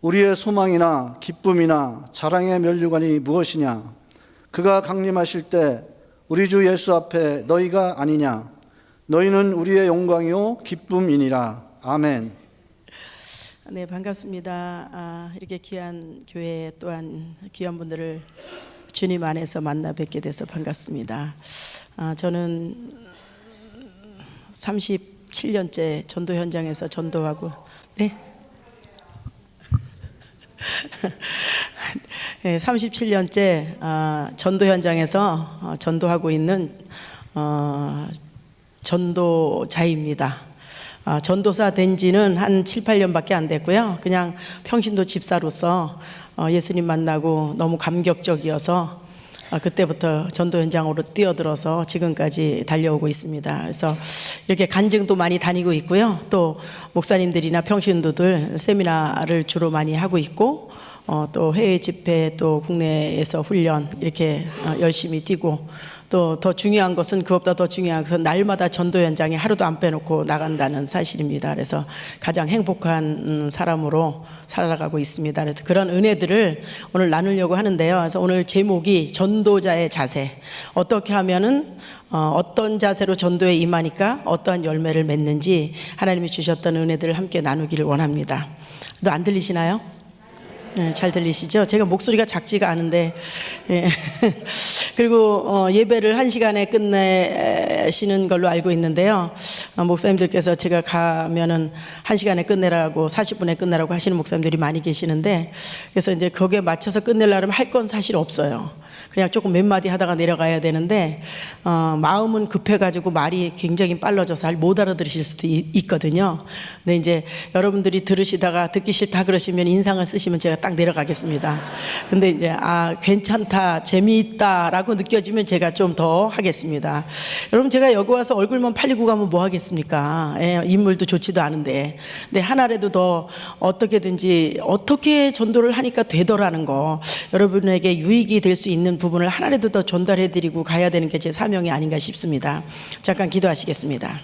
우리의 소망이나 기쁨이나 자랑의 면류관이 무엇이냐? 그가 강림하실 때 우리 주 예수 앞에 너희가 아니냐? 너희는 우리의 영광이요 기쁨이니라. 아멘. 네, 반갑습니다. 이렇게 귀한 교회 또한 귀한 분들을 주님 안에서 만나 뵙게 돼서 반갑습니다. 저는 37년째 전도 현장에서 전도하고 네? 37년째 전도 현장에서 전도하고 있는 전도자입니다. 전도사 된 지는 한 7, 8년밖에 안 됐고요. 그냥 평신도 집사로서 예수님 만나고 너무 감격적이어서 그때부터 전도 현장으로 뛰어들어서 지금까지 달려오고 있습니다. 그래서 이렇게 간증도 많이 다니고 있고요. 또 목사님들이나 평신도들 세미나를 주로 많이 하고 있고 또 해외 집회 또 국내에서 훈련 이렇게 열심히 뛰고 또 더 중요한 것은 그것보다 더 중요한 것은 날마다 전도 현장에 하루도 안 빼놓고 나간다는 사실입니다. 그래서 가장 행복한 사람으로 살아가고 있습니다. 그래서 그런 은혜들을 오늘 나누려고 하는데요. 그래서 오늘 제목이 전도자의 자세. 어떻게 하면은 어떤 자세로 전도에 임하니까 어떠한 열매를 맺는지 하나님이 주셨던 은혜들을 함께 나누기를 원합니다. 또 안 들리시나요? 네, 잘 들리시죠? 제가 목소리가 작지가 않은데 예. 그리고 예배를 1시간에 끝내시는 걸로 알고 있는데요. 목사님들께서 제가 가면은 1시간에 끝내라고 40분에 끝내라고 하시는 목사님들이 많이 계시는데 그래서 이제 거기에 맞춰서 끝내려면 할 건 사실 없어요. 그냥 조금 몇 마디 하다가 내려가야 되는데 마음은 급해가지고 말이 굉장히 빨라져서 잘 못 알아들으실 수도 있거든요. 근데 이제 여러분들이 들으시다가 듣기 싫다 그러시면 인상을 쓰시면 제가 딱 내려가겠습니다. 근데 이제 괜찮다, 재미있다라고 느껴지면 제가 좀 더 하겠습니다. 여러분 제가 여기 와서 얼굴만 팔리고 가면 뭐 하겠습니까? 예, 인물도 좋지도 않은데. 근데 하나라도 더 어떻게든지 어떻게 전도를 하니까 되더라는 거 여러분에게 유익이 될 수 있는 부분을 하나라도 더 전달해드리고 가야 되는 게 제 사명이 아닌가 싶습니다. 잠깐 기도하시겠습니다.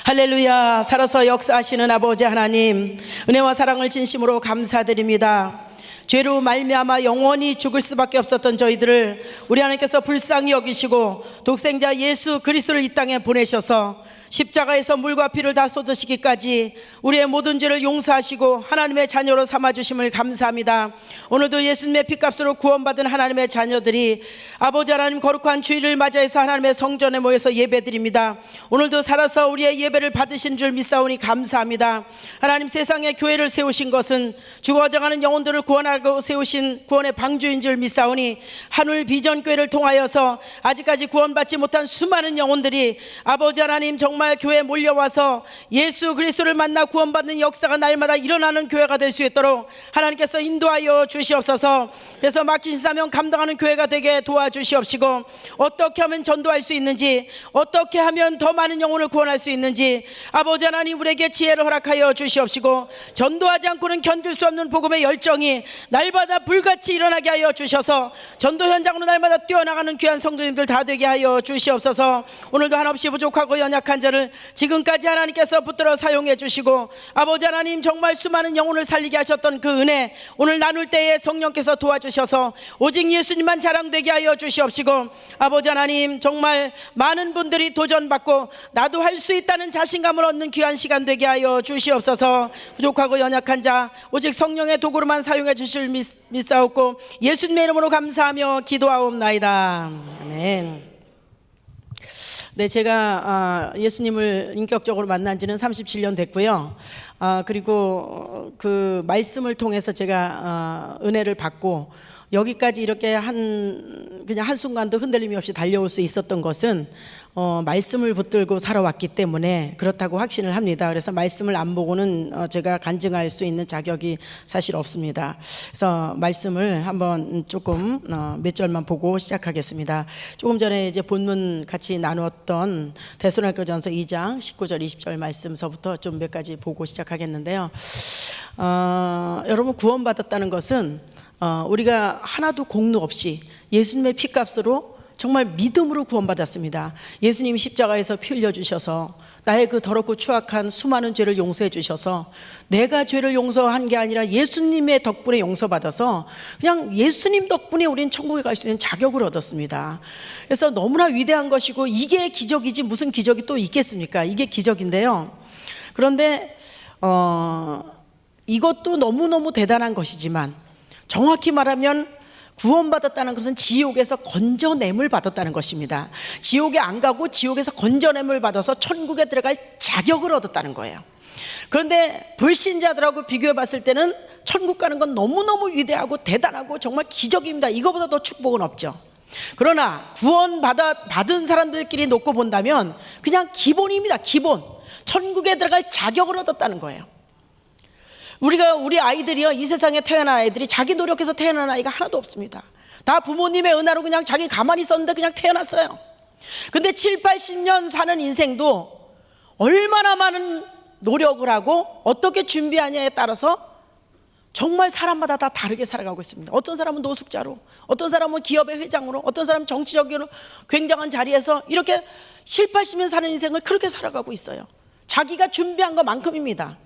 할렐루야. 살아서 역사하시는 아버지 하나님, 은혜와 사랑을 진심으로 감사드립니다. 죄로 말미암아 영원히 죽을 수밖에 없었던 저희들을 우리 하나님께서 불쌍히 여기시고 독생자 예수 그리스도를 이 땅에 보내셔서 십자가에서 물과 피를 다 쏟으시기까지 우리의 모든 죄를 용서하시고 하나님의 자녀로 삼아주심을 감사합니다. 오늘도 예수님의 피값으로 구원받은 하나님의 자녀들이 아버지 하나님 거룩한 주일을 맞이해서 하나님의 성전에 모여서 예배드립니다. 오늘도 살아서 우리의 예배를 받으신 줄 믿사오니 감사합니다. 하나님 세상에 교회를 세우신 것은 죽어져가는 영혼들을 구원하고 세우신 구원의 방주인 줄 믿사오니 하늘 비전교회를 통하여서 아직까지 구원받지 못한 수많은 영혼들이 아버지 하나님 정말 교회에 몰려와서 예수 그리스도를 만나 구원받는 역사가 날마다 일어나는 교회가 될 수 있도록 하나님께서 인도하여 주시옵소서. 그래서 맡기신 사명 감당하는 교회가 되게 도와주시옵시고 어떻게 하면 전도할 수 있는지 어떻게 하면 더 많은 영혼을 구원할 수 있는지 아버지 하나님 우리에게 지혜를 허락하여 주시옵시고 전도하지 않고는 견딜 수 없는 복음의 열정이 날마다 불같이 일어나게 하여 주셔서 전도 현장으로 날마다 뛰어나가는 귀한 성도님들 다 되게 하여 주시옵소서. 오늘도 한없이 부족하고 연약한 자를 지금까지 하나님께서 붙들어 사용해 주시고 아버지 하나님 정말 수많은 영혼을 살리게 하셨던 그 은혜 오늘 나눌 때에 성령께서 도와주셔서 오직 예수님만 자랑되게 하여 주시옵시고 아버지 하나님 정말 많은 분들이 도전받고 나도 할 수 있다는 자신감을 얻는 귀한 시간 되게 하여 주시옵소서. 부족하고 연약한 자 오직 성령의 도구로만 사용해 주실 믿사옵고 예수님의 이름으로 감사하며 기도하옵나이다. 아멘. 네, 제가 예수님을 인격적으로 만난 지는 37년 됐고요. 그리고 그 말씀을 통해서 제가 은혜를 받고 여기까지 이렇게 그냥 한순간도 흔들림이 없이 달려올 수 있었던 것은 말씀을 붙들고 살아왔기 때문에 그렇다고 확신을 합니다. 그래서 말씀을 안 보고는 제가 간증할 수 있는 자격이 사실 없습니다. 그래서 말씀을 한번 조금 몇 절만 보고 시작하겠습니다. 조금 전에 이제 본문 같이 나누었던 데살로니가전서 2장 19절 20절 말씀서부터 좀 몇 가지 보고 시작하겠는데요. 여러분 구원받았다는 것은 우리가 하나도 공로 없이 예수님의 피값으로 정말 믿음으로 구원받았습니다. 예수님이 십자가에서 피 흘려주셔서 나의 그 더럽고 추악한 수많은 죄를 용서해 주셔서 내가 죄를 용서한 게 아니라 예수님의 덕분에 용서받아서 그냥 예수님 덕분에 우리는 천국에 갈 수 있는 자격을 얻었습니다. 그래서 너무나 위대한 것이고 이게 기적이지 무슨 기적이 또 있겠습니까? 이게 기적인데요. 그런데 이것도 너무너무 대단한 것이지만 정확히 말하면 구원받았다는 것은 지옥에서 건져냄을 받았다는 것입니다. 지옥에 안 가고 지옥에서 건져냄을 받아서 천국에 들어갈 자격을 얻었다는 거예요. 그런데 불신자들하고 비교해 봤을 때는 천국 가는 건 너무너무 위대하고 대단하고 정말 기적입니다. 이거보다 더 축복은 없죠. 그러나 구원받은 사람들끼리 놓고 본다면 그냥 기본입니다. 기본. 천국에 들어갈 자격을 얻었다는 거예요. 우리 아이들이요, 이 세상에 태어난 아이들이 자기 노력해서 태어난 아이가 하나도 없습니다. 다 부모님의 은혜로 그냥 자기 가만히 있었는데 그냥 태어났어요. 근데 7, 80년 사는 인생도 얼마나 많은 노력을 하고 어떻게 준비하냐에 따라서 정말 사람마다 다 다르게 살아가고 있습니다. 어떤 사람은 노숙자로, 어떤 사람은 기업의 회장으로, 어떤 사람은 정치적으로 굉장한 자리에서 이렇게 7, 80년 사는 인생을 그렇게 살아가고 있어요. 자기가 준비한 것만큼입니다.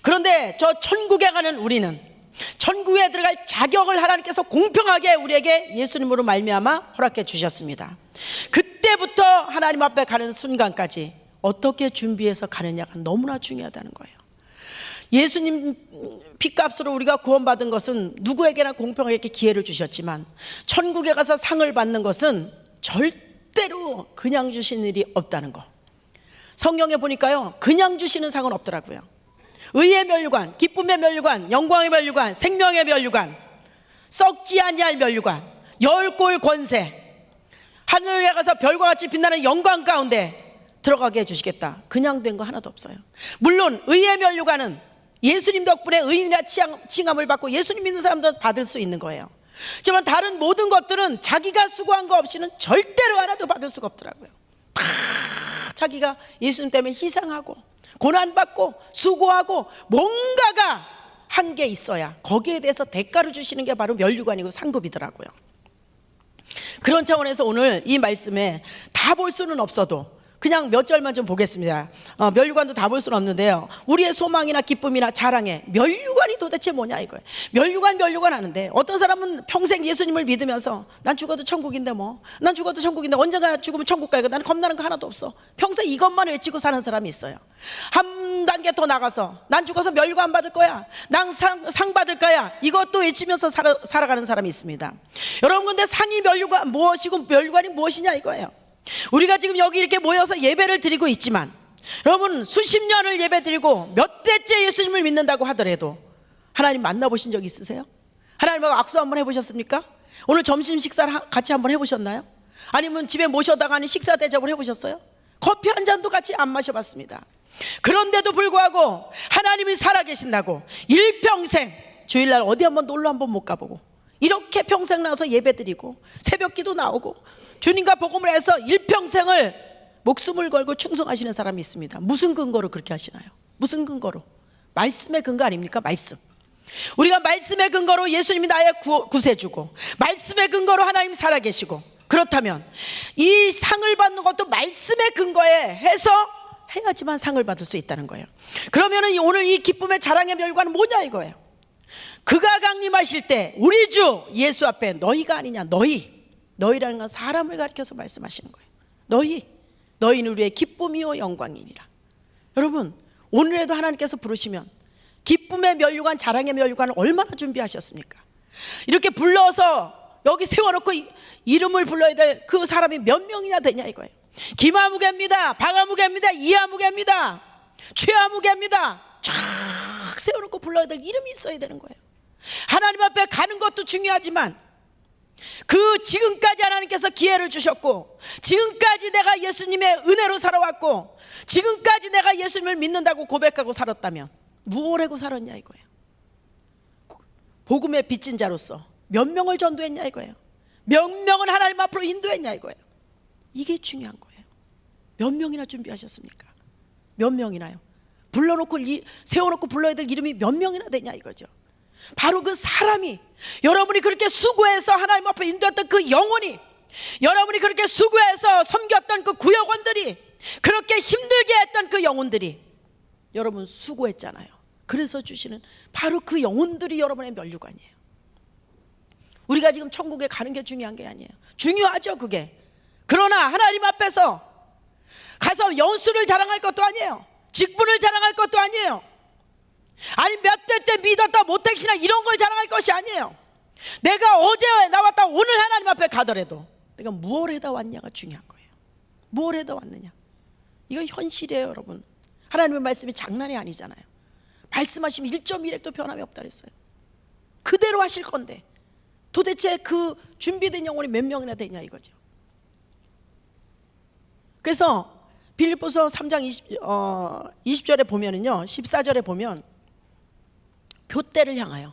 그런데 저 천국에 가는 우리는 천국에 들어갈 자격을 하나님께서 공평하게 우리에게 예수님으로 말미암아 허락해 주셨습니다. 그때부터 하나님 앞에 가는 순간까지 어떻게 준비해서 가느냐가 너무나 중요하다는 거예요. 예수님 피값으로 우리가 구원받은 것은 누구에게나 공평하게 기회를 주셨지만 천국에 가서 상을 받는 것은 절대로 그냥 주시는 일이 없다는 거. 성경에 보니까요, 그냥 주시는 상은 없더라고요. 의의 면류관, 기쁨의 면류관, 영광의 면류관, 생명의 면류관, 썩지 아니할 면류관, 열골 권세, 하늘에 가서 별과 같이 빛나는 영광 가운데 들어가게 해주시겠다. 그냥 된 거 하나도 없어요. 물론 의의 면류관은 예수님 덕분에 의인이라 칭함을 받고 예수님 믿는 사람도 받을 수 있는 거예요. 하지만 다른 모든 것들은 자기가 수고한 거 없이는 절대로 하나도 받을 수가 없더라고요. 다 자기가 예수님 때문에 희생하고 고난받고 수고하고 뭔가가 한 게 있어야 거기에 대해서 대가를 주시는 게 바로 면류관이고 상급이더라고요. 그런 차원에서 오늘 이 말씀에 다 볼 수는 없어도 그냥 몇 절만 좀 보겠습니다. 면류관도 다 볼 수는 없는데요, 우리의 소망이나 기쁨이나 자랑에 면류관이 도대체 뭐냐 이거예요. 면류관 하는데 어떤 사람은 평생 예수님을 믿으면서 난 죽어도 천국인데 난 죽어도 천국인데 언젠가 죽으면 천국 가니까 나는 겁나는 거 하나도 없어. 평생 이것만 외치고 사는 사람이 있어요. 한 단계 더 나가서 난 죽어서 면류관 받을 거야, 난 상 받을 거야, 이것도 외치면서 살아가는 사람이 있습니다. 여러분, 근데 상이 면류관 무엇이고 면류관이 무엇이냐 이거예요. 우리가 지금 여기 이렇게 모여서 예배를 드리고 있지만 여러분, 수십 년을 예배 드리고 몇 대째 예수님을 믿는다고 하더라도 하나님 만나보신 적 있으세요? 하나님하고 악수 한번 해보셨습니까? 오늘 점심 식사를 같이 한번 해보셨나요? 아니면 집에 모셔다가 식사 대접을 해보셨어요? 커피 한 잔도 같이 안 마셔봤습니다. 그런데도 불구하고 하나님이 살아계신다고 일평생 주일날 어디 한번 놀러 한번 못 가보고 이렇게 평생 나와서 예배 드리고 새벽기도 나오고 주님과 복음을 해서 일평생을 목숨을 걸고 충성하시는 사람이 있습니다. 무슨 근거로 그렇게 하시나요? 무슨 근거로? 말씀의 근거 아닙니까? 말씀. 우리가 말씀의 근거로 예수님이 나의 구세주고 말씀의 근거로 하나님 살아계시고, 그렇다면 이 상을 받는 것도 말씀의 근거에 해서 해야지만 상을 받을 수 있다는 거예요. 그러면 오늘 이 기쁨의 자랑의 면류관은 뭐냐 이거예요. 그가 강림하실 때 우리 주 예수 앞에 너희가 아니냐, 너희라는 건 사람을 가리켜서 말씀하시는 거예요. 너희는 우리의 기쁨이요 영광이니라. 여러분, 오늘에도 하나님께서 부르시면 기쁨의 면류관, 자랑의 면류관을 얼마나 준비하셨습니까? 이렇게 불러서 여기 세워놓고 이름을 불러야 될 그 사람이 몇 명이나 되냐 이거예요. 김아무개입니다, 박아무개입니다, 이아무개입니다, 최아무개입니다, 쫙 세워놓고 불러야 될 이름이 있어야 되는 거예요. 하나님 앞에 가는 것도 중요하지만 그 지금까지 하나님께서 기회를 주셨고, 지금까지 내가 예수님의 은혜로 살아왔고, 지금까지 내가 예수님을 믿는다고 고백하고 살았다면 무엇을 하고 살았냐 이거예요. 복음의 빚진 자로서 몇 명을 전도했냐 이거예요. 몇 명은 하나님 앞으로 인도했냐 이거예요. 이게 중요한 거예요. 몇 명이나 준비하셨습니까? 몇 명이나요? 불러놓고 세워놓고 불러야 될 이름이 몇 명이나 되냐 이거죠. 바로 그 사람이, 여러분이 그렇게 수고해서 하나님 앞에 인도했던 그 영혼이 여러분이 그렇게 수고해서 섬겼던 그 구역원들이, 그렇게 힘들게 했던 그 영혼들이 여러분 수고했잖아요. 그래서 주시는 바로 그 영혼들이 여러분의 면류관이에요. 우리가 지금 천국에 가는 게 중요한 게 아니에요. 중요하죠 그게. 그러나 하나님 앞에서 가서 연수를 자랑할 것도 아니에요. 직분을 자랑할 것도 아니에요. 아니 몇 대째 믿었다 못했으나 이런 걸 자랑할 것이 아니에요. 내가 어제 나왔다 오늘 하나님 앞에 가더라도 내가 무엇을 해다 왔냐가 중요한 거예요. 무엇을 해다 왔느냐. 이건 현실이에요 여러분. 하나님의 말씀이 장난이 아니잖아요. 말씀하시면 1.1핵도 변함이 없다 그랬어요. 그대로 하실 건데 도대체 그 준비된 영혼이 몇 명이나 되냐 이거죠. 그래서 빌립보서 3장 20절에 보면은요, 14절에 보면 표대를 향하여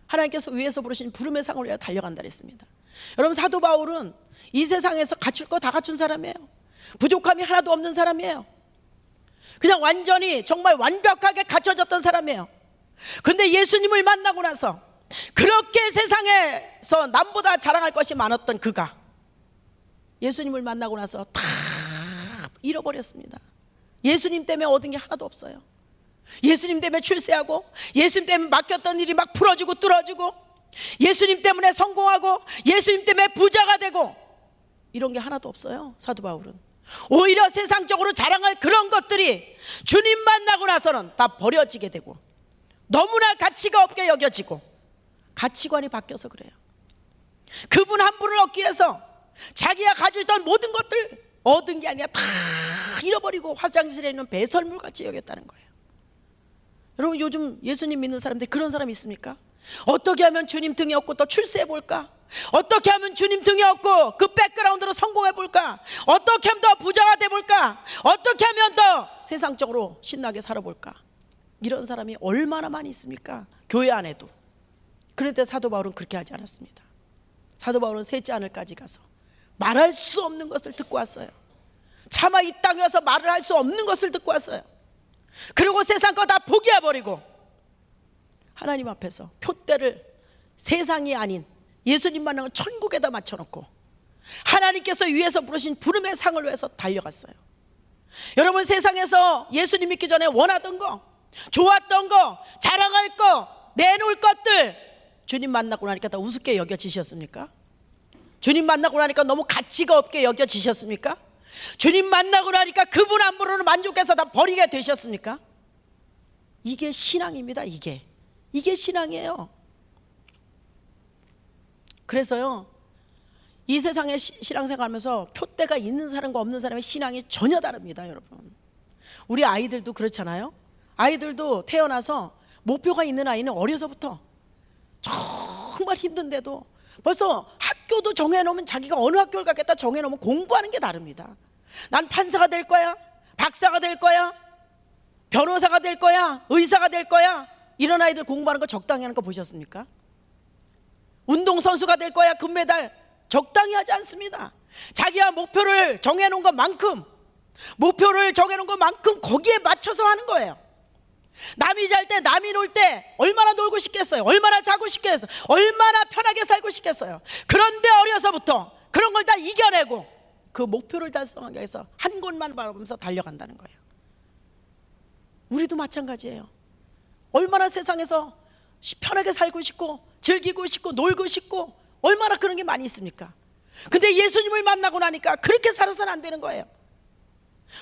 하나님께서 위에서 부르신 부름의 상을 위하여 달려간다 그랬습니다. 여러분 사도 바울은 이 세상에서 갖출 거 다 갖춘 사람이에요. 부족함이 하나도 없는 사람이에요. 그냥 완전히 정말 완벽하게 갖춰졌던 사람이에요. 근데 예수님을 만나고 나서 그렇게 세상에서 남보다 자랑할 것이 많았던 그가 예수님을 만나고 나서 다 잃어버렸습니다. 예수님 때문에 얻은 게 하나도 없어요. 예수님 때문에 출세하고, 예수님 때문에 맡겼던 일이 막 풀어지고 뚫어지고, 예수님 때문에 성공하고, 예수님 때문에 부자가 되고, 이런 게 하나도 없어요 사도 바울은. 오히려 세상적으로 자랑할 그런 것들이 주님 만나고 나서는 다 버려지게 되고 너무나 가치가 없게 여겨지고, 가치관이 바뀌어서 그래요. 그분 한 분을 얻기 위해서 자기가 가지고 있던 모든 것들 얻은 게 아니라 다 잃어버리고 화장실에 있는 배설물같이 여겼다는 거예요. 여러분 요즘 예수님 믿는 사람들 그런 사람 있습니까? 어떻게 하면 주님 등에 업고 더 출세해 볼까? 어떻게 하면 주님 등에 업고 그 백그라운드로 성공해 볼까? 어떻게 하면 더 부자가 돼 볼까? 어떻게 하면 더 세상적으로 신나게 살아볼까? 이런 사람이 얼마나 많이 있습니까? 교회 안에도. 그런데 사도 바울은 그렇게 하지 않았습니다. 사도 바울은 셋째 하늘까지 가서 말할 수 없는 것을 듣고 왔어요. 차마 이 땅에 와서 말을 할 수 없는 것을 듣고 왔어요. 그리고 세상 거 다 포기해버리고 하나님 앞에서 표대를 세상이 아닌 예수님 만나는 천국에다 맞춰놓고 하나님께서 위에서 부르신 부름의 상을 위해서 달려갔어요. 여러분 세상에서 예수님 믿기 전에 원하던 거, 좋았던 거, 자랑할 거, 내놓을 것들 주님 만나고 나니까 다 우습게 여겨지셨습니까? 주님 만나고 나니까 너무 가치가 없게 여겨지셨습니까? 주님 만나고 나니까 그분 한 분으로 만족해서 다 버리게 되셨습니까? 이게 신앙입니다. 이게 신앙이에요. 그래서요 이 세상에 신앙생활하면서 표대가 있는 사람과 없는 사람의 신앙이 전혀 다릅니다. 여러분 우리 아이들도 그렇잖아요. 아이들도 태어나서 목표가 있는 아이는 어려서부터 정말 힘든데도 벌써 학교도 정해놓으면 자기가 어느 학교를 가겠다 정해놓으면 공부하는 게 다릅니다. 난 판사가 될 거야, 박사가 될 거야, 변호사가 될 거야, 의사가 될 거야. 이런 아이들 공부하는 거 적당히 하는 거 보셨습니까? 운동선수가 될 거야, 금메달. 적당히 하지 않습니다. 자기가 목표를 정해놓은 것만큼, 목표를 정해놓은 것만큼 거기에 맞춰서 하는 거예요. 남이 잘 때, 남이 놀 때 얼마나 놀고 싶겠어요? 얼마나 자고 싶겠어요? 얼마나 편하게 살고 싶겠어요? 그런데 어려서부터 그런 걸 다 이겨내고 그 목표를 달성하기 위해서 한 곳만 바라보면서 달려간다는 거예요. 우리도 마찬가지예요. 얼마나 세상에서 편하게 살고 싶고 즐기고 싶고 놀고 싶고 얼마나 그런 게 많이 있습니까? 근데 예수님을 만나고 나니까 그렇게 살아서는 안 되는 거예요.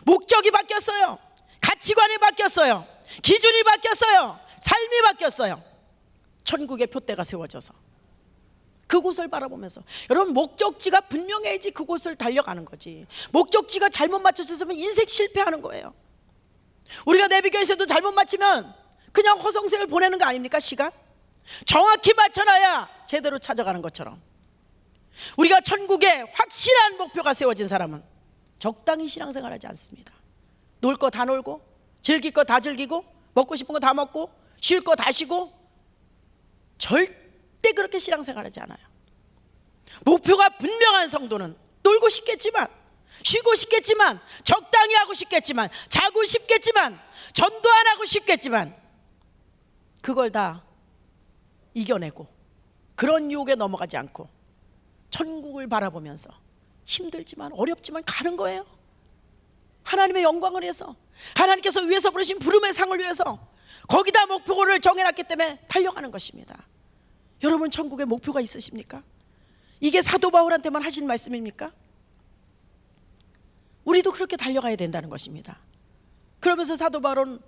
목적이 바뀌었어요. 가치관이 바뀌었어요. 기준이 바뀌었어요. 삶이 바뀌었어요. 천국의 표대가 세워져서 그곳을 바라보면서 여러분 목적지가 분명해야지 그곳을 달려가는 거지. 목적지가 잘못 맞춰졌으면 인생 실패하는 거예요. 우리가 내비게이션도 잘못 맞추면 그냥 허송세월 보내는 거 아닙니까? 시간 정확히 맞춰놔야 제대로 찾아가는 것처럼 우리가 천국에 확실한 목표가 세워진 사람은 적당히 신앙생활하지 않습니다. 놀 거 다 놀고 즐길 거 다 즐기고 먹고 싶은 거 다 먹고 쉴 거 다 쉬고 절대 그렇게 신앙생활하지 않아요. 목표가 분명한 성도는 놀고 싶겠지만 쉬고 싶겠지만 적당히 하고 싶겠지만 자고 싶겠지만 전도 안 하고 싶겠지만 그걸 다 이겨내고 그런 유혹에 넘어가지 않고 천국을 바라보면서 힘들지만 어렵지만 가는 거예요. 하나님의 영광을 위해서, 하나님께서 위에서 부르신 부름의 상을 위해서 거기다 목표를 정해놨기 때문에 달려가는 것입니다. 여러분 천국에 목표가 있으십니까? 이게 사도 바울한테만 하신 말씀입니까? 우리도 그렇게 달려가야 된다는 것입니다. 그러면서 사도 바울은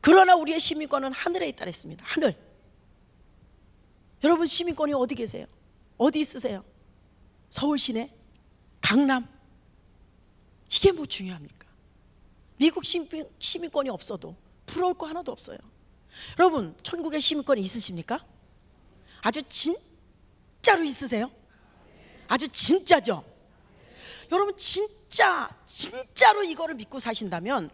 그러나 우리의 시민권은 하늘에 있다 그랬습니다. 하늘. 여러분 시민권이 어디 계세요? 어디 있으세요? 서울 시내? 강남? 이게 뭐 중요합니까? 미국 시민권이 없어도 부러울 거 하나도 없어요. 여러분 천국에 시민권이 있으십니까? 아주 진짜로 있으세요? 아주 진짜죠? 여러분 진짜로 이거를 믿고 사신다면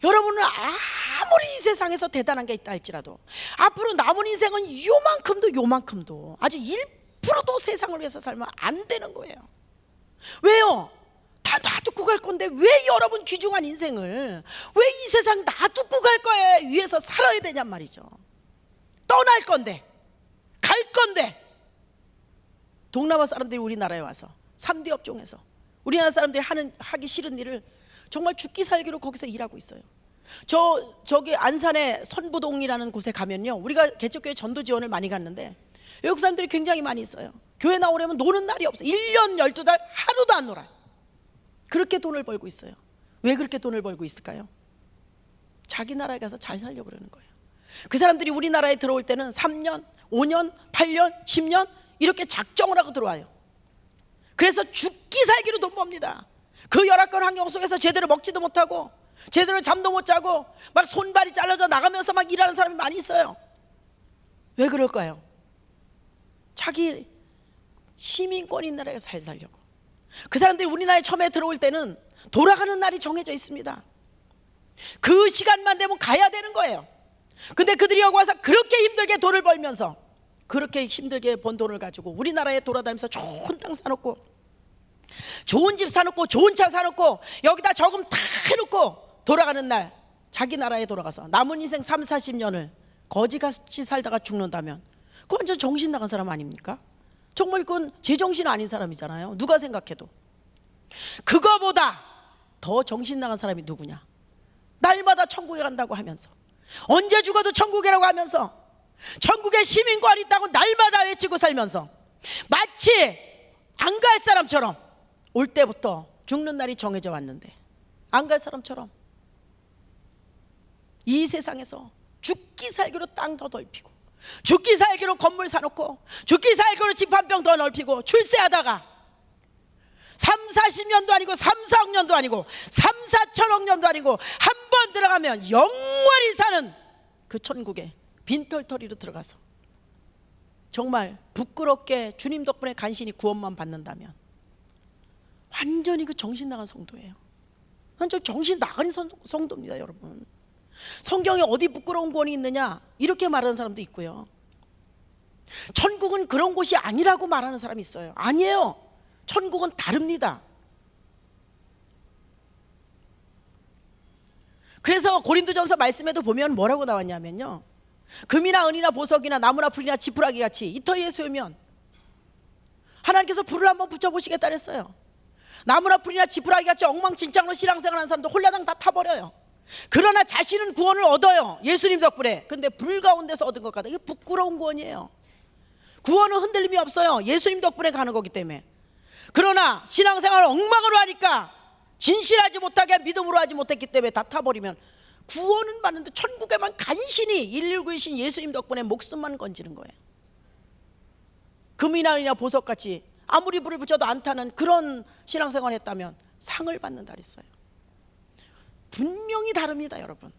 여러분은 아무리 이 세상에서 대단한 게 있다 할지라도 앞으로 남은 인생은 요만큼도 아주 1%도 세상을 위해서 살면 안 되는 거예요. 왜요? 다 놔두고 갈 건데 왜 여러분 귀중한 인생을 왜 이 세상 놔두고 갈 거에 위해서 살아야 되냔 말이죠. 떠날 건데 갈 건데. 동남아 사람들이 우리나라에 와서 3D 업종에서 우리나라 사람들이 하기 싫은 일을 정말 죽기 살기로 거기서 일하고 있어요. 저기 안산의 선부동이라는 곳에 가면요, 우리가 개척교회 전도 지원을 많이 갔는데 외국 사람들이 굉장히 많이 있어요. 교회 나오려면 노는 날이 없어요. 1년 12달 하루도 안 놀아요. 그렇게 돈을 벌고 있어요. 왜 그렇게 돈을 벌고 있을까요? 자기 나라에 가서 잘 살려고 그러는 거예요. 그 사람들이 우리나라에 들어올 때는 3년, 5년, 8년, 10년 이렇게 작정을 하고 들어와요. 그래서 죽기 살기로 돈 법니다. 그 열악한 환경 속에서 제대로 먹지도 못하고 제대로 잠도 못 자고 막 손발이 잘라져 나가면서 막 일하는 사람이 많이 있어요. 왜 그럴까요? 자기 시민권 있는 나라에 잘 살려고. 그 사람들이 우리나라에 처음에 들어올 때는 돌아가는 날이 정해져 있습니다. 그 시간만 되면 가야 되는 거예요. 근데 그들이 여기 와서 그렇게 힘들게 돈을 벌면서 그렇게 힘들게 번 돈을 가지고 우리나라에 돌아다니면서 좋은 땅 사놓고 좋은 집 사놓고 좋은 차 사놓고 여기다 저금 다 해놓고 돌아가는 날 자기 나라에 돌아가서 남은 인생 3, 40년을 거지같이 살다가 죽는다면 그건 완전 정신 나간 사람 아닙니까? 정말 그건 제정신 아닌 사람이잖아요. 누가 생각해도. 그거보다 더 정신 나간 사람이 누구냐? 날마다 천국에 간다고 하면서 언제 죽어도 천국이라고 하면서 천국에 시민권이 있다고 날마다 외치고 살면서 마치 안 갈 사람처럼 올 때부터 죽는 날이 정해져 왔는데 안 갈 사람처럼 이 세상에서 죽기 살기로 땅 더 넓히고 죽기 살기로 건물 사놓고 죽기 살기로 집 한 평 더 넓히고 출세하다가 3, 40년도 아니고 3, 4억 년도 아니고 3, 4천억 년도 아니고 한 번 들어가면 영원히 사는 그 천국에 빈털터리로 들어가서 정말 부끄럽게 주님 덕분에 간신히 구원만 받는다면 완전히 그 정신 나간 성도예요. 완전 정신 나간 성도입니다, 여러분. 성경에 어디 부끄러운 구원이 있느냐 이렇게 말하는 사람도 있고요. 천국은 그런 곳이 아니라고 말하는 사람이 있어요. 아니에요. 천국은 다릅니다. 그래서 고린도전서 말씀에도 보면 뭐라고 나왔냐면요, 금이나 은이나 보석이나 나무나 풀이나 지푸라기 같이 이터위의 소유면 하나님께서 불을 한번 붙여보시겠다 그랬어요. 나무나 풀이나 지푸라기 같이 엉망진창으로 신앙생활하는 사람도 홀라당 다 타버려요. 그러나 자신은 구원을 얻어요, 예수님 덕분에. 근데 불 가운데서 얻은 것 같다. 이게 부끄러운 구원이에요. 구원은 흔들림이 없어요. 예수님 덕분에 가는 거기 때문에. 그러나 신앙생활을 엉망으로 하니까 진실하지 못하게 믿음으로 하지 못했기 때문에 다 타버리면 구원은 받는데 천국에만 간신히 119이신 예수님 덕분에 목숨만 건지는 거예요. 금이나 은이나 보석같이 아무리 불을 붙여도 안 타는 그런 신앙생활을 했다면 상을 받는다 그랬어요. 분명히 다릅니다, 여러분.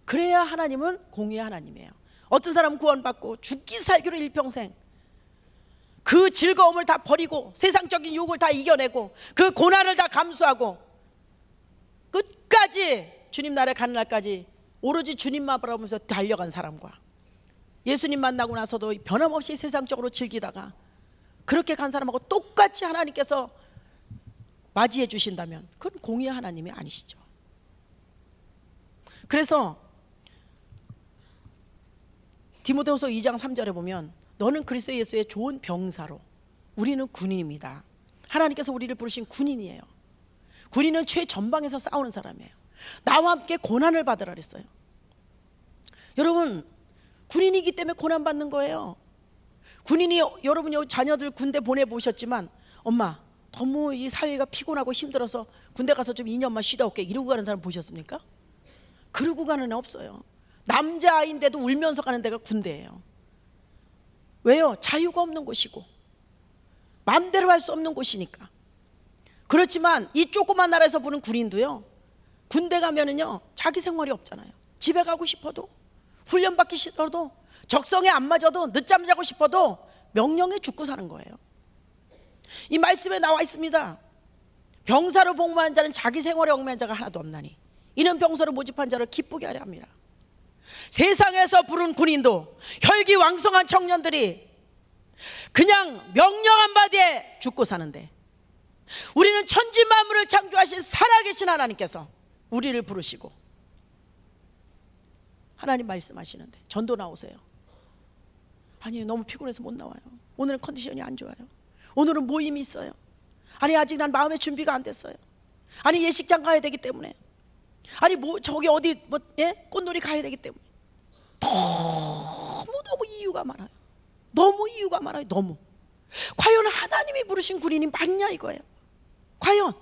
그래야 하나님은 공의의 하나님이에요. 어떤 사람은 구원받고 죽기 살기로 일평생 그 즐거움을 다 버리고 세상적인 유혹을 다 이겨내고 그 고난을 다 감수하고 끝까지 주님 나라에 가는 날까지 오로지 주님만 바라보면서 달려간 사람과 예수님 만나고 나서도 변함없이 세상적으로 즐기다가 그렇게 간 사람하고 똑같이 하나님께서 맞이해 주신다면 그건 공의의 하나님이 아니시죠. 그래서 디모데후서 2장 3절에 보면 너는 그리스도 예수의 좋은 병사로 우리는 군인입니다. 하나님께서 우리를 부르신 군인이에요. 군인은 최전방에서 싸우는 사람이에요. 나와 함께 고난을 받으라 그랬어요. 여러분, 군인이기 때문에 고난받는 거예요. 군인이, 여러분 여기 자녀들 군대 보내보셨지만, 엄마 너무 이 사회가 피곤하고 힘들어서 군대 가서 좀 2년만 쉬다 올게 이러고 가는 사람 보셨습니까? 그러고 가는 애 없어요. 남자아이인데도 울면서 가는 데가 군대예요. 왜요? 자유가 없는 곳이고 마음대로 할 수 없는 곳이니까. 그렇지만 이 조그만 나라에서 보는 군인도요, 군대 가면은요 자기 생활이 없잖아요. 집에 가고 싶어도, 훈련 받기 싫어도, 적성에 안 맞아도, 늦잠 자고 싶어도 명령에 죽고 사는 거예요. 이 말씀에 나와 있습니다. 병사로 복무한 자는 자기 생활에 얽매인 자가 하나도 없나니 이는 병사로 모집한 자를 기쁘게 하려 합니다. 세상에서 부른 군인도, 혈기왕성한 청년들이 그냥 명령 한마디에 죽고 사는데, 우리는 천지만물을 창조하신 살아계신 하나님께서 우리를 부르시고 하나님 말씀하시는데 전도 나오세요. 아니 너무 피곤해서 못 나와요. 오늘은 컨디션이 안 좋아요. 오늘은 모임이 있어요. 아니 아직 난 마음의 준비가 안 됐어요. 아니 예식장 가야 되기 때문에, 아니 뭐 저기 어디 뭐 꽃놀이 가야 되기 때문에. 너무 이유가 많아요. 너무 이유가 많아요. 너무. 과연 하나님이 부르신 군인이 맞냐 이거예요. 과연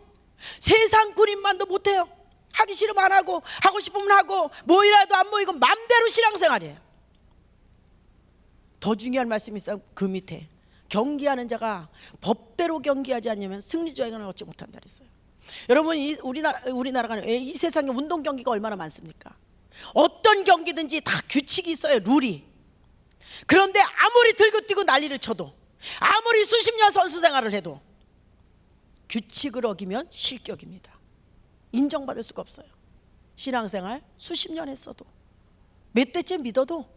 세상 군인만도 못해요. 하기 싫으면 안 하고, 하고 싶으면 하고, 모이라도 안 모이고 맘대로 신앙생활이에요. 더 중요한 말씀이 있어요. 그 밑에 경기하는 자가 법대로 경기하지 않으면 승리조약을 얻지 못한다 그랬어요. 여러분, 우리나라가 이 세상에 운동 경기가 얼마나 많습니까? 어떤 경기든지 다 규칙이 있어요. 룰이. 그런데 아무리 들고 뛰고 난리를 쳐도, 아무리 수십 년 선수 생활을 해도 규칙을 어기면 실격입니다. 인정받을 수가 없어요. 신앙생활 수십 년 했어도, 몇 대째 믿어도,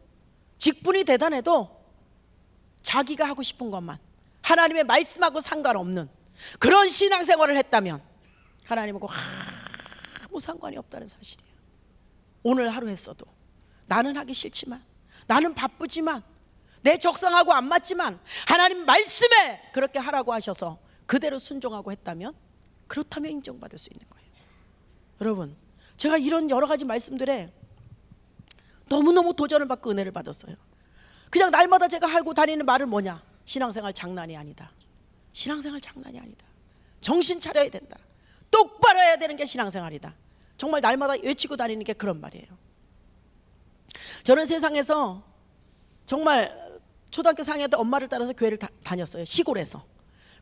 직분이 대단해도 자기가 하고 싶은 것만, 하나님의 말씀하고 상관없는 그런 신앙생활을 했다면 하나님하고 아무 상관이 없다는 사실이에요. 오늘 하루 했어도 나는 하기 싫지만, 나는 바쁘지만, 내 적성하고 안 맞지만 하나님 말씀에 그렇게 하라고 하셔서 그대로 순종하고 했다면, 그렇다면 인정받을 수 있는 거예요. 여러분, 제가 이런 여러 가지 말씀들에 너무너무 도전을 받고 은혜를 받았어요. 그냥 날마다 제가 하고 다니는 말은 뭐냐? 신앙생활 장난이 아니다. 신앙생활 장난이 아니다. 정신 차려야 된다. 똑바로 해야 되는 게 신앙생활이다. 정말 날마다 외치고 다니는 게 그런 말이에요. 저는 세상에서 정말 초등학교 4학년 때 엄마를 따라서 교회를 다녔어요. 시골에서.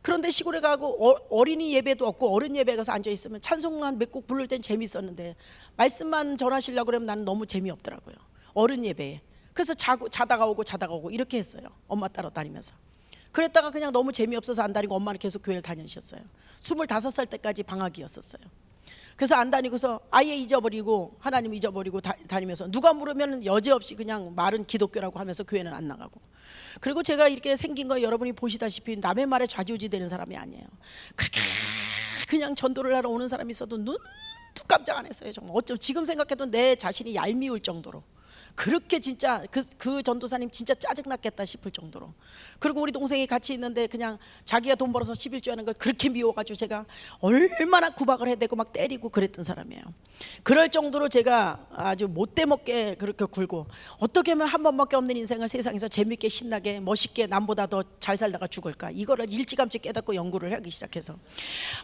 그런데 시골에 가고 어린이 예배도 없고 어른 예배 가서 앉아있으면 찬송만 몇 곡 부를 땐 재밌었는데 말씀만 전하시려고 그러면 나는 너무 재미없더라고요. 어른 예배에. 그래서 자다가 오고 이렇게 했어요. 엄마 따라 다니면서. 그랬다가 그냥 너무 재미없어서 안 다니고 엄마는 계속 교회를 다니셨어요. 25살 때까지 방학이었었어요. 그래서 안 다니고서 아예 잊어버리고, 하나님 잊어버리고 다니면서 누가 물으면 여지없이 그냥 말은 기독교라고 하면서 교회는 안 나가고. 그리고 제가 이렇게 생긴 거 여러분이 보시다시피 남의 말에 좌지우지 되는 사람이 아니에요. 그렇게 그냥 전도를 하러 오는 사람이 있어도 눈도 깜짝 안 했어요. 정말 어쩜 지금 생각해도 내 자신이 얄미울 정도로. 그렇게 진짜 그 전도사님 진짜 짜증났겠다 싶을 정도로. 그리고 우리 동생이 같이 있는데 그냥 자기가 돈 벌어서 11조 하는 걸 그렇게 미워가지고 제가 얼마나 구박을 해대고 막 때리고 그랬던 사람이에요. 그럴 정도로 제가 아주 못돼 먹게 그렇게 굴고, 어떻게 하면 한 번밖에 없는 인생을 세상에서 재밌게 신나게 멋있게 남보다 더 잘 살다가 죽을까, 이거를 일찌감치 깨닫고 연구를 하기 시작해서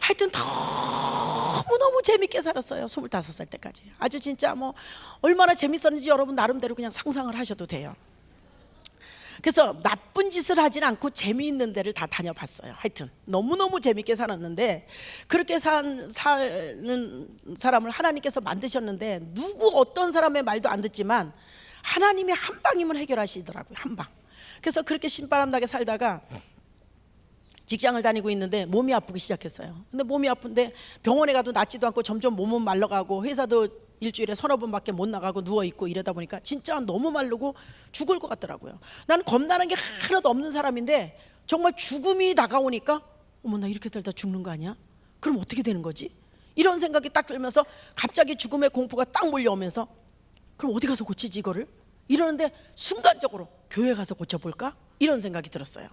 하여튼 너무너무 재밌게 살았어요. 25살 때까지. 아주 진짜 뭐 얼마나 재밌었는지 여러분 나름대로 그냥 상상을 하셔도 돼요. 그래서 나쁜 짓을 하진 않고 재미있는 데를 다 다녀봤어요. 하여튼 너무너무 재밌게 살았는데, 그렇게 사는 사람을 하나님께서 만드셨는데 누구 어떤 사람의 말도 안 듣지만 하나님이 한 방이면 해결하시더라고요. 한 방. 그래서 그렇게 신바람나게 살다가 직장을 다니고 있는데 몸이 아프기 시작했어요. 근데 몸이 아픈데 병원에 가도 낫지도 않고 점점 몸은 말라가고, 회사도 일주일에 서너 번밖에 못 나가고 누워있고 이러다 보니까 진짜 너무 마르고 죽을 것 같더라고요. 나는 겁나는 게 하나도 없는 사람인데 정말 죽음이 다가오니까 어머, 나 이렇게 살다 죽는 거 아니야? 그럼 어떻게 되는 거지? 이런 생각이 딱 들면서 갑자기 죽음의 공포가 딱 몰려오면서 그럼 어디 가서 고치지 이거를? 이러는데 순간적으로 교회 가서 고쳐볼까? 이런 생각이 들었어요.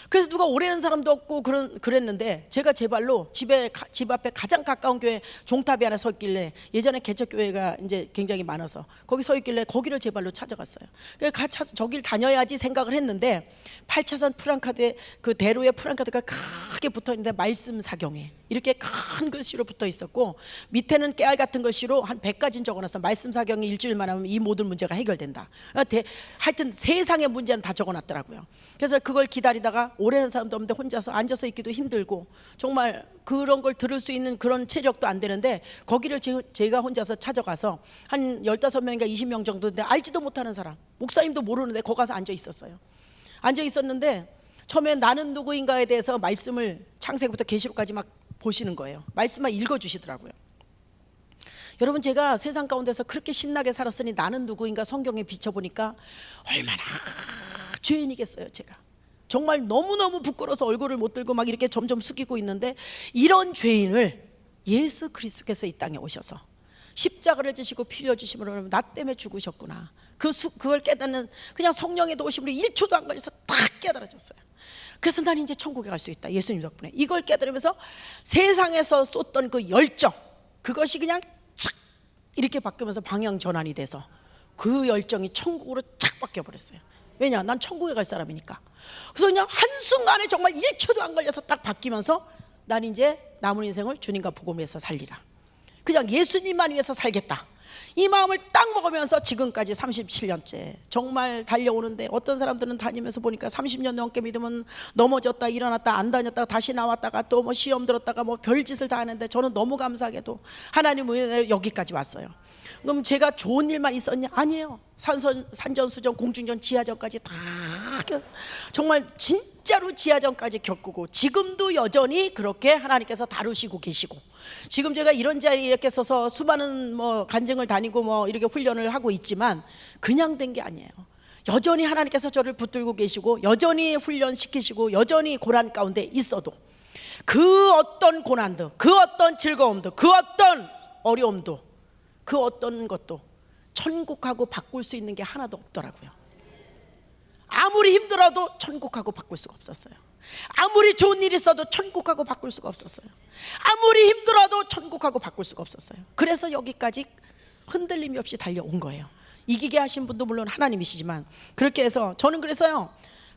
그래서 누가 오래는 사람도 없고 그랬는데 제가 제 발로 집 앞에 가장 가까운 교회 종탑이 하나 서 있길래, 예전에 개척교회가 이제 굉장히 많아서 거기 서 있길래 거기를 제 발로 찾아갔어요. 그래서 저길 다녀야지 생각을 했는데 8차선 프랑카드에 그 대로에 프랑카드가 크게 붙어 있는데 말씀 사경에 이렇게 큰 글씨로 붙어 있었고, 밑에는 깨알 같은 글씨로 한 100가지는 적어놨어. 말씀 사경이 일주일만 하면 이 모든 문제가 해결된다. 하여튼 세상의 문제는 다 적어놨더라고요. 그래서 그걸 기다리다가 오래는 사람도 없는데 혼자서 앉아서 있기도 힘들고 정말 그런 걸 들을 수 있는 그런 체력도 안 되는데, 거기를 제가 혼자서 찾아가서 한 15명인가 20명 정도인데 알지도 못하는 사람, 목사님도 모르는데 거기 가서 앉아 있었어요. 앉아 있었는데 처음에 나는 누구인가에 대해서 말씀을 창세기부터 계시록까지 막 보시는 거예요. 말씀만 읽어주시더라고요. 여러분, 제가 세상 가운데서 그렇게 신나게 살았으니 나는 누구인가 성경에 비춰보니까 얼마나 죄인이겠어요. 제가 정말 너무너무 부끄러워서 얼굴을 못 들고 막 이렇게 점점 숙이고 있는데, 이런 죄인을 예수 그리스도께서 이 땅에 오셔서 십자가를 지시고 피 흘려주심으로 나 때문에 죽으셨구나, 그걸 깨닫는, 그냥 성령의 도우심으로 1초도 안 걸려서 딱 깨달아졌어요. 그래서 난 이제 천국에 갈 수 있다, 예수님 덕분에. 이걸 깨달으면서 세상에서 쏟던 그 열정, 그것이 그냥 착 이렇게 바뀌면서 방향 전환이 돼서 그 열정이 천국으로 착 바뀌어버렸어요. 왜냐? 난 천국에 갈 사람이니까. 그래서 그냥 한순간에 정말 1초도 안 걸려서 딱 바뀌면서 난 이제 남은 인생을 주님과 복음에서 살리라, 그냥 예수님만 위해서 살겠다, 이 마음을 딱 먹으면서 지금까지 37년째 정말 달려오는데, 어떤 사람들은 다니면서 보니까 30년 넘게 믿으면 넘어졌다 일어났다 안 다녔다가 다시 나왔다가 또 뭐 시험 들었다가 뭐 별짓을 다 하는데, 저는 너무 감사하게도 하나님 은혜로 여기까지 왔어요. 그럼 제가 좋은 일만 있었냐? 아니에요. 산전수전 공중전 지하전까지 다 정말 진짜로 지하전까지 겪고, 지금도 여전히 그렇게 하나님께서 다루시고 계시고, 지금 제가 이런 자리에 이렇게 서서 수많은 뭐 간증을 다니고 뭐 이렇게 훈련을 하고 있지만 그냥 된 게 아니에요. 여전히 하나님께서 저를 붙들고 계시고, 여전히 훈련시키시고, 여전히 고난 가운데 있어도 그 어떤 고난도, 그 어떤 즐거움도, 그 어떤 어려움도, 그 어떤 것도 천국하고 바꿀 수 있는 게 하나도 없더라고요. 아무리 힘들어도 천국하고 바꿀 수가 없었어요. 아무리 좋은 일이 있어도 천국하고 바꿀 수가 없었어요. 아무리 힘들어도 천국하고 바꿀 수가 없었어요. 그래서 여기까지 흔들림이 없이 달려온 거예요. 이기게 하신 분도 물론 하나님이시지만, 그렇게 해서 저는 그래서요,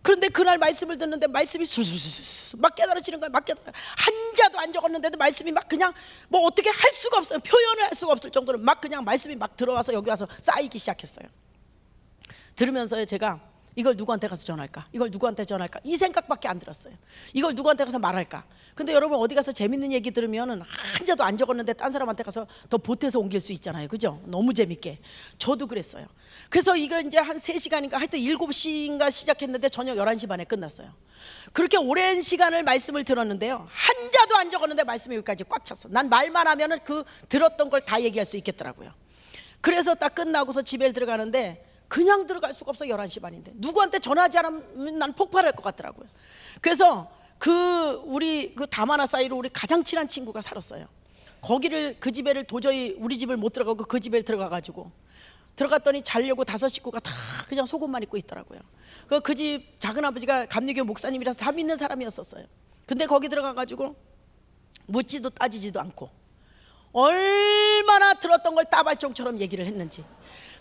그런데 그날 말씀을 듣는데 말씀이 술술술술 막 깨달아지는 거예요. 막 한자도 안 적었는데도 말씀이 막 그냥 뭐 어떻게 할 수가 없어요. 표현을 할 수가 없을 정도로 막 그냥 말씀이 막 들어와서 여기 와서 쌓이기 시작했어요. 들으면서요, 제가 이걸 누구한테 가서 전할까, 이걸 누구한테 전할까, 이 생각밖에 안 들었어요. 이걸 누구한테 가서 말할까. 근데 여러분, 어디 가서 재밌는 얘기 들으면 한자도 안 적었는데 딴 사람한테 가서 더 보태서 옮길 수 있잖아요, 그죠? 너무 재밌게. 저도 그랬어요. 그래서 이거 이제 한 3시간인가 하여튼 7시인가 시작했는데 저녁 11시 반에 끝났어요. 그렇게 오랜 시간을 말씀을 들었는데요, 한자도 안 적었는데 말씀이 여기까지 꽉 찼어. 난 말만 하면은 그 들었던 걸 다 얘기할 수 있겠더라고요. 그래서 딱 끝나고서 집에 들어가는데 그냥 들어갈 수가 없어. 11시 반인데 누구한테 전화하지 않으면 난 폭발할 것 같더라고요. 그래서 우리 다마나 사이로 우리 가장 친한 친구가 살았어요. 거기를, 그 집에를 도저히 우리 집을 못 들어가고 그 집에 들어가가지고 들어갔더니 자려고 5 식구가 다 그냥 속옷만 입고 있더라고요. 그 집 작은 아버지가 감리교 목사님이라서 다 믿는 사람이었었어요. 근데 거기 들어가가지고 묻지도 따지지도 않고 얼마나 들었던 걸 따발총처럼 얘기를 했는지,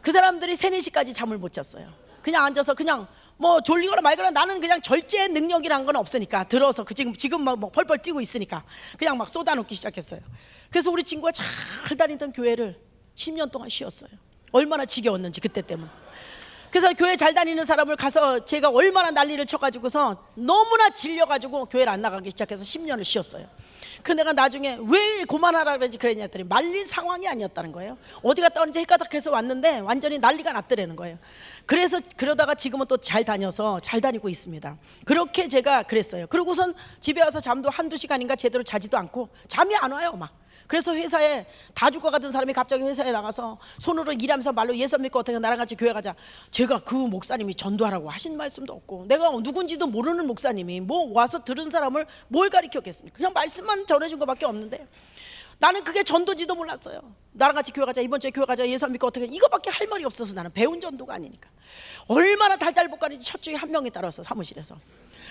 그 사람들이 3, 4시까지 잠을 못 잤어요. 그냥 앉아서 그냥 뭐 졸리거나 말거나, 나는 그냥 절제 능력이란 건 없으니까 들어서 지금 막 펄펄 뛰고 있으니까 그냥 막 쏟아놓기 시작했어요. 그래서 우리 친구가 잘 다니던 교회를 10년 동안 쉬었어요. 얼마나 지겨웠는지 그때 때문에. 그래서 교회 잘 다니는 사람을 가서 제가 얼마나 난리를 쳐가지고서 너무나 질려가지고 교회를 안 나가기 시작해서 10년을 쉬었어요. 그 내가 나중에 왜 그만하라 그랬냐 했더니 말릴 상황이 아니었다는 거예요. 어디 갔다 왔는지 헷가닥해서 왔는데 완전히 난리가 났더라는 거예요. 그래서 그러다가 지금은 또 잘 다녀서 잘 다니고 있습니다. 그렇게 제가 그랬어요. 그러고선 집에 와서 잠도 1-2시간인가 제대로 자지도 않고 잠이 안 와요 막. 그래서 회사에 다 죽어가던 사람이 갑자기 회사에 나가서 손으로 일하면서 말로 예수 믿고 어떻게 나랑 같이 교회 가자. 제가 그 목사님이 전도하라고 하신 말씀도 없고, 내가 누군지도 모르는 목사님이 뭐 와서 들은 사람을 뭘 가르쳤겠습니까? 그냥 말씀만 전해준 것밖에 없는데 나는 그게 전도지도 몰랐어요. 나랑 같이 교회 가자, 이번 주에 교회 가자, 예수 안 믿고 어떻게, 이거밖에 할 말이 없어서 나는 배운 전도가 아니니까. 얼마나 달달볶아는지 첫 주에 한 명이 따라왔어, 사무실에서.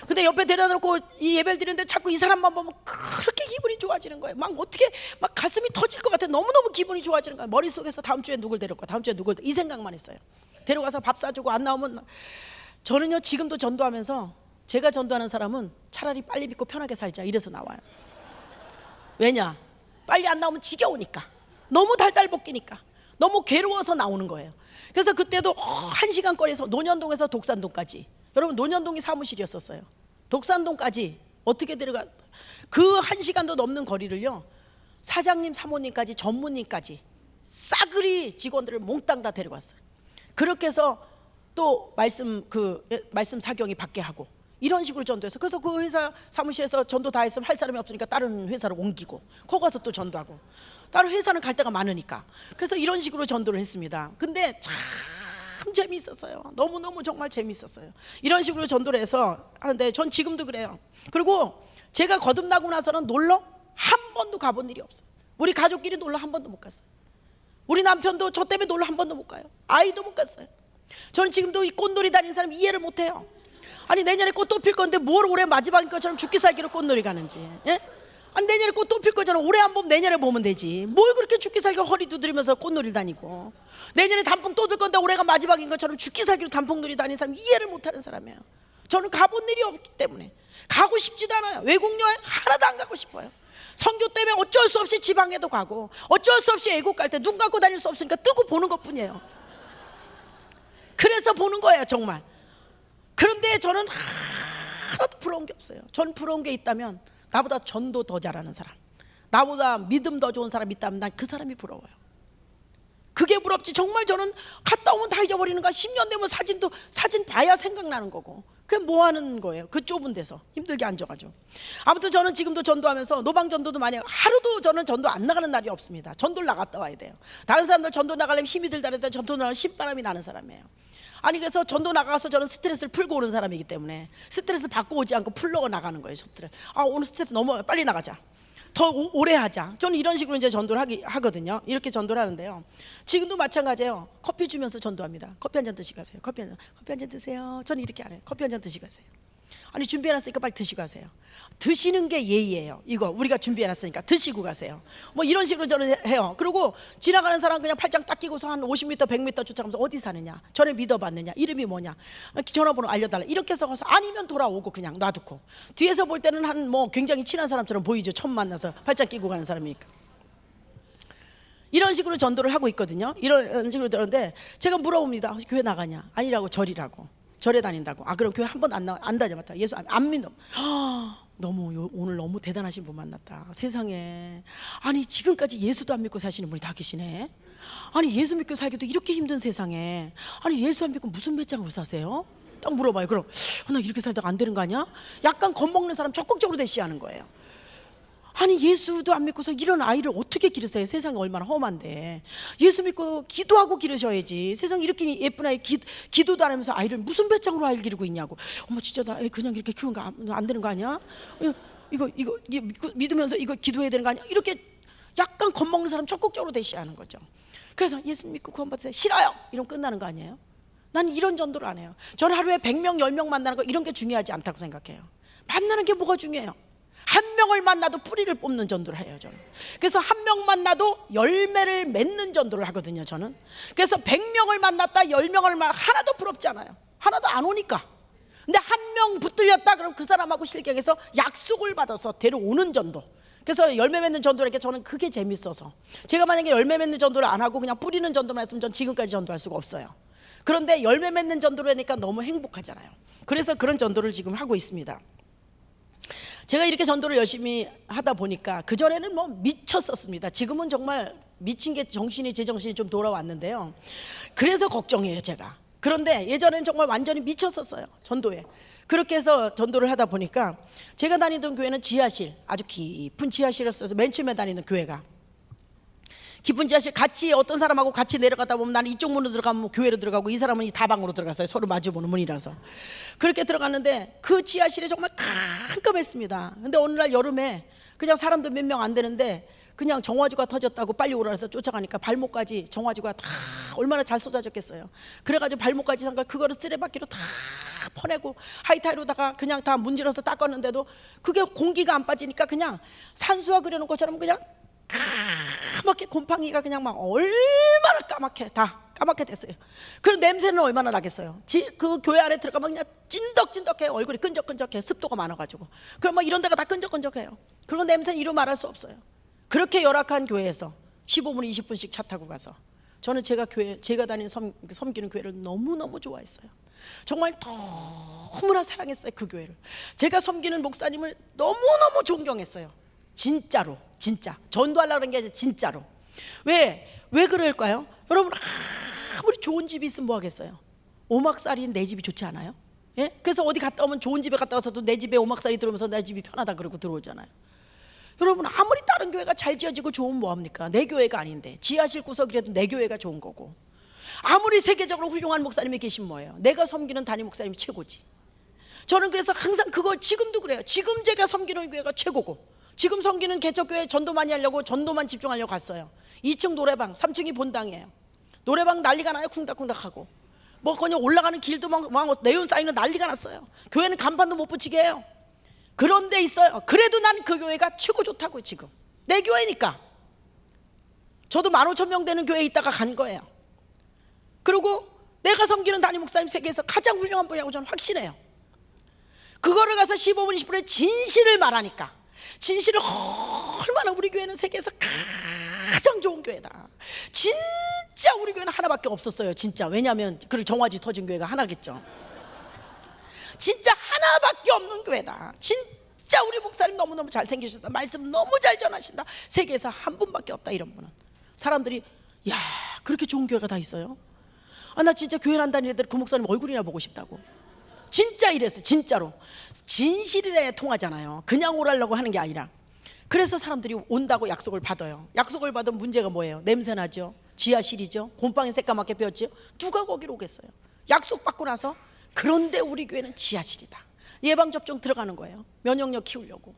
근데 옆에 데려다 놓고 이 예배를 드리는데 자꾸 이 사람만 보면 그렇게 기분이 좋아지는 거예요. 막 어떻게 막 가슴이 터질 것 같아. 너무너무 기분이 좋아지는 거예요. 머릿속에서 다음 주에 누굴 데려올까, 다음 주에 누굴, 이 생각만 했어요. 데려가서 밥 사주고 안 나오면 저는요, 지금도 전도하면서 제가 전도하는 사람은 차라리 빨리 믿고 편하게 살자 이래서 나와요. 왜냐? 빨리 안 나오면 지겨우니까, 너무 달달볶이니까, 너무 괴로워서 나오는 거예요. 그래서 그때도 1시간 거리에서 논현동에서 독산동까지, 여러분 논현동이 사무실이었었어요. 독산동까지 어떻게 데려가, 그 1시간도 넘는 거리를요, 사장님 사모님까지 전무님까지 싸그리 직원들을 몽땅 다 데려갔어요. 그렇게 해서 또 말씀 사경이 받게 하고, 이런 식으로 전도해서, 그래서 그 회사 사무실에서 전도 다 했으면 할 사람이 없으니까 다른 회사로 옮기고, 거기 가서 또 전도하고, 다른 회사는 갈 데가 많으니까. 그래서 이런 식으로 전도를 했습니다. 근데 참 재미있었어요. 너무너무 정말 재미있었어요. 이런 식으로 전도를 해서 하는데 전 지금도 그래요. 그리고 제가 거듭나고 나서는 놀러 한 번도 가본 일이 없어요. 우리 가족끼리 놀러 한 번도 못 갔어요. 우리 남편도 저 때문에 놀러 한 번도 못 가요. 아이도 못 갔어요. 저는 지금도 이 꽃놀이 다니는 사람 이해를 못 해요. 아니 내년에 꽃 또 필 건데 뭘 올해 마지막인 것처럼 죽기 살기로 꽃놀이 가는지, 예? 아니 내년에 꽃 또 필 거잖아. 올해 안 보면 내년에 보면 되지. 뭘 그렇게 죽기 살기로 허리 두드리면서 꽃놀이 다니고, 내년에 단풍 또 들 건데 올해가 마지막인 것처럼 죽기 살기로 단풍놀이 다니는 사람 이해를 못하는 사람이에요. 저는 가본 일이 없기 때문에 가고 싶지도 않아요. 외국 여행 하나도 안 가고 싶어요. 선교 때문에 어쩔 수 없이 지방에도 가고, 어쩔 수 없이 애국 갈 때 눈 감고 다닐 수 없으니까 뜨고 보는 것뿐이에요. 그래서 보는 거예요 정말. 그런데 저는 하나도 부러운 게 없어요. 전 부러운 게 있다면 나보다 전도 더 잘하는 사람, 나보다 믿음 더 좋은 사람 있다면 난 그 사람이 부러워요. 그게 부럽지. 정말 저는 갔다 오면 다 잊어버리는 거야. 10년 되면 사진 봐야 생각나는 거고, 그게 뭐 하는 거예요? 그 좁은 데서 힘들게 앉아가지고. 아무튼 저는 지금도 전도하면서 노방 전도도 많이 해요. 하루도 저는 전도 안 나가는 날이 없습니다. 전도를 나갔다 와야 돼요. 다른 사람들 전도 나가려면 힘이 들다는데 전도 나가면 신바람이 나는 사람이에요. 아니 그래서 전도 나가서 저는 스트레스를 풀고 오는 사람이기 때문에 스트레스 받고 오지 않고 풀러 나가는 거예요. 스트레스. 오늘 스트레스 너무 빨리 나가자, 더 오래 하자. 저는 이런 식으로 이제 전도를 하거든요. 이렇게 전도를 하는데요. 지금도 마찬가지예요. 커피 주면서 전도합니다. 커피 한 잔 드시고 가세요. 커피 한 잔 드세요. 저는 이렇게 안 해요. 커피 한 잔 드시고 가세요. 아니 준비해놨으니까 빨리 드시고 가세요. 드시는 게 예의예요. 이거 우리가 준비해놨으니까 드시고 가세요. 뭐 이런 식으로 저는 해요. 그리고 지나가는 사람 그냥 팔짱 딱 끼고서 한 50m 100m 쫓아가면서 어디 사느냐, 전에 믿어봤느냐, 이름이 뭐냐, 전화번호 알려달라, 이렇게 해서 가서 아니면 돌아오고 그냥 놔두고, 뒤에서 볼 때는 한 뭐 굉장히 친한 사람처럼 보이죠. 처음 만나서 팔짱 끼고 가는 사람이니까. 이런 식으로 전도를 하고 있거든요. 이런 식으로 들었는데 제가 물어봅니다. 교회 나가냐? 아니라고. 절에 다닌다고. 그럼 교회 한 번 안 다녀봤다. 예수 안 믿어. 오늘 너무 대단하신 분 만났다. 세상에. 아니 지금까지 예수도 안 믿고 사시는 분이 다 계시네. 아니 예수 믿고 살기도 이렇게 힘든 세상에, 아니 예수 안 믿고 무슨 배짱으로 사세요? 딱 물어봐요. 그럼 나 이렇게 살다가 안 되는 거 아니야? 약간 겁먹는 사람 적극적으로 대시하는 거예요. 아니 예수도 안 믿고서 이런 아이를 어떻게 기르세요? 세상이 얼마나 험한데. 예수 믿고 기도하고 기르셔야지. 세상에 이렇게 예쁜 아이 기도도 안 하면서 아이를 무슨 배짱으로 아이를 기르고 있냐고. 어머 진짜 나 애 그냥 이렇게 키우는 거 안 되는 거 아니야? 이거 믿으면서 이거 기도해야 되는 거 아니야? 이렇게 약간 겁먹는 사람 적극적으로 대시하는 거죠. 그래서 예수 믿고 구원받으세요. 싫어요. 이러면 끝나는 거 아니에요? 난 이런 전도를 안 해요. 저는 하루에 100명 10명 만나는 거 이런 게 중요하지 않다고 생각해요. 만나는 게 뭐가 중요해요? 한 명을 만나도 뿌리를 뽑는 전도를 해요 저는. 그래서 한 명 만나도 열매를 맺는 전도를 하거든요 저는. 그래서 100명을 만났다 10명을 하나도 부럽지 않아요. 하나도 안 오니까. 근데 한 명 붙들렸다 그럼 그 사람하고 실격해서 약속을 받아서 데려오는 전도. 그래서 열매 맺는 전도라니까 저는 그게 재밌어서. 제가 만약에 열매 맺는 전도를 안 하고 그냥 뿌리는 전도만 했으면 전 지금까지 전도할 수가 없어요. 그런데 열매 맺는 전도를 하니까 너무 행복하잖아요. 그래서 그런 전도를 지금 하고 있습니다. 제가 이렇게 전도를 열심히 하다 보니까 그전에는 뭐 미쳤었습니다. 지금은 정말 미친 게 제 정신이 좀 돌아왔는데요. 그래서 걱정이에요 제가. 그런데 예전에는 정말 완전히 미쳤었어요 전도에. 그렇게 해서 전도를 하다 보니까 제가 다니던 교회는 지하실, 아주 깊은 지하실이었어요. 맨 처음에 다니는 교회가 깊은 지하실. 같이 어떤 사람하고 같이 내려가다 보면 나는 이쪽 문으로 들어가면 교회로 들어가고 이 사람은 이 다방으로 들어갔어요. 서로 마주보는 문이라서. 그렇게 들어갔는데 그 지하실이 정말 깜깜했습니다. 근데 어느 날 여름에 그냥 사람들 몇 명 안 되는데 그냥 정화조가 터졌다고 빨리 오라 해서 쫓아가니까 발목까지 정화조가 다 얼마나 잘 쏟아졌겠어요. 그래가지고 발목까지 산 걸 그거를 쓰레받기로 다 퍼내고 하이타이로다가 그냥 다 문질러서 닦았는데도 그게 공기가 안 빠지니까 그냥 산수화 그려놓은 것처럼 그냥 까맣게 곰팡이가 그냥 막 얼마나 까맣게 다 까맣게 됐어요. 그런 냄새는 얼마나 나겠어요. 그 교회 안에 들어가면 그냥 찐덕찐덕해. 얼굴이 끈적끈적해. 습도가 많아가지고. 그럼 막 이런 데가 다 끈적끈적해요. 그런 냄새는 이루 말할 수 없어요. 그렇게 열악한 교회에서 15분 20분씩 차 타고 가서 저는 제가 다니는 섬기는 교회를 너무너무 좋아했어요. 정말 너무나 사랑했어요. 그 교회를. 제가 섬기는 목사님을 너무너무 존경했어요. 진짜로, 진짜. 전도하려고 그런 게 아니라 진짜로. 왜 그럴까요? 여러분, 아무리 좋은 집이 있으면 뭐 하겠어요? 오막살이인 내 집이 좋지 않아요? 예? 그래서 어디 갔다 오면 좋은 집에 갔다 와서도 내 집에 오막살이 들어오면서 내 집이 편하다 그러고 들어오잖아요. 여러분, 아무리 다른 교회가 잘 지어지고 좋으면 뭐합니까? 내 교회가 아닌데. 지하실 구석이라도 내 교회가 좋은 거고. 아무리 세계적으로 훌륭한 목사님이 계신 뭐예요? 내가 섬기는 담임 목사님이 최고지. 저는 그래서 항상 그거 지금도 그래요. 지금 제가 섬기는 교회가 최고고, 지금 섬기는 개척교회 전도 많이 하려고 전도만 집중하려고 갔어요. 2층 노래방, 3층이 본당이에요. 노래방 난리가 나요. 쿵닥쿵닥하고 뭐 그냥 올라가는 길도 막 네온 사인은 난리가 났어요. 교회는 간판도 못 붙이게 해요. 그런 데 있어요. 그래도 난 그 교회가 최고 좋다고요. 지금 내 교회니까. 저도 15,000명 되는 교회에 있다가 간 거예요. 그리고 내가 섬기는 담임 목사님 세계에서 가장 훌륭한 분이라고 저는 확신해요. 그거를 가서 15분 20분에 진실을 말하니까, 진실을 얼마나 우리 교회는 세계에서 가장 좋은 교회다. 진짜 우리 교회는 하나밖에 없었어요. 진짜. 왜냐하면 그 정화지 터진 교회가 하나겠죠. 진짜 하나밖에 없는 교회다. 진짜 우리 목사님 너무너무 잘생기셨다. 말씀 너무 잘 전하신다. 세계에서 한 분밖에 없다. 이런 분은. 사람들이 야, 그렇게 좋은 교회가 다 있어요? 아, 나 진짜 교회 안 다니는 애들 그 목사님 얼굴이나 보고 싶다고. 진짜 이랬어요. 진짜로. 진실에 통하잖아요. 그냥 오라려고 하는 게 아니라. 그래서 사람들이 온다고 약속을 받아요. 약속을 받으면 문제가 뭐예요? 냄새나죠. 지하실이죠. 곰팡이 새까맣게 피었죠. 누가 거기로 오겠어요? 약속 받고 나서 그런데 우리 교회는 지하실이다. 예방접종 들어가는 거예요. 면역력 키우려고.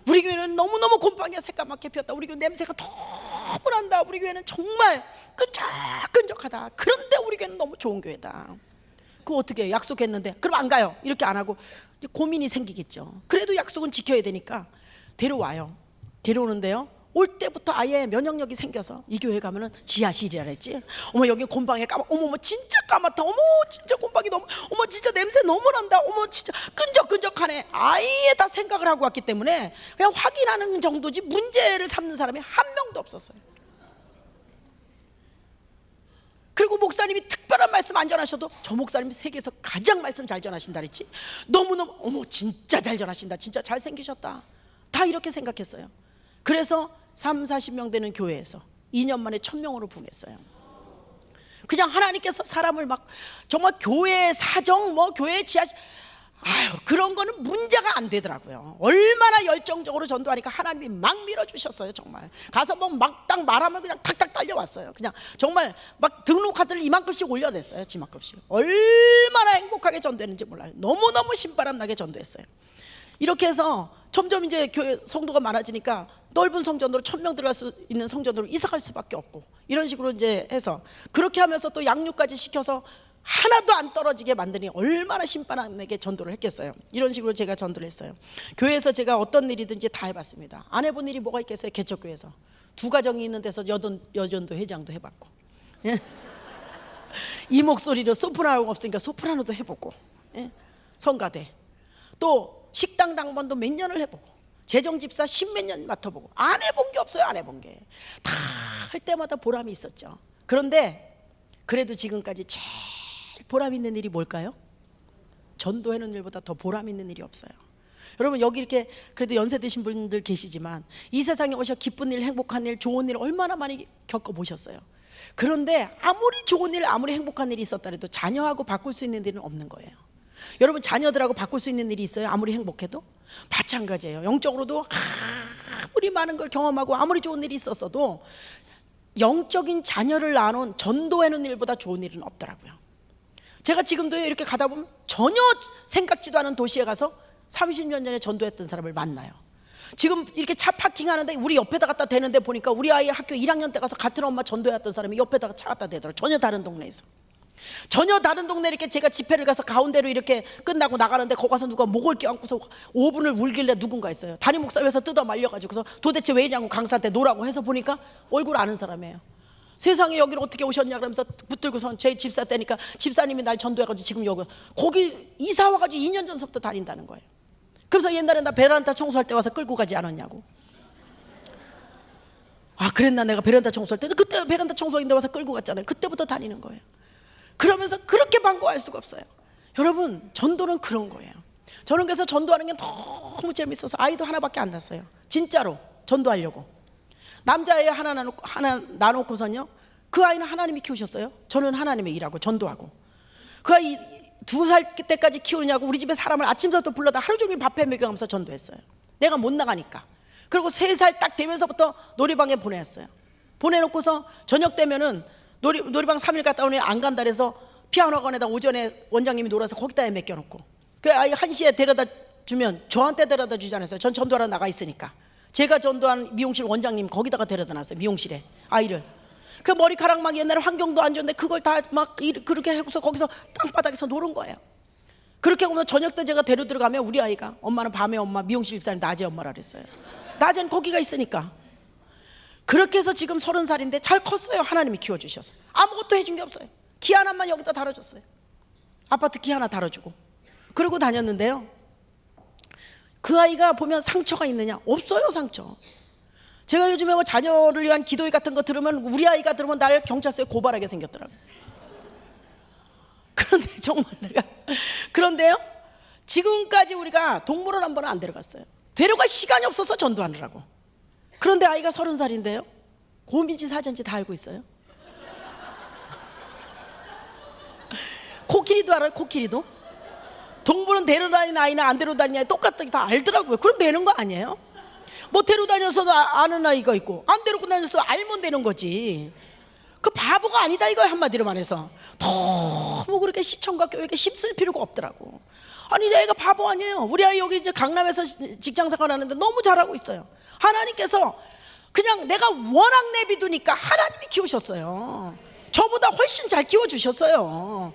우리 교회는 너무너무 곰팡이가 새까맣게 피었다. 우리 교회 냄새가 너무 난다. 우리 교회는 정말 끈적끈적하다. 그런데 우리 교회는 너무 좋은 교회다. 그거 어떻게 해요? 약속했는데 그럼 안 가요. 이렇게 안 하고 고민이 생기겠죠. 그래도 약속은 지켜야 되니까 데려와요. 데려오는데요, 올 때부터 아예 면역력이 생겨서 이 교회 가면은 지하실이라 했지. 어머, 여기 곰팡이 어머 진짜 까맣다. 어머 진짜 곰팡이 너무, 어머 진짜 냄새 너무 난다. 어머 진짜 끈적끈적하네. 아예 다 생각을 하고 왔기 때문에 그냥 확인하는 정도지 문제를 삼는 사람이 한 명도 없었어요. 그리고 목사님이 특별한 말씀 안 전하셔도 저 목사님이 세계에서 가장 말씀 잘 전하신다 그랬지. 너무너무 어머 진짜 잘 전하신다. 진짜 잘생기셨다. 다 이렇게 생각했어요. 그래서 30-40명 되는 교회에서 2년 만에 1000명으로 부흥했어요. 그냥 하나님께서 사람을 막 정말 교회 사정 뭐 교회 지하실, 아유 그런 거는 문제가 안 되더라고요. 얼마나 열정적으로 전도하니까 하나님이 막 밀어주셨어요. 정말 가서 뭐 막 딱 말하면 그냥 탁탁 달려왔어요. 그냥 정말 막 등록카드를 이만큼씩 올려냈어요. 지만큼씩. 얼마나 행복하게 전도했는지 몰라요. 너무너무 신바람 나게 전도했어요. 이렇게 해서 점점 이제 교회 성도가 많아지니까 넓은 성전으로 1000명 들어갈 수 있는 성전으로 이사갈 수밖에 없고, 이런 식으로 이제 해서 그렇게 하면서 또 양육까지 시켜서 하나도 안 떨어지게 만드니 얼마나 신바람에게 전도를 했겠어요. 이런 식으로 제가 전도를 했어요. 교회에서 제가 어떤 일이든지 다 해봤습니다. 안 해본 일이 뭐가 있겠어요. 개척교회에서 2가정이 있는 데서 여전도 회장도 해봤고, 예? 이 목소리로 소프라노가 없으니까 소프라노도 해보고, 예? 성가대 또 식당 당번도 몇 년을 해보고, 재정집사 10몇 년 맡아보고, 안 해본 게 없어요. 안 해본 게 다 할 때마다 보람이 있었죠. 그런데 그래도 지금까지 제일 보람 있는 일이 뭘까요? 전도하는 일보다 더 보람 있는 일이 없어요. 여러분 여기 이렇게 그래도 연세 드신 분들 계시지만 이 세상에 오셔 기쁜 일, 행복한 일, 좋은 일 얼마나 많이 겪어보셨어요. 그런데 아무리 좋은 일, 아무리 행복한 일이 있었다 해도 자녀하고 바꿀 수 있는 일은 없는 거예요. 여러분 자녀들하고 바꿀 수 있는 일이 있어요? 아무리 행복해도? 마찬가지예요. 영적으로도 아무리 많은 걸 경험하고 아무리 좋은 일이 있었어도 영적인 자녀를 낳아놓은 전도해놓은 일보다 좋은 일은 없더라고요. 제가 지금도 이렇게 가다 보면 전혀 생각지도 않은 도시에 가서 30년 전에 전도했던 사람을 만나요. 지금 이렇게 차 파킹하는데 우리 옆에다 갖다 대는데 보니까 우리 아이 학교 1학년 때 가서 같은 엄마 전도해왔던 사람이 옆에다가 차 갖다 대더라고요. 전혀 다른 동네에서. 전혀 다른 동네 이렇게 제가 집회를 가서 가운데로 이렇게 끝나고 나가는데 거기 가서 누가 목을 껴안고서 5분을 울길래 누군가 있어요. 담임 목사에서 뜯어 말려가지고서 도대체 왜 이냐고 강사한테 노라고 해서 보니까 얼굴 아는 사람이에요. 세상에 여기를 어떻게 오셨냐 그러면서 붙들고선 제 집사 때니까 집사님이 날 전도해가지고 지금 여기 거기 이사 와가지고 2년 전서부터 다닌다는 거예요. 그래서 옛날에 나 베란다 청소할 때 와서 끌고 가지 않았냐고. 아 그랬나 내가 베란다 청소할 때 그때 베란다 청소인데 와서 끌고 갔잖아요. 그때부터 다니는 거예요. 그러면서 그렇게 반가워할 수가 없어요. 여러분 전도는 그런 거예요. 저는 그래서 전도하는 게 너무 재밌어서 아이도 하나밖에 안 낳았어요. 진짜로 전도하려고. 남자애 하나 나놓고선요 그 아이는 하나님이 키우셨어요. 저는 하나님의 일하고 전도하고. 그 아이 2살 때까지 키우냐고 우리 집에 사람을 아침부터 불러다 하루 종일 밥해 먹여가면서 전도했어요. 내가 못 나가니까. 그리고 3살 딱 되면서부터 놀이방에 보냈어요. 보내놓고서 저녁 되면은 놀이방 3일 갔다 오니 안 간다 그래서 피아노 학원에다 오전에 원장님이 놀아서 거기다 맡겨놓고 그 아이 1시에 데려다 주면 저한테 데려다 주지 않았어요. 전 전도하러 나가 있으니까. 제가 전도한 미용실 원장님 거기다가 데려다 놨어요. 미용실에 아이를. 그 머리카락 막 옛날에 환경도 안 좋은데 그걸 다 막 그렇게 하고서 거기서 땅바닥에서 노는 거예요. 그렇게 하고 저녁 때 제가 데려 들어가면 우리 아이가 엄마는 밤에 엄마, 미용실 집사님 낮에 엄마라 그랬어요. 낮엔 거기가 있으니까. 그렇게 해서 지금 30살인데 잘 컸어요. 하나님이 키워주셔서. 아무것도 해준 게 없어요. 기 하나만 여기다 달아줬어요. 아파트 기 하나 달아주고. 그러고 다녔는데요 그 아이가 보면 상처가 있느냐? 없어요. 상처. 제가 요즘에 뭐 자녀를 위한 기도회 같은 거 들으면 우리 아이가 들으면 나를 경찰서에 고발하게 생겼더라고요. 그런데 정말 내가 그런데요 지금까지 우리가 동물원 한 번은 안 데려갔어요. 데려갈 시간이 없어서 전도하느라고. 그런데 아이가 30살인데요 고민지 사전지 다 알고 있어요. 코끼리도 알아요. 코끼리도. 동물원 데려다니는 아이나 안 데려다니는 아이 똑같다고 다 알더라고요. 그럼 되는 거 아니에요? 뭐 데려다녀서도 아는 아이가 있고 안 데리고 다녀서 알면 되는 거지. 그 바보가 아니다 이거야. 한마디로 말해서 너무 그렇게 시청과 교육에 힘쓸 필요가 없더라고. 아니 애가 바보 아니에요. 우리 아이 여기 이제 강남에서 직장생활 하는데 너무 잘하고 있어요. 하나님께서 그냥 내가 워낙 내비두니까 하나님이 키우셨어요. 저보다 훨씬 잘 키워주셨어요.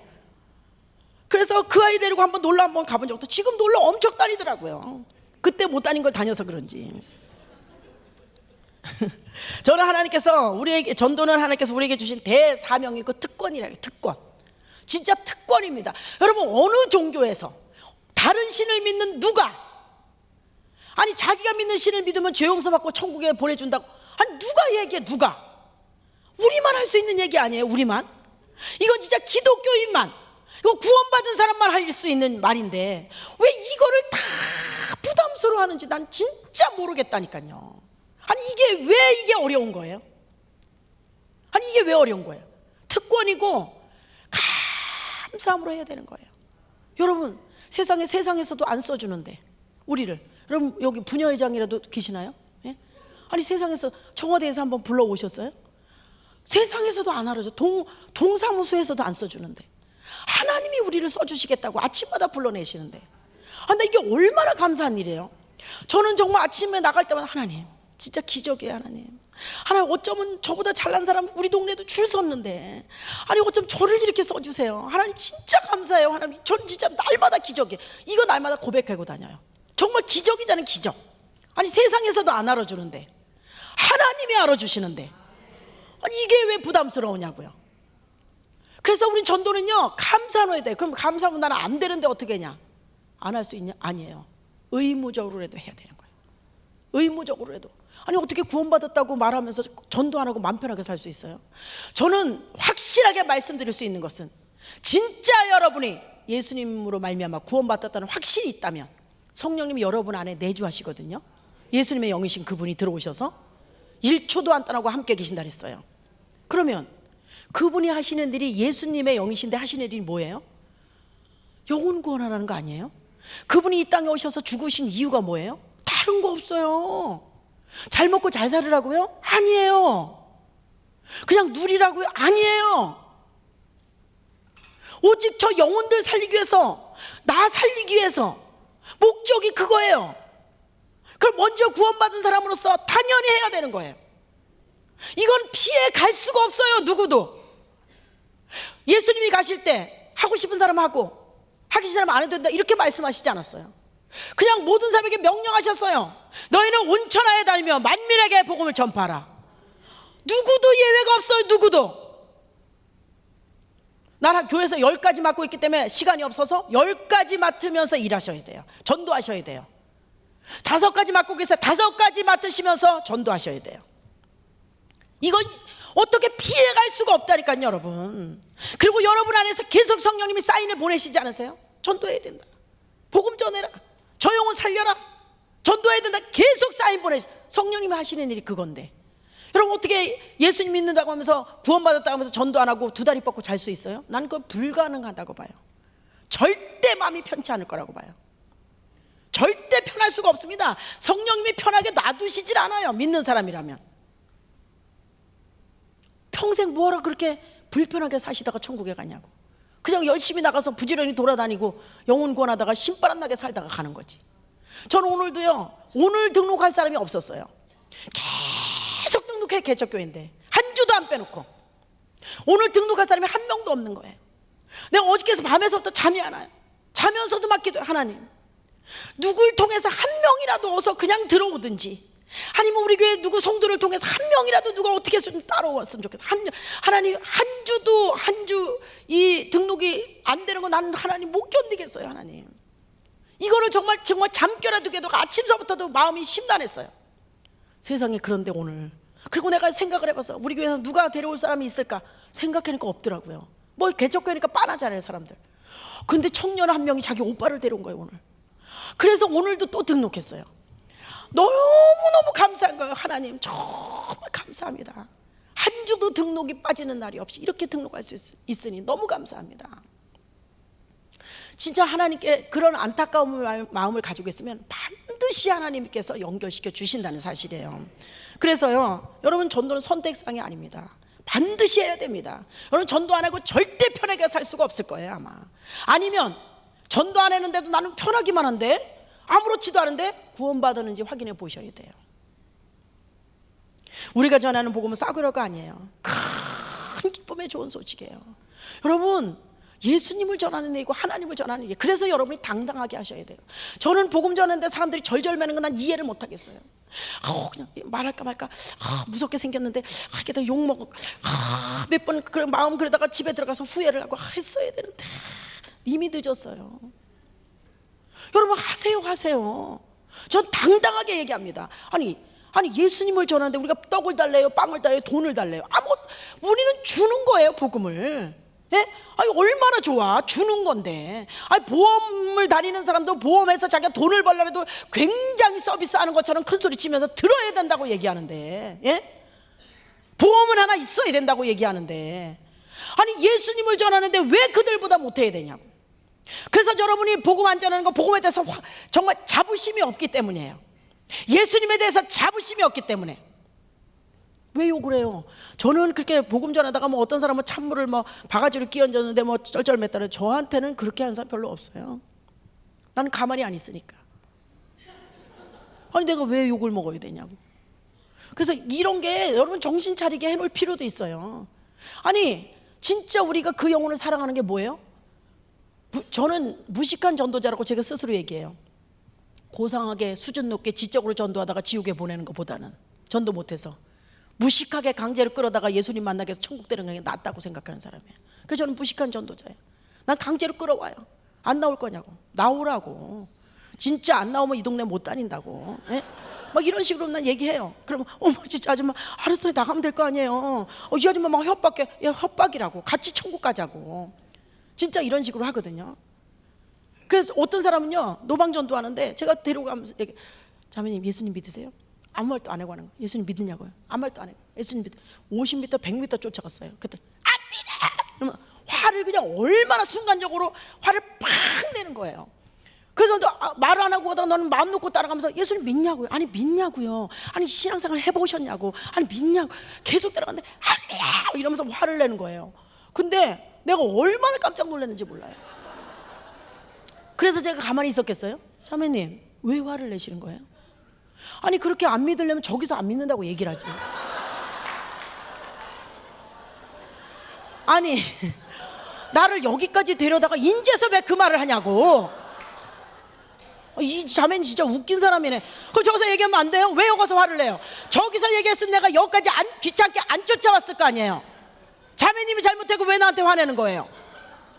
그래서 그 아이 데리고 한번 놀러 한번 가본 적도 지금 놀러 엄청 다니더라고요. 그때 못 다닌 걸 다녀서 그런지. 저는 하나님께서 우리에게 전도는 하나님께서 우리에게 주신 대사명이고 특권이라고. 특권. 진짜 특권입니다. 여러분 어느 종교에서 다른 신을 믿는 누가 아니 자기가 믿는 신을 믿으면 죄 용서받고 천국에 보내준다고 아니 누가 얘기해. 누가. 우리만 할 수 있는 얘기 아니에요. 우리만. 이건 진짜 기독교인만 이거 구원받은 사람만 할 수 있는 말인데 왜 이거를 다 부담스러워 하는지 난 진짜 모르겠다니까요. 아니 이게 왜 이게 어려운 거예요? 아니 이게 왜 어려운 거예요? 특권이고 감사함으로 해야 되는 거예요. 여러분 세상에서도 안 써주는데 우리를 여러분 여기 부녀회장이라도 계시나요? 예? 아니 세상에서 청와대에서 한번 불러오셨어요? 세상에서도 안 알아줘. 동사무소에서도 안 써주는데 하나님이 우리를 써주시겠다고 아침마다 불러내시는데 근데 이게 얼마나 감사한 일이에요. 저는 정말 아침에 나갈 때마다 하나님 진짜 기적이에요. 하나님 어쩌면 저보다 잘난 사람 우리 동네도 줄 섰는데 아니 어쩜 저를 이렇게 써주세요. 하나님 진짜 감사해요. 하나님 저는 진짜 날마다 기적이에요. 이거 날마다 고백하고 다녀요. 정말 기적이잖아요. 기적. 아니 세상에서도 안 알아주는데 하나님이 알아주시는데 아니 이게 왜 부담스러우냐고요. 그래서 우리 전도는요 감사해야 돼요. 그럼 감사하면 나는 안 되는데 어떻게 하냐. 안 할 수 있냐? 아니에요. 의무적으로라도 해야 되는 거예요. 의무적으로라도. 아니 어떻게 구원받았다고 말하면서 전도 안 하고 마음 편하게 살 수 있어요? 저는 확실하게 말씀드릴 수 있는 것은 진짜 여러분이 예수님으로 말미암아 구원받았다는 확신이 있다면 성령님이 여러분 안에 내주하시거든요. 예수님의 영이신 그분이 들어오셔서 1초도 안 떠나고 함께 계신다 그랬어요. 그러면 그분이 하시는 일이 예수님의 영이신데 하시는 일이 뭐예요? 영혼 구원하라는 거 아니에요? 그분이 이 땅에 오셔서 죽으신 이유가 뭐예요? 다른 거 없어요. 잘 먹고 잘 살으라고요? 아니에요. 그냥 누리라고요? 아니에요. 오직 저 영혼들 살리기 위해서, 나 살리기 위해서 목적이 그거예요. 그걸 먼저 구원받은 사람으로서 당연히 해야 되는 거예요. 이건 피해 갈 수가 없어요. 누구도. 예수님이 가실 때 하고 싶은 사람 하고 하기 싫은 사람 안 해도 된다 이렇게 말씀하시지 않았어요. 그냥 모든 사람에게 명령하셨어요. 너희는 온 천하에 다니며 만민에게 복음을 전파하라. 누구도 예외가 없어요. 누구도. 나는 교회에서 10가지 맡고 있기 때문에 시간이 없어서 10가지 맡으면서 일하셔야 돼요. 전도하셔야 돼요. 5가지 맡고 계세요. 5가지 맡으시면서 전도하셔야 돼요. 이건 어떻게 피해갈 수가 없다니까요, 여러분. 그리고 여러분 안에서 계속 성령님이 사인을 보내시지 않으세요? 전도해야 된다. 복음 전해라. 저 영혼 살려라. 전도해야 된다. 계속 사인 보내시. 성령님이 하시는 일이 그건데. 여러분 어떻게 예수님 믿는다고 하면서 구원받았다고 하면서 전도 안 하고 두 다리 뻗고 잘 수 있어요? 난 그건 불가능하다고 봐요. 절대 마음이 편치 않을 거라고 봐요. 절대 편할 수가 없습니다. 성령님이 편하게 놔두시질 않아요. 믿는 사람이라면. 평생 뭐하러 그렇게 불편하게 사시다가 천국에 가냐고. 그냥 열심히 나가서 부지런히 돌아다니고 영혼 구원하다가 신바람 나게 살다가 가는 거지. 저는 오늘도요, 오늘 등록할 사람이 없었어요. 계속 등록해. 개척교회인데 한 주도 안 빼놓고 오늘 등록할 사람이 한 명도 없는 거예요. 내가 어저께서 밤에서부터 잠이 안 와요. 자면서도 막 기도해. 하나님, 누굴 통해서 한 명이라도 어서 그냥 들어오든지, 아니면 우리 교회 누구 성도를 통해서 한 명이라도 누가 어떻게 좀 따라왔으면 좋겠어. 하나님, 한 주도 한 주 이 등록이 안 되는 거 나는 하나님 못 견디겠어요. 하나님, 이거를 정말 잠결에도 깨도 아침서부터도 마음이 심란했어요. 세상에. 그런데 오늘, 그리고 내가 생각을 해봤어. 우리 교회에서 누가 데려올 사람이 있을까 생각해니까 없더라고요. 뭐 개척교회니까 빤하잖아요, 사람들. 근데 청년 한 명이 자기 오빠를 데려온 거예요, 오늘. 그래서 오늘도 또 등록했어요. 너무너무 감사한 거예요. 하나님, 정말 감사합니다. 한 주도 등록이 빠지는 날이 없이 이렇게 등록할 수 있으니 너무 감사합니다. 진짜 하나님께 그런 안타까운 마음을 가지고 있으면 반드시 하나님께서 연결시켜 주신다는 사실이에요. 그래서요, 여러분, 전도는 선택상이 아닙니다. 반드시 해야 됩니다. 여러분, 전도 안 하고 절대 편하게 살 수가 없을 거예요, 아마. 아니면 전도 안 했는데도 나는 편하기만 한데, 아무렇지도 않은데 구원받았는지 확인해 보셔야 돼요. 우리가 전하는 복음은 싸구려가 아니에요. 큰 기쁨의 좋은 소식이에요. 여러분, 예수님을 전하는 일이고 하나님을 전하는 일. 그래서 여러분이 당당하게 하셔야 돼요. 저는 복음 전하는데 사람들이 절절매는 건 난 이해를 못 하겠어요. 그냥 말할까 말까, 무섭게 생겼는데 게다 욕먹고, 몇 번 그런 마음 그러다가 집에 들어가서 후회를 하고 했어야 되는데 이미 늦었어요. 여러분, 하세요. 전 당당하게 얘기합니다. 아니 예수님을 전하는데 우리가 떡을 달래요, 빵을 달래요, 돈을 달래요? 우리는 주는 거예요, 복음을. 예? 아니, 얼마나 좋아, 주는 건데. 아니, 보험을 다니는 사람도 보험에서 자기가 돈을 벌려고 해도 굉장히 서비스하는 것처럼 큰 소리 치면서 들어야 된다고 얘기하는데, 예? 보험은 하나 있어야 된다고 얘기하는데, 아니, 예수님을 전하는데 왜 그들보다 못해야 되냐고. 그래서 여러분이 복음 안 전하는 거, 복음에 대해서 정말 자부심이 없기 때문이에요. 예수님에 대해서 자부심이 없기 때문에. 왜 욕을 해요? 저는 그렇게 복음 전하다가 뭐 어떤 사람은 찬물을 뭐 바가지로 끼얹었는데 뭐 쩔쩔맸다는, 저한테는 그렇게 하는 사람 별로 없어요. 나는 가만히 안 있으니까. 아니, 내가 왜 욕을 먹어야 되냐고. 그래서 이런 게 여러분 정신 차리게 해놓을 필요도 있어요. 아니, 진짜 우리가 그 영혼을 사랑하는 게 뭐예요? 저는 무식한 전도자라고 제가 스스로 얘기해요. 고상하게 수준 높게 지적으로 전도하다가 지옥에 보내는 것보다는, 전도 못해서 무식하게 강제로 끌어다가 예수님 만나게 해서 천국 되는 게 낫다고 생각하는 사람이에요. 그래서 저는 무식한 전도자예요. 난 강제로 끌어와요. 안 나올 거냐고. 나오라고. 진짜 안 나오면 이 동네 못 다닌다고. 예? 막 이런 식으로 난 얘기해요. 그러면 진짜 아줌마 알았어요, 나가면 될 거 아니에요. 이 아줌마 막 협박해. 야, 협박이라고. 같이 천국 가자고. 진짜 이런 식으로 하거든요. 그래서 어떤 사람은요, 노방전도 하는데 제가 데려가면서 얘기, 자매님 예수님 믿으세요? 아무 말도 안 하고 하는 거예요. 예수님 믿느냐고요? 아무 말도 안 해요. 예수님 믿어. 50m, 100m 쫓아갔어요. 그때 안 믿어! 그러면 화를 그냥 얼마나 순간적으로 화를 팍 내는 거예요. 그래서 말 안 하고 하다가 너는 마음 놓고 따라가면서 예수님 믿냐고요? 아니, 믿냐고요? 아니, 신앙생활 해보셨냐고? 아니, 믿냐고? 계속 따라가는데 안 믿어! 이러면서 화를 내는 거예요. 근데 내가 얼마나 깜짝 놀랐는지 몰라요. 그래서 제가 가만히 있었겠어요? 자매님, 왜 화를 내시는 거예요? 아니 그렇게 안 믿으려면 저기서 안 믿는다고 얘기를 하지. 아니 나를 여기까지 데려다가 인제서 왜 그 말을 하냐고. 이 자매는 진짜 웃긴 사람이네. 그럼 저기서 얘기하면 안 돼요? 왜 여기서 화를 내요? 저기서 얘기했으면 내가 여기까지 귀찮게 안 쫓아왔을 거 아니에요. 자매님이 잘못했고 왜 나한테 화내는 거예요?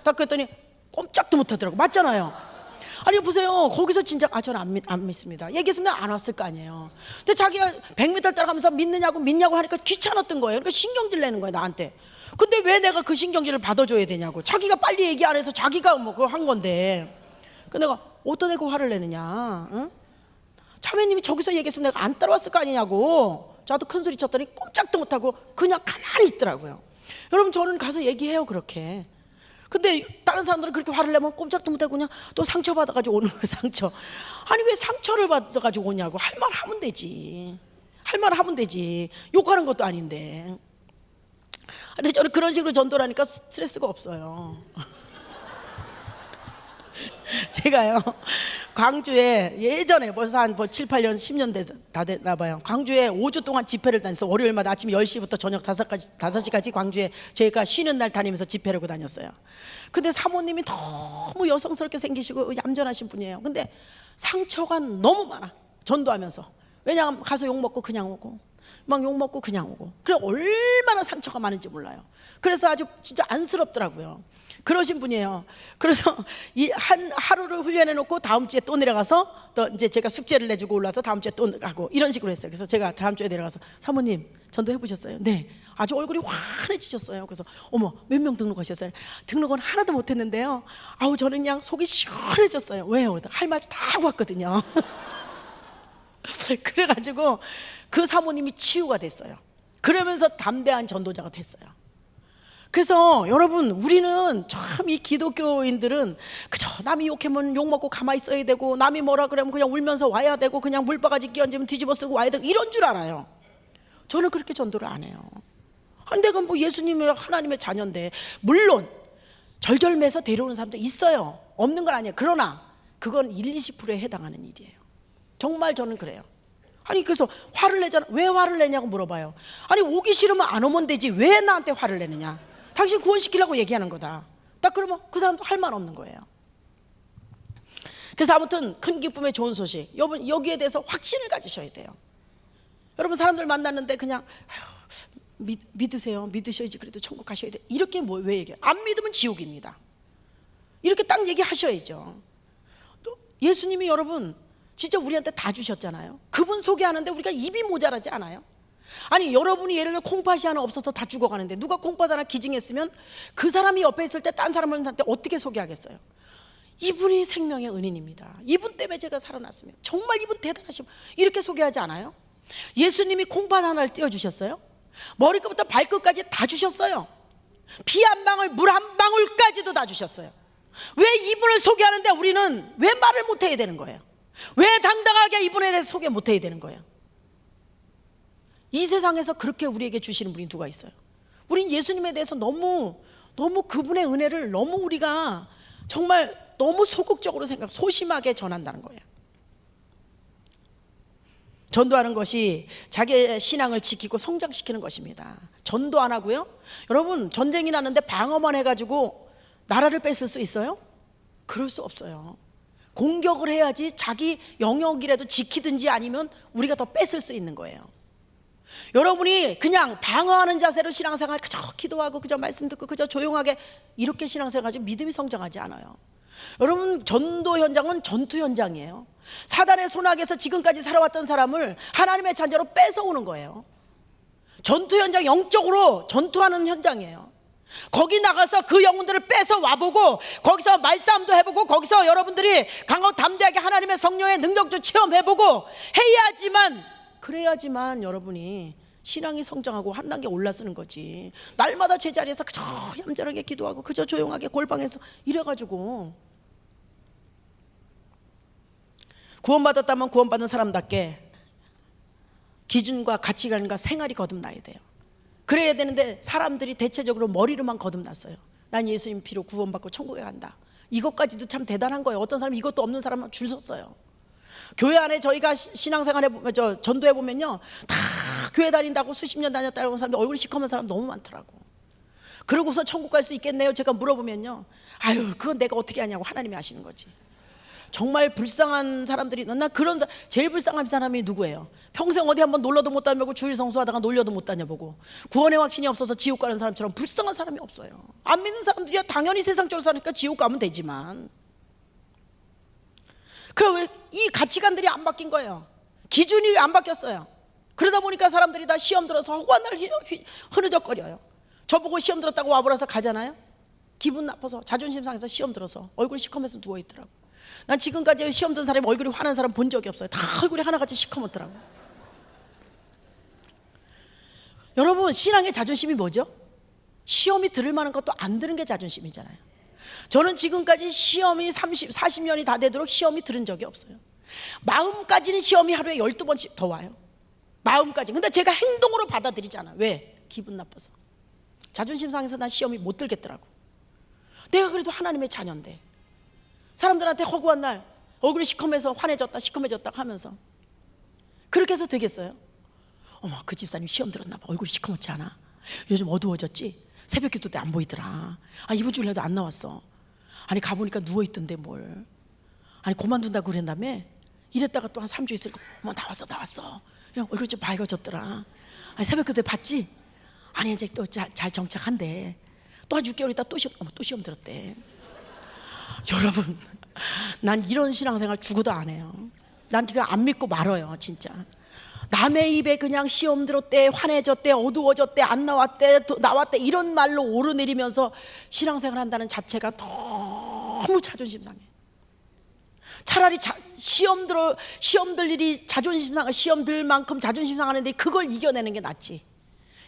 딱 그랬더니 꼼짝도 못하더라고. 맞잖아요. 아니 보세요. 거기서 진짜 저는 안 믿습니다. 얘기했으면 안 왔을 거 아니에요. 근데 자기가 100m 따라가면서 믿냐고 하니까 귀찮았던 거예요. 그러니까 신경질 내는 거예요 나한테. 근데 왜 내가 그 신경질을 받아줘야 되냐고. 자기가 빨리 얘기 안 해서 자기가 뭐 그거 한 건데. 그 내가 어디다 대고 화를 내느냐. 응? 자매님이 저기서 얘기했으면 내가 안 따라왔을 거 아니냐고. 저도 큰 소리 쳤더니 꼼짝도 못하고 그냥 가만히 있더라고요. 여러분 저는 가서 얘기해요 그렇게. 근데 다른 사람들은 그렇게 화를 내면 꼼짝도 못하고 그냥 또 상처받아가지고 오는 거예요. 상처. 아니 왜 상처를 받아가지고 오냐고. 할 말 하면 되지. 할 말 하면 되지. 욕하는 것도 아닌데. 근데 저는 그런 식으로 전도를 하니까 스트레스가 없어요. 제가요 광주에 예전에 벌써 한 7, 8년 10년 다 됐나 봐요. 광주에 5주 동안 집회를 다녔어. 월요일마다 아침 10시부터 저녁 5시까지 광주에 제가 쉬는 날 다니면서 집회를 하고 다녔어요. 근데 사모님이 너무 여성스럽게 생기시고 얌전하신 분이에요. 근데 상처가 너무 많아 전도하면서. 왜냐하면 가서 욕먹고 그냥 오고 막 욕먹고 그냥 오고. 그래 얼마나 상처가 많은지 몰라요. 그래서 아주 진짜 안쓰럽더라고요. 그러신 분이에요. 그래서 이 하루를 훈련해 놓고 다음 주에 또 내려가서 또 이제 제가 숙제를 내주고 올라서 다음 주에 또 가고 이런 식으로 했어요. 그래서 제가 다음 주에 내려가서 사모님 전도 해보셨어요? 네. 아주 얼굴이 환해지셨어요. 그래서 어머 몇 명 등록하셨어요? 등록은 하나도 못했는데요. 아우 저는 그냥 속이 시원해졌어요. 왜요? 할 말 다 하고 왔거든요. 그래가지고 그 사모님이 치유가 됐어요. 그러면서 담대한 전도자가 됐어요. 그래서 여러분 우리는 참 이 기독교인들은 그저 남이 욕하면 욕먹고 가만히 있어야 되고 남이 뭐라 그러면 그냥 울면서 와야 되고 그냥 물바가지 끼얹으면 뒤집어 쓰고 와야 되고 이런 줄 알아요. 저는 그렇게 전도를 안 해요. 아니 내가 뭐 예수님의 하나님의 자녀인데 물론 절절매서 데려오는 사람도 있어요. 없는 건 아니에요. 그러나 그건 1, 20%에 해당하는 일이에요. 정말 저는 그래요. 아니 그래서 화를 내잖아. 왜 화를 내냐고 물어봐요. 아니 오기 싫으면 안 오면 되지 왜 나한테 화를 내느냐. 당신 구원시키려고 얘기하는 거다. 딱 그러면 그 사람도 할 말 없는 거예요. 그래서 아무튼 큰 기쁨의 좋은 소식, 여러분 여기에 대해서 확신을 가지셔야 돼요. 여러분 사람들 만났는데 그냥 믿으세요. 믿으셔야지 그래도 천국 가셔야 돼. 이렇게 왜 얘기해요? 안 믿으면 지옥입니다. 이렇게 딱 얘기하셔야죠. 또 예수님이 여러분 진짜 우리한테 다 주셨잖아요. 그분 소개하는데 우리가 입이 모자라지 않아요? 아니 여러분이 예를 들어 콩팥이 하나 없어서 다 죽어가는데 누가 콩팥 하나 기증했으면 그 사람이 옆에 있을 때 딴 사람한테 어떻게 소개하겠어요? 이분이 생명의 은인입니다. 이분 때문에 제가 살아났습니다. 정말 이분 대단하시고 이렇게 소개하지 않아요? 예수님이 콩팥 하나를 띄워주셨어요. 머리끝부터 발끝까지 다 주셨어요. 피 한 방울 물 한 방울까지도 다 주셨어요. 왜 이분을 소개하는데 우리는 왜 말을 못해야 되는 거예요? 왜 당당하게 이분에 대해서 소개 못해야 되는 거예요? 이 세상에서 그렇게 우리에게 주시는 분이 누가 있어요? 우린 예수님에 대해서 너무 그분의 은혜를 너무 우리가 정말 너무 소극적으로 소심하게 전한다는 거예요. 전도하는 것이 자기의 신앙을 지키고 성장시키는 것입니다. 전도 안 하고요? 여러분 전쟁이 났는데 방어만 해가지고 나라를 뺏을 수 있어요? 그럴 수 없어요. 공격을 해야지 자기 영역이라도 지키든지 아니면 우리가 더 뺏을 수 있는 거예요. 여러분이 그냥 방어하는 자세로 신앙생활 그저 기도하고 그저 말씀 듣고 그저 조용하게 이렇게 신앙생활 가지고 믿음이 성장하지 않아요. 여러분 전도 현장은 전투 현장이에요. 사단의 손아귀에서 지금까지 살아왔던 사람을 하나님의 자녀로 뺏어오는 거예요. 전투 현장, 영적으로 전투하는 현장이에요. 거기 나가서 그 영혼들을 뺏어 와보고 거기서 말싸움도 해보고 거기서 여러분들이 강하고 담대하게 하나님의 성령의 능력도 체험해보고 그래야지만 여러분이 신앙이 성장하고 한 단계 올라서는 거지. 날마다 제자리에서 그저 얌전하게 기도하고 그저 조용하게 골방에서 이래가지고 구원받았다면 구원받은 사람답게 기준과 가치관과 생활이 거듭나야 돼요. 그래야 되는데 사람들이 대체적으로 머리로만 거듭났어요. 난 예수님 피로 구원받고 천국에 간다. 이것까지도 참 대단한 거예요. 어떤 사람이 이것도 없는 사람은 줄 섰어요. 교회 안에 저희가 신앙생활 해보면, 전도해 보면요, 다 교회 다닌다고 수십 년 다녔다고 하는 사람들 얼굴이 시커먼 사람 너무 많더라고. 그러고서 천국 갈 수 있겠네요? 제가 물어보면요, 아유, 그건 내가 어떻게 하냐고 하나님이 아시는 거지. 정말 불쌍한 사람들이, 나 그런 제일 불쌍한 사람이 누구예요? 평생 어디 한번 놀러도 못 다녀보고 주일 성수하다가 놀려도 못 다녀보고 구원의 확신이 없어서 지옥 가는 사람처럼 불쌍한 사람이 없어요. 안 믿는 사람들이야 당연히 세상적으로 사니까 지옥 가면 되지만, 그럼 왜 이 가치관들이 안 바뀐 거예요? 기준이 안 바뀌었어요. 그러다 보니까 사람들이 다 시험 들어서 허구한 날 흐느적거려요. 저보고 시험 들었다고 와보라서 가잖아요. 기분 나빠서 자존심 상해서 시험 들어서 얼굴이 시커면서 누워있더라고. 난 지금까지 시험 든 사람이 얼굴이 환한 사람 본 적이 없어요. 다 얼굴이 하나같이 시커멓더라고. 여러분, 신앙의 자존심이 뭐죠? 시험이 들을 만한 것도 안 들은 게 자존심이잖아요. 저는 지금까지 시험이 40년이 다 되도록 시험이 들은 적이 없어요. 마음까지는 시험이 하루에 12번씩 더 와요. 마음까지. 근데 제가 행동으로 받아들이잖아. 왜? 기분 나빠서. 자존심 상해서 난 시험이 못 들겠더라고. 내가 그래도 하나님의 자녀인데 사람들한테 허구한 날 얼굴이 시커매서 환해졌다 시커매졌다 하면서 그렇게 해서 되겠어요? 어머, 그 집사님 시험 들었나 봐. 얼굴이 시커멓지 않아? 요즘 어두워졌지? 새벽 기도 때 안 보이더라. 아, 이번 주일에도 안 나왔어. 아니, 가보니까 누워있던데 뭘. 아니, 그만둔다고 그랬다며? 이랬다가 또 한 3주 있으니까 어머, 나왔어. 야, 얼굴이 좀 밝아졌더라. 아니, 새벽 기도 때 봤지? 아니, 이제 또 잘 정착한대. 또 한 6개월 있다 또 시험 들었대. 여러분, 난 이런 신앙생활 죽어도 안 해요. 난 그냥 안 믿고 말아요, 진짜. 남의 입에 그냥 시험 들었대, 환해졌대, 어두워졌대, 안 나왔대, 나왔대 이런 말로 오르내리면서 신앙생활 한다는 자체가 너무 자존심 상해. 차라리 시험 들 일이 자존심 상해. 시험 들 만큼 자존심 상하는데 그걸 이겨내는 게 낫지.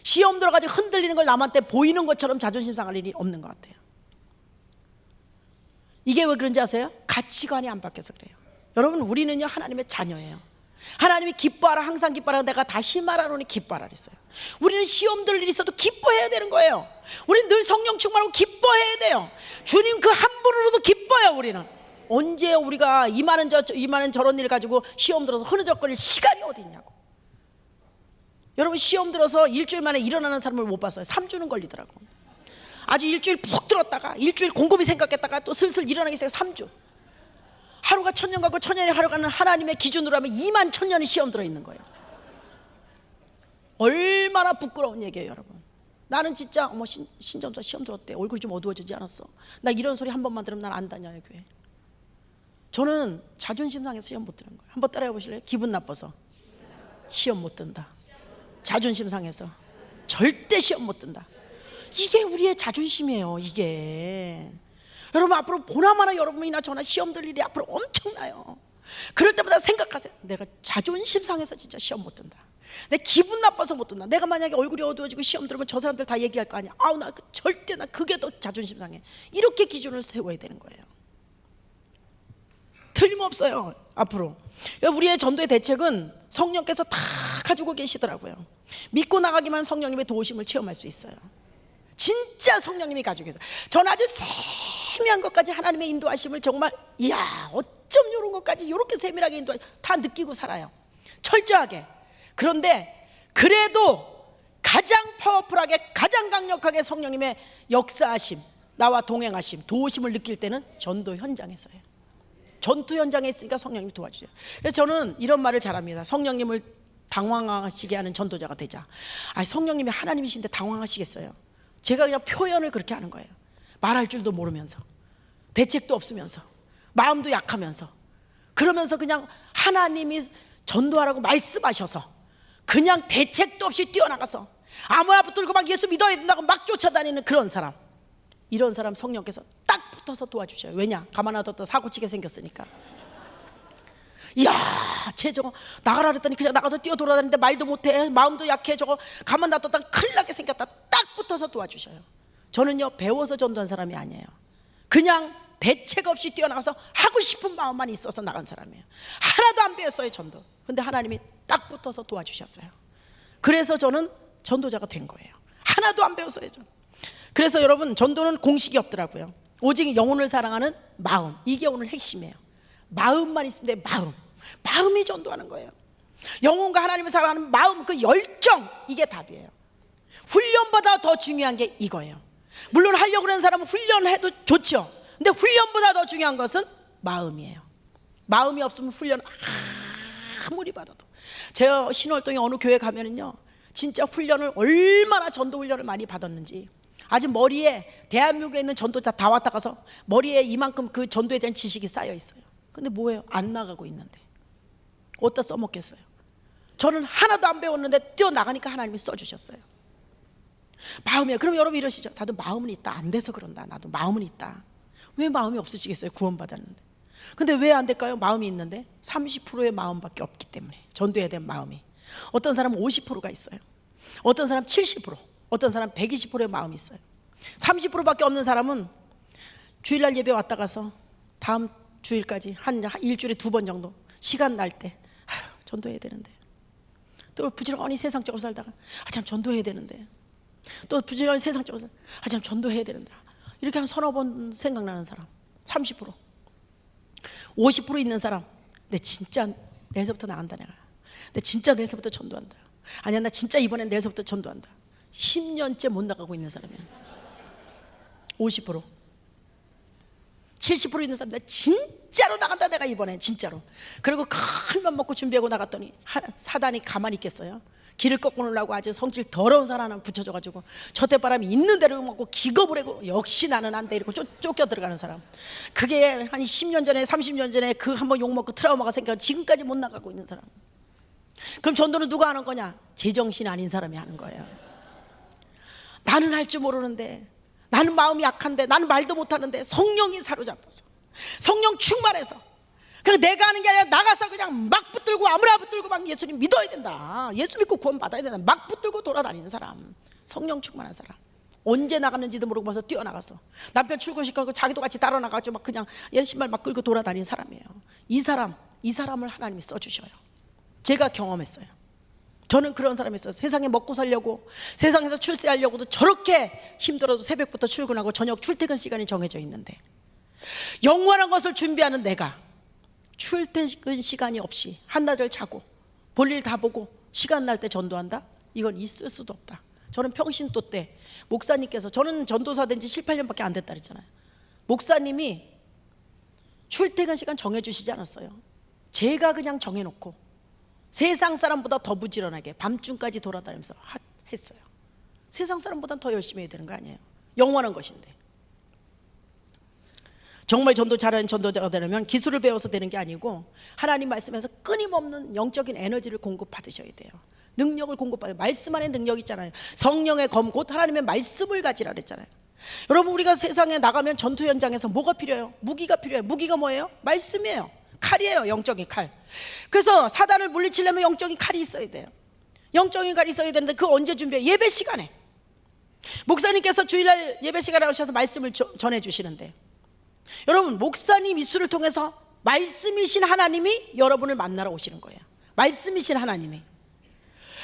시험 들어가지고 흔들리는 걸 남한테 보이는 것처럼 자존심 상할 일이 없는 것 같아요. 이게 왜 그런지 아세요? 가치관이 안 바뀌어서 그래요. 여러분, 우리는요 하나님의 자녀예요. 하나님이 기뻐하라, 항상 기뻐하라. 내가 다시 말하노니 기뻐하라 그랬어요. 우리는 시험 들 일이 있어도 기뻐해야 되는 거예요. 우리는 늘 성령 충만하고 기뻐해야 돼요. 주님 그 한 분으로도 기뻐요. 우리는 언제 우리가 이만한 저런 일 가지고 시험 들어서 흐느적거릴 시간이 어디 있냐고. 여러분, 시험 들어서 일주일 만에 일어나는 사람을 못 봤어요. 3주는 걸리더라고. 아주 일주일 푹 들었다가 일주일 곰곰이 생각했다가 또 슬슬 일어나기 시작해서 3주. 하루가 1000년 같고 1000년이 하루가는 하나님의 기준으로 하면 2만 1000년이 시험 들어있는 거예요. 얼마나 부끄러운 얘기예요, 여러분. 나는 진짜 어머, 신전도사 시험 들었대. 얼굴이 좀 어두워지지 않았어? 나 이런 소리 한 번만 들으면 난 안 다녀요, 교회. 저는 자존심 상해서 시험 못 드는 거예요. 한번 따라해 보실래요? 기분 나빠서 시험 못 든다. 자존심 상해서 절대 시험 못 든다. 이게 우리의 자존심이에요. 이게 여러분, 앞으로 보나마나 여러분이나 저나 시험 들 일이 앞으로 엄청나요. 그럴 때마다 생각하세요. 내가 자존심 상해서 진짜 시험 못 든다. 내 기분 나빠서 못 든다. 내가 만약에 얼굴이 어두워지고 시험 들으면 저 사람들 다 얘기할 거 아니야. 아우, 나 절대 나 그게 더 자존심 상해. 이렇게 기준을 세워야 되는 거예요. 틀림없어요. 앞으로 우리의 전도의 대책은 성령께서 다 가지고 계시더라고요. 믿고 나가기만 성령님의 도우심을 체험할 수 있어요. 진짜 성령님이 가지고 계세요. 전 아주 세미한 것까지 하나님의 인도하심을 정말, 이야, 어쩜 이런 것까지 이렇게 세밀하게 다 느끼고 살아요. 철저하게. 그런데 그래도 가장 파워풀하게, 가장 강력하게 성령님의 역사하심, 나와 동행하심, 도우심을 느낄 때는 전도 현장에서예요. 전투 현장에 있으니까 성령님이 도와주세요. 그래서 저는 이런 말을 잘합니다. 성령님을 당황하시게 하는 전도자가 되자. 아니, 성령님이 하나님이신데 당황하시겠어요? 제가 그냥 표현을 그렇게 하는 거예요. 말할 줄도 모르면서, 대책도 없으면서, 마음도 약하면서, 그러면서 그냥 하나님이 전도하라고 말씀하셔서 그냥 대책도 없이 뛰어나가서 아무나 붙들고 막 예수 믿어야 된다고 막 쫓아다니는 그런 사람, 이런 사람 성령께서 딱 붙어서 도와주셔요. 왜냐? 가만 놔뒀다 사고치게 생겼으니까. 이야, 쟤 저거 나가라 그랬더니 그냥 나가서 뛰어 돌아다니는데 말도 못해, 마음도 약해, 저거 가만 놔뒀다 큰일 나게 생겼다. 딱 붙어서 도와주셔요. 저는요, 배워서 전도한 사람이 아니에요. 그냥 대책 없이 뛰어나가서 하고 싶은 마음만 있어서 나간 사람이에요. 하나도 안 배웠어요, 전도. 근데 하나님이 딱 붙어서 도와주셨어요. 그래서 저는 전도자가 된 거예요. 하나도 안 배웠어요, 저는. 그래서 여러분, 전도는 공식이 없더라고요. 오직 영혼을 사랑하는 마음, 이게 오늘 핵심이에요. 마음만 있으면 돼. 마음. 마음이 전도하는 거예요. 영혼과 하나님을 사랑하는 마음, 그 열정, 이게 답이에요. 훈련보다 더 중요한 게 이거예요. 물론 하려고 하는 사람은 훈련해도 좋죠. 근데 훈련보다 더 중요한 것은 마음이에요. 마음이 없으면 훈련 아무리 받아도. 제가 신월동에 어느 교회 가면은요, 진짜 훈련을 얼마나 전도 훈련을 많이 받았는지, 아주 머리에 대한민국에 있는 전도자 다 왔다 가서 머리에 이만큼 그 전도에 대한 지식이 쌓여 있어요. 근데 뭐예요? 안 나가고 있는데 어디다 써먹겠어요? 저는 하나도 안 배웠는데 뛰어나가니까 하나님이 써주셨어요. 마음이에요. 그럼 여러분 이러시죠. 나도 마음은 있다. 안 돼서 그런다. 나도 마음은 있다. 왜 마음이 없으시겠어요? 구원받았는데. 근데 왜 안 될까요? 마음이 있는데 30%의 마음밖에 없기 때문에. 전도해야 된 마음이. 어떤 사람은 50%가 있어요. 어떤 사람 70%, 어떤 사람 120%의 마음이 있어요. 30%밖에 없는 사람은 주일날 예배 왔다 가서 다음 주일까지 한 일주일에 2번 정도 시간 날 때 전도해야 되는데, 또 부지런히 세상적으로 살다가 참 전도해야 되는데, 또 부지런히 세상적으로 살다가 참 전도해야 되는데, 이렇게 한 서너 번 생각나는 사람 30%. 50% 있는 사람, 내 진짜 내일서부터 나간다. 내가 내 진짜 내일서부터 전도한다. 아니야, 나 진짜 이번엔 내일서부터 전도한다. 10년째 못 나가고 있는 사람이야. 50%. 70% 있는 사람, 나 진짜로 나간다 내가 이번엔 진짜로. 그리고 큰 맘 먹고 준비하고 나갔더니 사단이 가만히 있겠어요? 길을 꺾고 놀라고 아주 성질 더러운 사람 하나 붙여줘가지고 저태바람이 있는 대로 먹고 기겁을 하고, 역시 나는 안 돼 이러고 쫓겨 들어가는 사람. 그게 한 10년 전에 30년 전에 그 한번 욕먹고 트라우마가 생겨 지금까지 못 나가고 있는 사람. 그럼 전도는 누가 하는 거냐? 제정신 아닌 사람이 하는 거예요. 나는 할 줄 모르는데, 나는 마음이 약한데, 나는 말도 못하는데 성령이 사로잡아서, 성령 충만해서, 그래서 내가 하는 게 아니라 나가서 그냥 막 붙들고 아무나 붙들고 막 예수님 믿어야 된다, 예수 믿고 구원 받아야 된다, 막 붙들고 돌아다니는 사람, 성령 충만한 사람. 언제 나갔는지도 모르고 벌써 뛰어나가서 남편 출근시키고 자기도 같이 따라 나가지고 막 그냥 신발 막 끌고 돌아다니는 사람이에요. 이 사람을 하나님이 써주셔요. 제가 경험했어요. 저는 그런 사람이 있어요. 세상에 먹고 살려고, 세상에서 출세하려고도 저렇게 힘들어도 새벽부터 출근하고 저녁 출퇴근 시간이 정해져 있는데, 영원한 것을 준비하는 내가 출퇴근 시간이 없이 한나절 자고 볼일 다 보고 시간 날 때 전도한다? 이건 있을 수도 없다. 저는 평신도 때 목사님께서, 저는 전도사 된 지 7, 8년밖에 안 됐다 그랬잖아요. 목사님이 출퇴근 시간 정해주시지 않았어요. 제가 그냥 정해놓고 세상 사람보다 더 부지런하게 밤중까지 돌아다니면서 했어요. 세상 사람보다 더 열심히 해야 되는 거 아니에요? 영원한 것인데. 정말 전도 잘하는 전도자가 되려면 기술을 배워서 되는 게 아니고 하나님 말씀에서 끊임없는 영적인 에너지를 공급받으셔야 돼요. 능력을 공급받아요. 말씀 안에 능력 있잖아요. 성령의 검, 곧 하나님의 말씀을 가지라 그랬잖아요. 여러분, 우리가 세상에 나가면 전투 현장에서 뭐가 필요해요? 무기가 필요해요. 무기가 뭐예요? 말씀이에요. 칼이에요. 영적인 칼. 그래서 사단을 물리치려면 영적인 칼이 있어야 돼요. 영적인 칼이 있어야 되는데 그 언제 준비해요? 예배 시간에. 목사님께서 주일날 예배 시간에 오셔서 말씀을 전해 주시는데, 여러분, 목사님 입술을 통해서 말씀이신 하나님이 여러분을 만나러 오시는 거예요. 말씀이신 하나님이.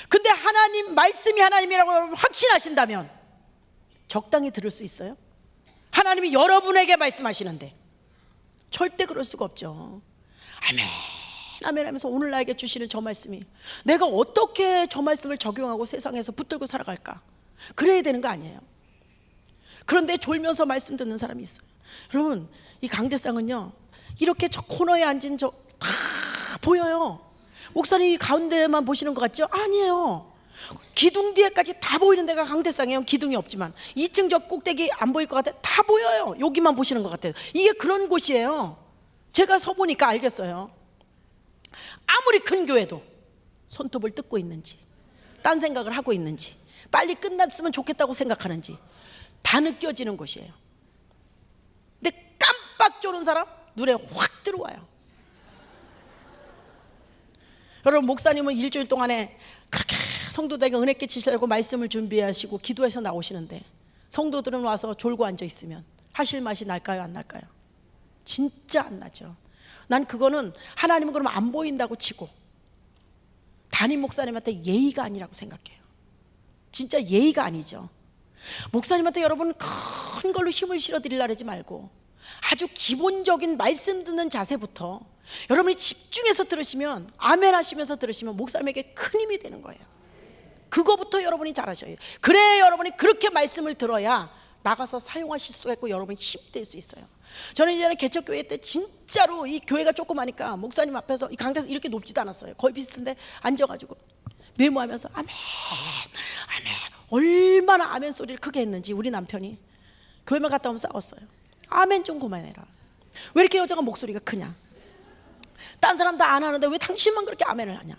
근데 하나님, 말씀이 하나님이라고 여러분 확신하신다면 적당히 들을 수 있어요? 하나님이 여러분에게 말씀하시는데 절대 그럴 수가 없죠. 아멘 아멘 하면서 오늘 나에게 주시는 저 말씀이, 내가 어떻게 저 말씀을 적용하고 세상에서 붙들고 살아갈까? 그래야 되는 거 아니에요. 그런데 졸면서 말씀 듣는 사람이 있어요. 여러분, 이 강대상은요, 이렇게 저 코너에 앉은 저 다 보여요. 목사님이 가운데만 보시는 것 같죠? 아니에요. 기둥 뒤에까지 다 보이는 데가 강대상이에요. 기둥이 없지만 2층 저 꼭대기 안 보일 것 같아요. 다 보여요. 여기만 보시는 것 같아요. 이게 그런 곳이에요. 제가 서보니까 알겠어요. 아무리 큰 교회도 손톱을 뜯고 있는지, 딴 생각을 하고 있는지, 빨리 끝났으면 좋겠다고 생각하는지 다 느껴지는 곳이에요. 근데 깜빡 졸은 사람 눈에 확 들어와요. 여러분, 목사님은 일주일 동안에 그렇게 성도들에게 은혜 끼치시려고 말씀을 준비하시고 기도해서 나오시는데, 성도들은 와서 졸고 앉아 있으면 하실 맛이 날까요, 안 날까요? 진짜 안 나죠. 난 그거는 하나님은 그러면 안 보인다고 치고 담임 목사님한테 예의가 아니라고 생각해요. 진짜 예의가 아니죠. 목사님한테 여러분 큰 걸로 힘을 실어 드리려고 하지 말고 아주 기본적인 말씀 듣는 자세부터 여러분이 집중해서 들으시면, 아멘 하시면서 들으시면 목사님에게 큰 힘이 되는 거예요. 그거부터 여러분이 잘하셔야 해요. 그래야 여러분이 그렇게 말씀을 들어야 나가서 사용하실 수가 있고 여러분이 힘이 될 수 있어요. 저는 예전에 개척교회 때 진짜로 이 교회가 조그마니까 목사님 앞에서 이 강대에서 이렇게 높지도 않았어요. 거의 비슷한데 앉아가지고 메모하면서 아멘 아멘, 얼마나 아멘 소리를 크게 했는지 우리 남편이 교회만 갔다 오면 싸웠어요. 아멘 좀 그만해라. 왜 이렇게 여자가 목소리가 크냐? 딴 사람 다 안 하는데 왜 당신만 그렇게 아멘을 하냐?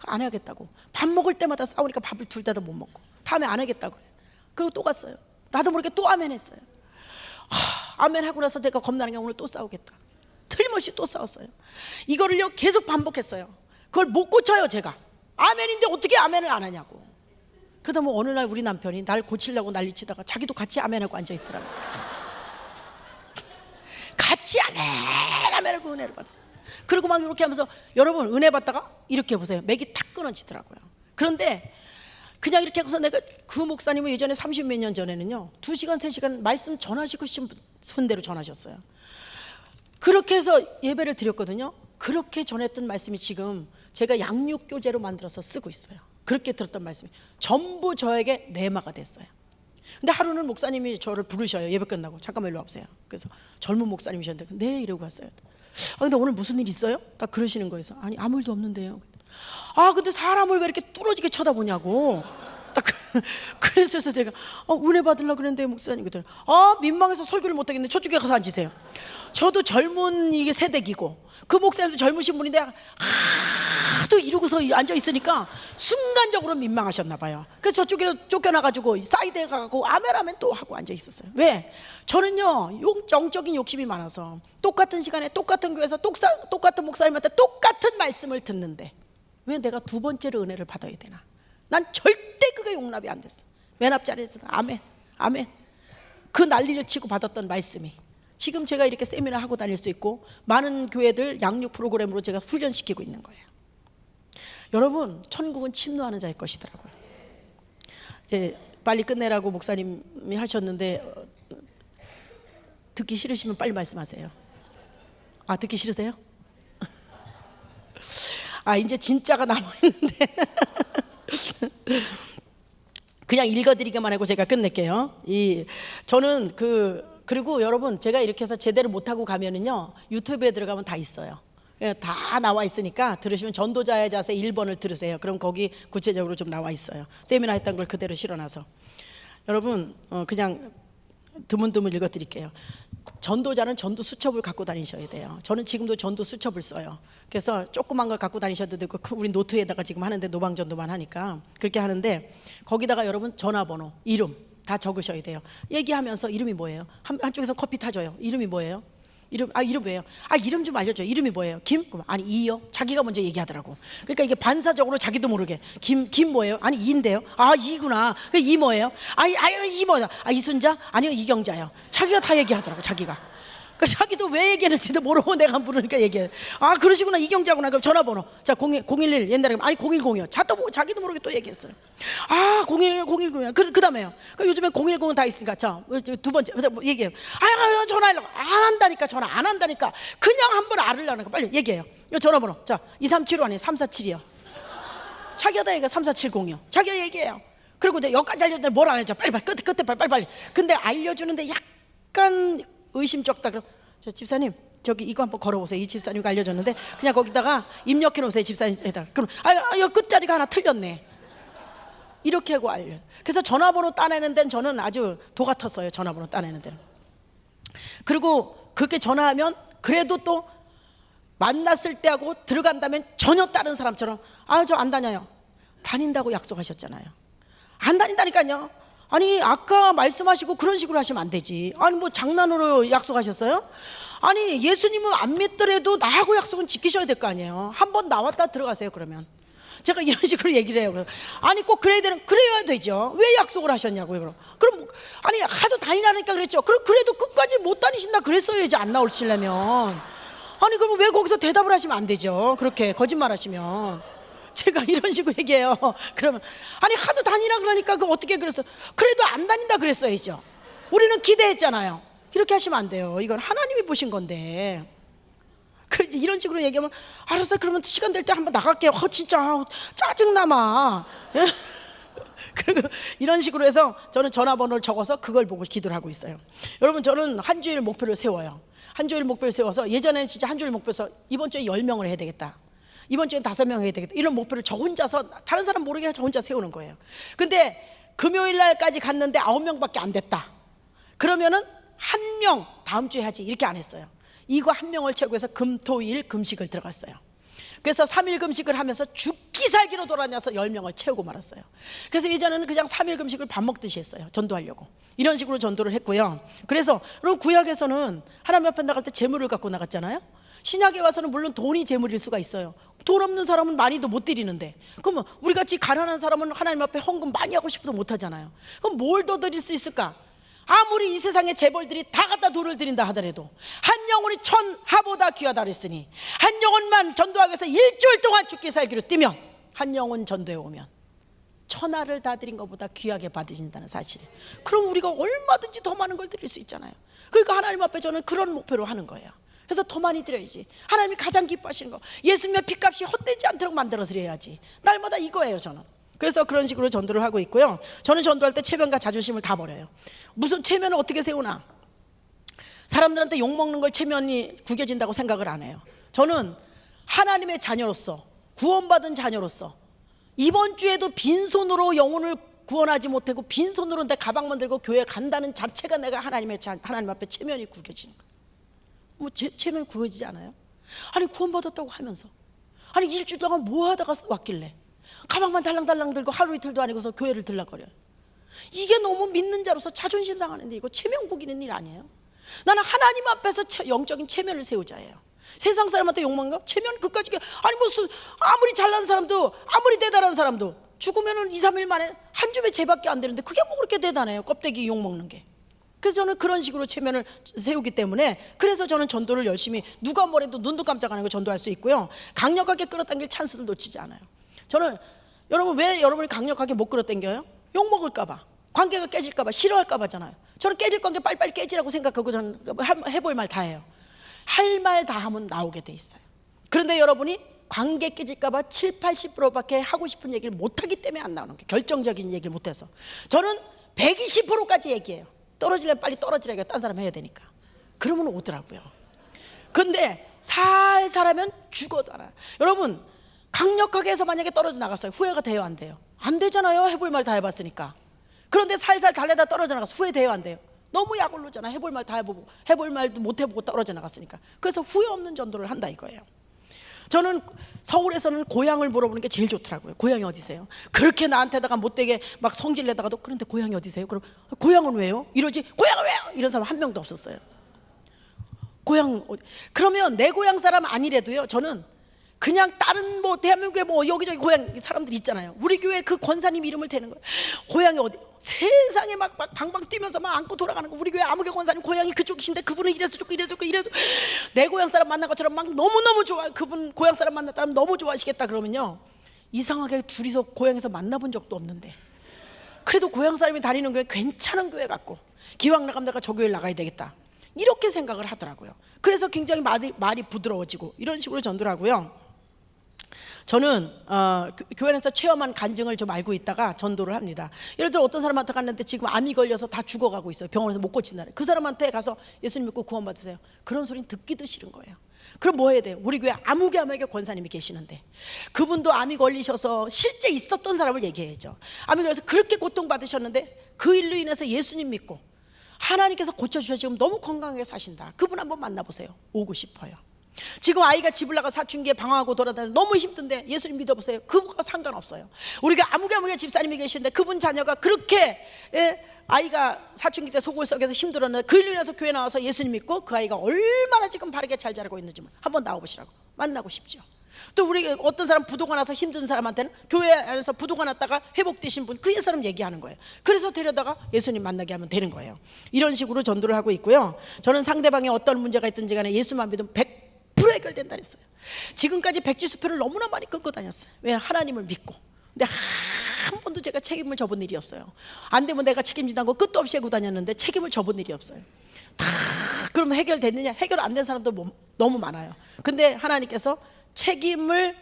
안 해야겠다고. 밥 먹을 때마다 싸우니까 밥을 둘 다 못 먹고 다음에 안 하겠다고 그래. 그리고 또 갔어요. 나도 모르게 또 아멘 했어요. 아멘 하고 나서 내가 겁나는 게 오늘 또 싸우겠다. 틀림없이 또 싸웠어요. 이거를요 계속 반복했어요. 그걸 못 고쳐요. 제가 아멘인데 어떻게 아멘을 안 하냐고. 그러다 뭐 어느 날 우리 남편이 날 고치려고 난리치다가 자기도 같이 아멘하고 앉아있더라고요. 같이 아멘하고 은혜를 받았어요. 그리고 막 이렇게 하면서 여러분 은혜 받다가 이렇게 보세요. 맥이 탁 끊어지더라고요. 그런데 그냥 이렇게 해서 내가 그 목사님은 예전에 30몇 년 전에는요 2시간 3시간 말씀 전하시고 싶은 대로 전하셨어요. 그렇게 해서 예배를 드렸거든요. 그렇게 전했던 말씀이 지금 제가 양육교재로 만들어서 쓰고 있어요. 그렇게 들었던 말씀이 전부 저에게 내마가 됐어요. 근데 하루는 목사님이 저를 부르셔요. 예배 끝나고 잠깐만 일로 와보세요. 그래서 젊은 목사님이셨는데 네 이러고 왔어요. 근데 오늘 무슨 일 있어요? 딱 그러시는 거예요. 아니 아무 일도 없는데요. 근데 사람을 왜 이렇게 뚫어지게 쳐다보냐고. 딱 그래서 제가 은혜 받으려고 그랬는데 목사님 그랬더니 민망해서 설교를 못하겠는데 저쪽에 가서 앉으세요. 저도 젊은 이게 세대기고 그 목사님도 젊으신 분인데 하도 이러고서 앉아있으니까 순간적으로 민망하셨나 봐요. 그래서 저쪽으로 쫓겨나가지고 사이드에 가고 아멘 또 하고 앉아있었어요. 왜? 저는요 영적인 욕심이 많아서 똑같은 시간에 똑같은 교회에서 똑같은 목사님한테 똑같은 말씀을 듣는데 왜 내가 두 번째로 은혜를 받아야 되나? 난 절대 그게 용납이 안 됐어. 맨 앞자리에서 아멘 그 난리를 치고 받았던 말씀이 지금 제가 이렇게 세미나 하고 다닐 수 있고 많은 교회들 양육 프로그램으로 제가 훈련시키고 있는 거예요. 여러분 천국은 침노하는 자의 것이더라고요. 이제 빨리 끝내라고 목사님이 하셨는데 듣기 싫으시면 빨리 말씀하세요. 듣기 싫으세요? 이제 진짜가 남아있는데 그냥 읽어드리기만 하고 제가 끝낼게요. 저는 그리고 여러분 제가 이렇게 해서 제대로 못하고 가면은요 유튜브에 들어가면 다 있어요. 다 나와 있으니까 들으시면 전도자의 자세 1번을 들으세요. 그럼 거기 구체적으로 좀 나와 있어요. 세미나 했던 걸 그대로 실어놔서 여러분 그냥 드문드문 읽어드릴게요. 전도자는 전도 수첩을 갖고 다니셔야 돼요. 저는 지금도 전도 수첩을 써요. 그래서 조그만 걸 갖고 다니셔도 되고 우리 노트에다가 지금 하는데 노방전도만 하니까 그렇게 하는데 거기다가 여러분 전화번호, 이름 다 적으셔야 돼요. 얘기하면서 이름이 뭐예요? 한쪽에서 커피 타줘요. 이름이 뭐예요? 이름 왜요? 이름 좀 알려줘요. 이름이 뭐예요? 김? 아니 이요? 자기가 먼저 얘기하더라고. 그러니까 이게 반사적으로 자기도 모르게 김 뭐예요? 아니 이인데요. 이구나. 이 뭐예요? 이 뭐야? 이순자? 아니요 이경자요. 자기가 다 얘기하더라고. 자기가. 그러니까 자기도 왜 얘기했는지도 모르고 내가 부르니까 얘기해. 그러시구나 이경자구나. 그럼 전화번호. 자 010 옛날에 010이요. 자기도 모르게 또 얘기했어요. 010. 그 다음에요. 요즘에 010은 다 있으니까 두 번째 얘기해요. 전화하려고 안 한다니까. 전화 안 한다니까. 그냥 한번 알으려는 거 빨리 얘기해요. 전화번호. 자 2375 아니에요. 347이요. 자기가 다 얘기해. 3470이요. 자기가 얘기해요. 그리고 이제 여기까지 알려줬는데 뭘 안 해줘. 빨리 끝에 빨리. 근데 알려주는데 약간 의심쩍다. 그럼 저 집사님 저기 이거 한번 걸어보세요. 이 집사님이 알려줬는데 그냥 거기다가 입력해 놓으세요. 집사님에다. 그럼 여기 끝자리가 하나 틀렸네. 이렇게 하고 알려. 그래서 전화번호 따내는 데는 저는 아주 도 같았어요. 전화번호 따내는 데는. 그리고 그렇게 전화하면 그래도 또 만났을 때하고 들어간 다음에 전혀 다른 사람처럼 저 안 다녀요. 다닌다고 약속하셨잖아요. 안 다닌다니까요. 아까 말씀하시고 그런 식으로 하시면 안 되지. 뭐 장난으로 약속하셨어요? 예수님은 안 믿더라도 나하고 약속은 지키셔야 될 거 아니에요. 한번 나왔다 들어가세요. 그러면 제가 이런 식으로 얘기를 해요. 꼭 그래야 되죠. 왜 약속을 하셨냐고요. 그럼 하도 다니라니까 그랬죠. 그래도 끝까지 못 다니신다 그랬어야지. 안 나오시려면. 그럼 왜 거기서 대답을 하시면 안 되죠. 그렇게 거짓말 하시면. 제가 이런 식으로 얘기해요. 그러면 하도 다니라 그러니까 어떻게 그랬어? 그래도 안 다닌다 그랬어야죠. 우리는 기대했잖아요. 이렇게 하시면 안 돼요. 이건 하나님이 보신 건데. 이런 식으로 얘기하면 알았어, 그러면 시간 될 때 한번 나갈게요. 진짜 짜증나마. 그리고 이런 식으로 해서 저는 전화번호를 적어서 그걸 보고 기도를 하고 있어요. 여러분, 저는 한 주일 목표를 세워요. 한 주일 목표를 세워서, 예전에는 진짜 한 주일 목표에서 이번 주에 10명을 해야 되겠다, 이번 주엔 5명 해야 되겠다, 이런 목표를 저 혼자서, 다른 사람 모르게 저 혼자 세우는 거예요. 근데 금요일 날까지 갔는데 9명밖에 안 됐다. 그러면은 1명 다음 주에 하지, 이렇게 안 했어요. 이거 1명을 채우고 해서 금토일 금식을 들어갔어요. 그래서 3일 금식을 하면서 죽기 살기로 돌아다녀서 10명을 채우고 말았어요. 그래서 예전에는 그냥 3일 금식을 밥 먹듯이 했어요. 전도하려고. 이런 식으로 전도를 했고요. 그래서 여러분, 구약에서는 하나님 앞에 나갈 때 재물을 갖고 나갔잖아요. 신약에 와서는 물론 돈이 재물일 수가 있어요. 돈 없는 사람은 많이도 못 드리는데, 그러면 우리같이 가난한 사람은 하나님 앞에 헌금 많이 하고 싶어도 못 하잖아요. 그럼 뭘 더 드릴 수 있을까? 아무리 이 세상의 재벌들이 다 갖다 돈을 드린다 하더라도 한 영혼이 1000하보다 귀하다 그랬으니, 한 영혼만 전도하기 위해서 일주일 동안 죽기 살기로 뛰면, 한 영혼 전도해 오면 1000알을 다 드린 것보다 귀하게 받으신다는 사실. 그럼 우리가 얼마든지 더 많은 걸 드릴 수 있잖아요. 그러니까 하나님 앞에 저는 그런 목표로 하는 거예요. 그래서 더 많이 드려야지. 하나님이 가장 기뻐하시는 거, 예수님의 피값이 헛되지 않도록 만들어 드려야지. 날마다 이거예요, 저는. 그래서 그런 식으로 전도를 하고 있고요. 저는 전도할 때 체면과 자존심을 다 버려요. 무슨 체면을 어떻게 세우나? 사람들한테 욕먹는 걸 체면이 구겨진다고 생각을 안 해요. 저는 하나님의 자녀로서, 구원받은 자녀로서, 이번 주에도 빈손으로 영혼을 구원하지 못하고 빈손으로 내 가방만 들고 교회 간다는 자체가 내가 하나님 앞에 체면이 구겨지는 거예요. 뭐 체면 구겨지지 않아요? 아니, 구원받았다고 하면서, 아니 일주일 동안 뭐 하다가 왔길래 가방만 달랑달랑 들고 하루 이틀도 아니고서 교회를 들락거려요. 이게 너무 믿는 자로서 자존심 상하는데, 이거 체면 구기는 일 아니에요? 나는 하나님 앞에서 영적인 체면을 세우자예요. 세상 사람한테 욕먹는 거? 체면 그까짓 게, 아니 무슨, 아무리 잘난 사람도, 아무리 대단한 사람도 죽으면은 2, 3일 만에 한 줌의 죄밖에 안 되는데, 그게 뭐 그렇게 대단해요, 껍데기 욕먹는 게. 그래서 저는 그런 식으로 체면을 세우기 때문에, 그래서 저는 전도를 열심히, 누가 뭐래도 눈도 깜짝 안 하고 전도할 수 있고요. 강력하게 끌어당길 찬스를 놓치지 않아요. 저는, 여러분, 왜 여러분이 강력하게 못 끌어당겨요? 욕먹을까봐, 관계가 깨질까봐, 싫어할까봐잖아요. 저는 깨질 관계 빨리빨리 깨지라고 생각하고 저는 해볼 말 다 해요. 할 말 다 하면 나오게 돼 있어요. 그런데 여러분이 관계 깨질까봐 7, 80%밖에 하고 싶은 얘기를 못하기 때문에 안 나오는 게, 결정적인 얘기를 못해서. 저는 120%까지 얘기해요. 떨어지려면 빨리 떨어지라니까, 딴 사람 해야 되니까. 그러면 오더라고요. 근데 살살 하면 죽어도 알아요. 여러분, 강력하게 해서 만약에 떨어져 나갔어요. 후회가 돼요, 안 돼요? 안 되잖아요. 해볼 말 다 해봤으니까. 그런데 살살 달래다 떨어져 나가서 후회돼요, 안 돼요? 너무 약올르잖아. 해볼 말 다 해보고, 해볼 말도 못 해보고 떨어져 나갔으니까. 그래서 후회 없는 전도를 한다 이거예요. 저는 서울에서는 고향을 물어보는 게 제일 좋더라고요. 고향이 어디세요? 그렇게 나한테다가 못되게 막 성질내다가도, 그런데 고향이 어디세요? 그럼 고향은 왜요? 이러지, 고향은 왜요? 이런 사람 한 명도 없었어요. 고향 어디? 그러면 내 고향 사람 아니래도요, 저는 그냥 다른 뭐 대한민국에 뭐 여기저기 고향 사람들 있잖아요. 우리 교회 그 권사님 이름을 대는 거예요. 고향이 어디? 세상에 막 방방 뛰면서 막 안고 돌아가는 거. 우리 교회 아무개 권사님 고향이 그쪽이신데 그분은 이래서 좋고 이래서 좋고 이래서, 내 고향 사람 만난 것처럼 막 너무너무 좋아, 그분 고향 사람 만났다면 너무 좋아하시겠다 그러면요, 이상하게 둘이서 고향에서 만나본 적도 없는데, 그래도 고향 사람이 다니는 교회 괜찮은 교회 같고, 기왕 나가면 내가 저 교회를 나가야 되겠다, 이렇게 생각을 하더라고요. 그래서 굉장히 말이 부드러워지고 이런 식으로 전도를 하고요. 저는 교회에서 체험한 간증을 좀 알고 있다가 전도를 합니다. 예를 들어 어떤 사람한테 갔는데 지금 암이 걸려서 다 죽어가고 있어요. 병원에서 못 고친다는. 그 사람한테 가서 예수님 믿고 구원 받으세요. 그런 소리는 듣기도 싫은 거예요. 그럼 뭐 해야 돼요? 우리 교회 아무개 권사님이 계시는데, 그분도 암이 걸리셔서 실제 있었던 사람을 얘기해야죠. 암이 걸려서 그렇게 고통받으셨는데 그 일로 인해서 예수님 믿고 하나님께서 고쳐주셔서 지금 너무 건강하게 사신다. 그분 한번 만나보세요. 오고 싶어요. 지금 아이가 집을 나가 사춘기에 방황하고 돌아다니는 너무 힘든데 예수님 믿어보세요. 그거가 상관없어요. 우리가 아무개 집사님이 계시는데 그분 자녀가 그렇게, 아이가 사춘기 때 속을 썩여서 힘들었는데 그 일로 인해서 교회 나와서 예수님 믿고 그 아이가 얼마나 지금 바르게 잘 자라고 있는지 한번 나와보시라고. 만나고 싶죠. 또 우리 어떤 사람 부도가 나서 힘든 사람한테는 교회 안에서 부도가 났다가 회복되신 분, 그 사람 얘기하는 거예요. 그래서 데려다가 예수님 만나게 하면 되는 거예요. 이런 식으로 전도를 하고 있고요. 저는 상대방이 어떤 문제가 있든지 간에 예수만 믿으면 100% 해결된다 그랬어요. 지금까지 백지수표를 너무나 많이 끊고 다녔어요. 왜? 하나님을 믿고. 근데 한 번도 제가 책임을 져본 일이 없어요. 안 되면 내가 책임진다고 끝도 없이 하고 다녔는데 책임을 져본 일이 없어요. 다 그러면 해결됐느냐? 해결 안 된 사람도 너무 많아요. 근데 하나님께서 책임을,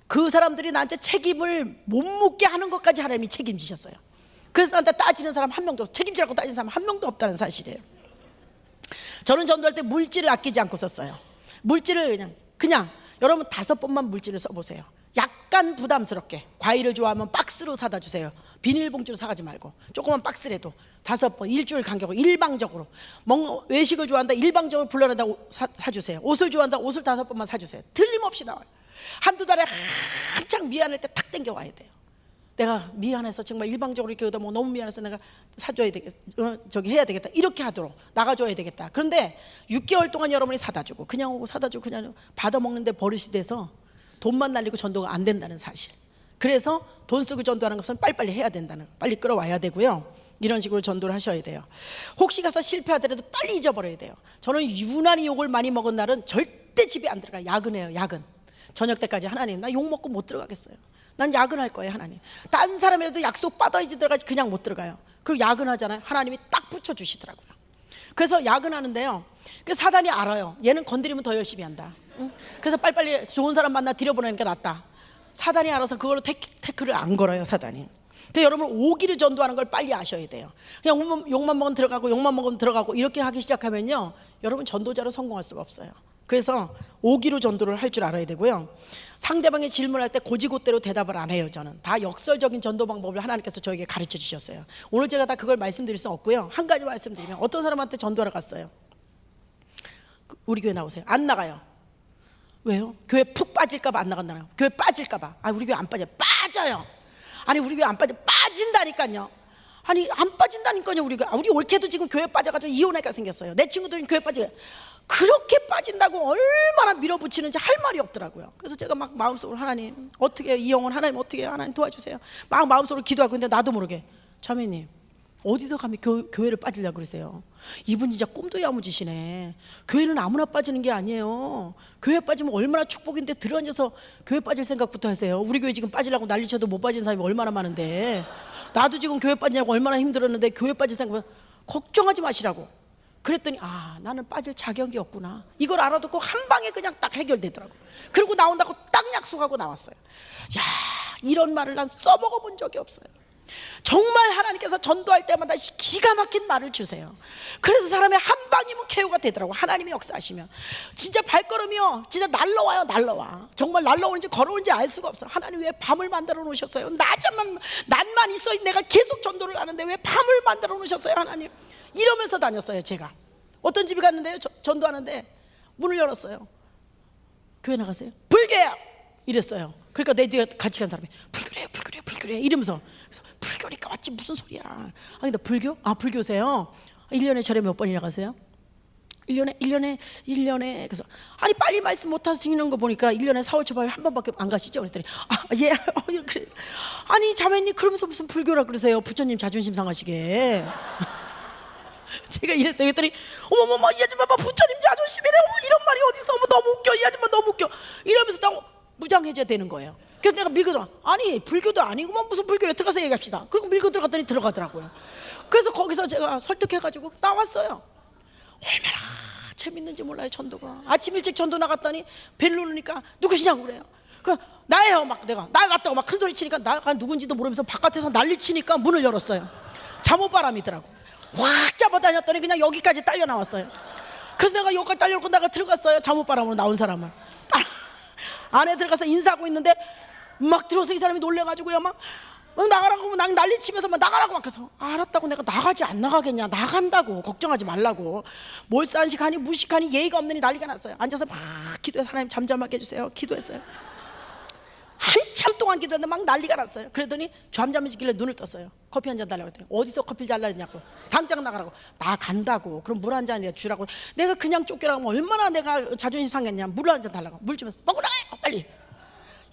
그 사람들이 나한테 책임을 못 묻게 하는 것까지 하나님이 책임지셨어요. 그래서 나한테 따지는 사람 한 명도 없어. 책임지라고 따지는 사람 한 명도 없다는 사실이에요. 저는 전도할 때 물질을 아끼지 않고 썼어요. 물질을 그냥 여러분 5번만 물질을 써보세요. 약간 부담스럽게 과일을 좋아하면 박스로 사다 주세요. 비닐봉지로 사가지 말고 조그만 박스라도 5번 일주일 간격으로 일방적으로. 외식을 좋아한다 일방적으로 불러내다 사주세요. 옷을 좋아한다 옷을 5번만 사주세요. 틀림없이 나와요. 한두 달에 한창 미안할 때 탁 땡겨와야 돼요. 내가 미안해서 정말 일방적으로 이렇게 오다 뭐 너무 미안해서 내가 사줘야 되겠다, 저기 해야 되겠다, 이렇게 하도록 나가줘야 되겠다. 그런데 6개월 동안 여러분이 사다 주고 그냥 오고 사다 주고 그냥 받아 먹는데 버릇이 돼서 돈만 날리고 전도가 안 된다는 사실. 그래서 돈 쓰고 전도하는 것은 빨리빨리 해야 된다는 거, 빨리 끌어와야 되고요. 이런 식으로 전도를 하셔야 돼요. 혹시 가서 실패하더라도 빨리 잊어버려야 돼요. 저는 유난히 욕을 많이 먹은 날은 절대 집에 안 들어가요. 야근해요. 야근. 저녁 때까지 하나님 나 욕 먹고 못 들어가겠어요. 난 야근할 거예요. 하나님. 딴 사람이라도 약속 받아야지 들어가지 그냥 못 들어가요. 그리고 야근하잖아요. 하나님이 딱 붙여주시더라고요. 그래서 야근하는데요, 그 사단이 알아요. 얘는 건드리면 더 열심히 한다. 응? 그래서 빨리빨리 좋은 사람 만나 들여보내니까 낫다. 사단이 알아서 그걸로 태클을 안 걸어요. 사단이. 그러니까 여러분 오기를 전도하는 걸 빨리 아셔야 돼요. 그냥 욕만 먹으면 들어가고 욕만 먹으면 들어가고 이렇게 하기 시작하면요, 여러분 전도자로 성공할 수가 없어요. 그래서 오기로 전도를 할 줄 알아야 되고요. 상대방이 질문할 때 고지고대로 대답을 안 해요. 저는 다 역설적인 전도 방법을 하나님께서 저에게 가르쳐 주셨어요. 오늘 제가 다 그걸 말씀드릴 수 없고요. 한 가지 말씀드리면, 어떤 사람한테 전도하러 갔어요. 우리 교회 나오세요. 안 나가요. 왜요? 교회 푹 빠질까 봐 안 나간다고요. 교회 빠질까 봐. 아, 우리 교회 안 빠져요. 빠져요. 아니 우리 교회 안 빠져. 빠진다니까요. 아니 안 빠진다니까요. 우리 올케도 지금 교회 빠져가지고 이혼하니까 생겼어요. 내 친구들은 교회 빠져. 그렇게 빠진다고 얼마나 밀어붙이는지 할 말이 없더라고요. 그래서 제가 막 마음속으로, 하나님 어떻게, 이 영혼 하나님 어떻게 해요? 하나님 도와주세요. 막 마음속으로 기도하고 있는데 나도 모르게, 자매님 어디서 감히 교회를 빠지려고 그러세요? 이분 진짜 꿈도 야무지시네. 교회는 아무나 빠지는 게 아니에요. 교회 빠지면 얼마나 축복인데 들어앉아서 교회 빠질 생각부터 하세요. 우리 교회 지금 빠지려고 난리쳐도 못 빠진 사람이 얼마나 많은데, 나도 지금 교회 빠지냐고 얼마나 힘들었는데 교회 빠질 생각, 걱정하지 마시라고. 그랬더니 아, 나는 빠질 자격이 없구나. 이걸 알아듣고 한 방에 그냥 딱 해결되더라고. 그리고 나온다고 딱 약속하고 나왔어요. 야, 이런 말을 난 써먹어 본 적이 없어요. 정말 하나님께서 전도할 때마다 기가 막힌 말을 주세요. 그래서 사람의 한 방이면 KO가 되더라고. 하나님이 역사하시면 진짜 발걸음이요, 진짜 날라와요. 날라와. 정말 날라오는지 걸어오는지 알 수가 없어. 하나님 왜 밤을 만들어 놓으셨어요? 낮만 있어 내가 계속 전도를 하는데 왜 밤을 만들어 놓으셨어요? 하나님. 이러면서 다녔어요. 제가 어떤 집에 갔는데요, 전도하는데 문을 열었어요. 교회 나가세요? 불교야! 이랬어요. 그러니까 내 뒤에 같이 간 사람이 불교래요, 불교래요, 불교래요 이러면서, 그래서 불교니까 왔지 무슨 소리야. 아, 근데 불교? 아, 불교세요? 1년에 절에 몇 번이나 가세요? 1년에. 그래서 아니 빨리 말씀 못 하시는 거 보니까 1년에 4월 초발 한 번밖에 안 가시죠? 그랬더니 아, 예. 그래. 아니 자매님 그러면서 무슨 불교라 그러세요? 부처님 자존심 상하시게. 제가 이랬어요. 그랬더니 어머머머, 이 아줌마 부처님 자존심이래. 이런 말이 어디서, 너무 웃겨. 이 아줌마 너무 웃겨. 이러면서 딱 무장해제가 되는 거예요. 그래서 내가 밀고 들어가. 아니 불교도 아니고 무슨 불교래, 들어가서 얘기합시다. 그리고 밀고 들어갔더니 들어가더라고요. 그래서 거기서 제가 설득해가지고 나왔어요. 얼마나 재밌는지 몰라요. 전도가. 아침 일찍 전도 나갔더니 벨 누르니까 누구시냐고 그래요. 그 나예요. 막 내가 나갔다고 막 큰 소리 치니까 나가 누군지도 모르면서 바깥에서 난리 치니까 문을 열었어요. 잠옷바람이더라고. 확 잡아다녔더니 그냥 여기까지 딸려 나왔어요. 그래서 내가 여기까지 딸려놓고 내가 들어갔어요. 잠옷바람으로 나온 사람은 안에 들어가서 인사하고 있는데 막 들어서 이 사람이 놀래가지고요, 막 나가라고 막 난리치면서 막 나가라고 막. 그래서 알았다고 내가 나가지 안 나가겠냐, 나간다고, 걱정하지 말라고. 몰산식하니 무식하니 예의가 없느니 난리가 났어요. 앉아서 막 기도해서 하나님 잠잠하게 해주세요 기도했어요. 한참 동안 기도했는데 막 난리가 났어요. 그랬더니 잠잠해지길래 눈을 떴어요. 커피 한 잔 달라고 했더니 어디서 커피를 잘라냐고. 당장 나가라고. 나간다고. 그럼 물 한 잔이라 주라고. 내가 그냥 쫓겨나고 하면 얼마나 내가 자존심 상했냐. 물 한 잔 달라고. 물 주면서 먹고 나가요 빨리.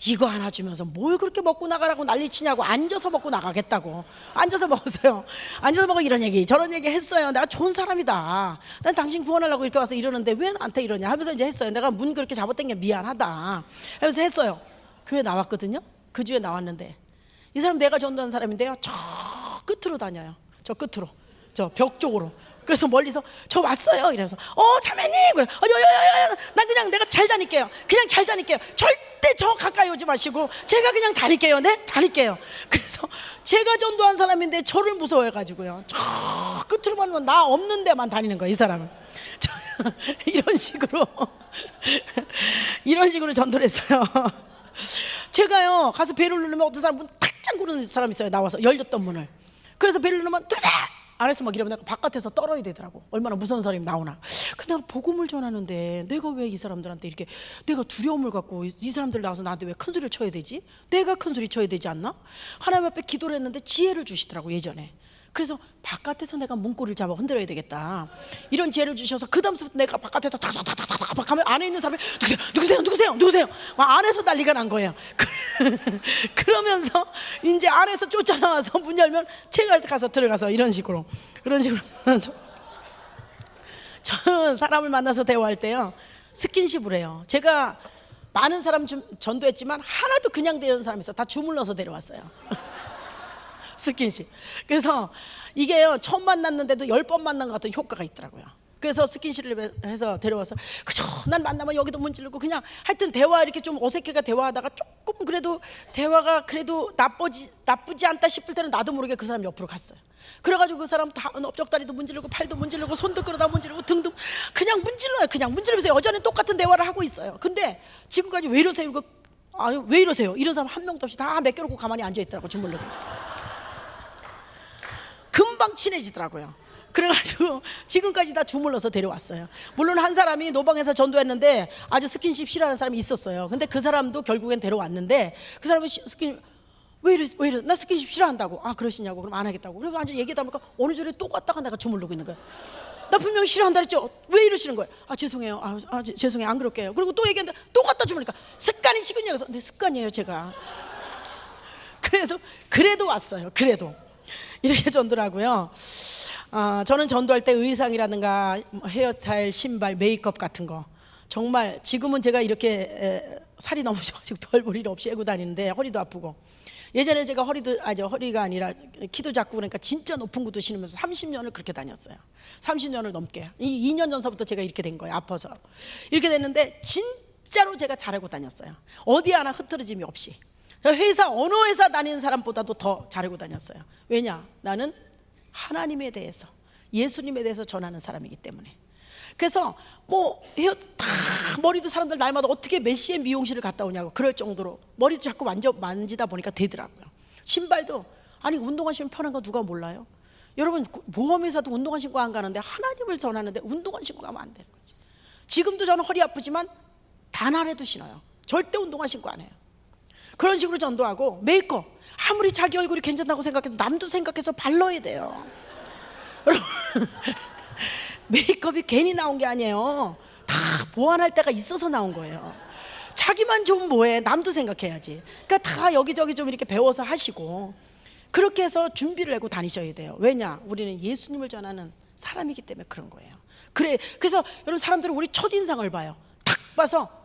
이거 하나 주면서 뭘 그렇게 먹고 나가라고 난리치냐고. 앉아서 먹고 나가겠다고. 앉아서 먹었어요. 앉아서 먹어. 이런 얘기 저런 얘기 했어요. 내가 좋은 사람이다. 난 당신 구원하려고 이렇게 와서 이러는데 왜 나한테 이러냐 하면서 이제 했어요. 내가 문 그렇게 잡아당겨 미안하다 하면서 했어요. 교회 나왔거든요. 그 주에 나왔는데 이 사람 내가 전도한 사람인데요, 저 끝으로 다녀요. 저 끝으로, 저 벽 쪽으로. 그래서 멀리서 저 왔어요 이래서 자매님 그래 난 그냥 내가 잘 다닐게요. 그냥 잘 다닐게요. 절대 저 가까이 오지 마시고 제가 그냥 다닐게요. 네 다닐게요. 그래서 제가 전도한 사람인데 저를 무서워해가지고요 저 끝으로 보면 나 없는 데만 다니는 거예요 이 사람은. 이런 식으로 전도를 했어요. 제가요 가서 배를 누르면 어떤 사람 문 탁 잠그는 사람 있어요. 나와서 열렸던 문을. 그래서 배를 누르면 누구세요? 안에서 막 이러면 내가 바깥에서 떨어야 되더라고. 얼마나 무서운 사람이 나오나. 근데 내가 복음을 전하는데 내가 왜 이 사람들한테 이렇게 내가 두려움을 갖고 이 사람들 나와서 나한테 왜 큰 소리를 쳐야 되지? 내가 큰 소리 쳐야 되지 않나? 하나님 앞에 기도를 했는데 지혜를 주시더라고 예전에. 그래서 바깥에서 내가 문고리를 잡아 흔들어야 되겠다 이런 지혜를 주셔서 그 다음부터 내가 바깥에서 다다다다다다 하면 안에 있는 사람이 누구세요 막 안에서 난리가 난 거예요. 그러면서 이제 안에서 쫓아나와서 문 열면 제가 가서 들어가서 이런 식으로 저는 사람을 만나서 대화할 때요 스킨십을 해요. 제가 많은 사람 좀 전도했지만 하나도 그냥 대하는 사람이 있어요. 다 주물러서 데려왔어요. 스킨십. 그래서 이게요 처음 만났는데도 10번 만난 것 같은 효과가 있더라고요. 그래서 스킨십을 해서 데려와서 그죠 난 만나면 여기도 문지르고 그냥 하여튼 대화 이렇게 좀 어색해가 대화하다가 조금 그래도 대화가 그래도 나쁘지 않다 싶을 때는 나도 모르게 그 사람 옆으로 갔어요. 그래가지고 그 사람 다 업적다리도 문지르고 팔도 문지르고 손도 끌어다 문지르고 등등 그냥 문질러요. 그냥 문지르면서 여전히 똑같은 대화를 하고 있어요. 근데 지금까지 왜 이러세요? 아니 왜 이러세요? 이런 사람 한 명도 없이 다 맡겨놓고 가만히 앉아있더라고 주물르고. 금방 친해지더라고요. 그래가지고 지금까지 다 주물러서 데려왔어요. 물론 한 사람이 노방에서 전도했는데 아주 스킨십 싫어하는 사람이 있었어요. 근데 그 사람도 결국엔 데려왔는데 그 사람은 왜 이래? 나 스킨십 싫어한다고. 아 그러시냐고. 그럼 안 하겠다고. 그리고 완전 얘기하다 보니까 어느 절에 또 갔다가 내가 주물르고 있는 거예요. 나 분명히 싫어한다 그랬죠. 왜 이러시는 거예요? 아 죄송해요. 죄송해요. 안 그럴게요. 그리고 또 얘기했는데 또 갖다 주물니까 습관이시군요. 그래서 네 습관이에요 제가. 그래도 왔어요. 그래도 이렇게 전도를 하고요. 저는 전도할 때 의상이라든가 헤어스타일, 신발, 메이크업 같은 거 정말 지금은 제가 이렇게 살이 너무 쪄가지고 별 볼 일 없이 애고 다니는데 허리도 아프고 예전에 제가 허리가 아니라 키도 작고 그러니까 진짜 높은 구두 신으면서 30년을 그렇게 다녔어요. 30년을 넘게. 2년 전서부터 제가 이렇게 된 거예요. 아파서 이렇게 됐는데 진짜로 제가 잘하고 다녔어요. 어디 하나 흐트러짐이 없이. 어느 회사 다니는 사람보다도 더 잘하고 다녔어요. 왜냐? 나는 하나님에 대해서 예수님에 대해서 전하는 사람이기 때문에. 그래서 머리도 사람들 날마다 어떻게 메시의 미용실을 갔다 오냐고 그럴 정도로 머리도 자꾸 만지다 보니까 되더라고요. 신발도 아니 운동화 신으면 편한 거 누가 몰라요? 여러분 보험회사도 운동화 신고 안 가는데 하나님을 전하는데 운동화 신고 가면 안 되는 거지. 지금도 저는 허리 아프지만 단 하나도 신어요. 절대 운동화 신고 안 해요. 그런 식으로 전도하고 메이크업 아무리 자기 얼굴이 괜찮다고 생각해도 남도 생각해서 발라야 돼요. 여러분 메이크업이 괜히 나온 게 아니에요. 다 보완할 때가 있어서 나온 거예요. 자기만 좀 뭐해 남도 생각해야지. 그러니까 다 여기저기 좀 이렇게 배워서 하시고 그렇게 해서 준비를 하고 다니셔야 돼요. 왜냐? 우리는 예수님을 전하는 사람이기 때문에 그런 거예요. 그래서 여러분 사람들은 우리 첫인상을 봐요. 탁 봐서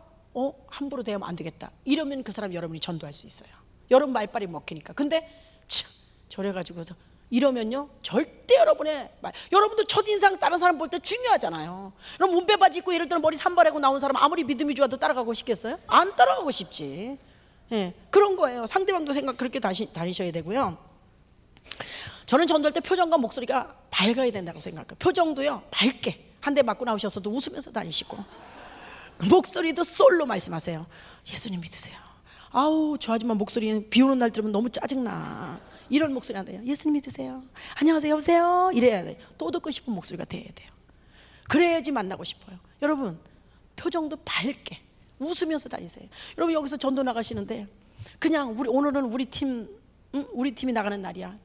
함부로 대하면 안 되겠다 이러면 그 사람 여러분이 전도할 수 있어요. 여러분 말빨이 먹히니까. 근데 저래가지고 이러면요 절대 여러분도 첫인상 다른 사람 볼 때 중요하잖아요. 그럼 문배바지 입고 이럴 때는 머리 산발하고 나온 사람 아무리 믿음이 좋아도 따라가고 싶겠어요? 안 따라가고 싶지. 그런 거예요. 상대방도 그렇게 다니셔야 되고요. 저는 전도할 때 표정과 목소리가 밝아야 된다고 생각해요. 표정도요 밝게 한 대 맞고 나오셨어도 웃으면서 다니시고 목소리도 솔로 말씀하세요. 예수님 믿으세요. 아우 저 아줌마 목소리는 비 오는 날 들으면 너무 짜증나. 이런 목소리 안 돼요. 예수님 믿으세요. 안녕하세요 여보세요 이래야 돼요. 또 듣고 싶은 목소리가 돼야 돼요. 그래야지 만나고 싶어요. 여러분 표정도 밝게 웃으면서 다니세요. 여러분 여기서 전도 나가시는데 그냥 오늘은 우리 팀이 나가는 날이야.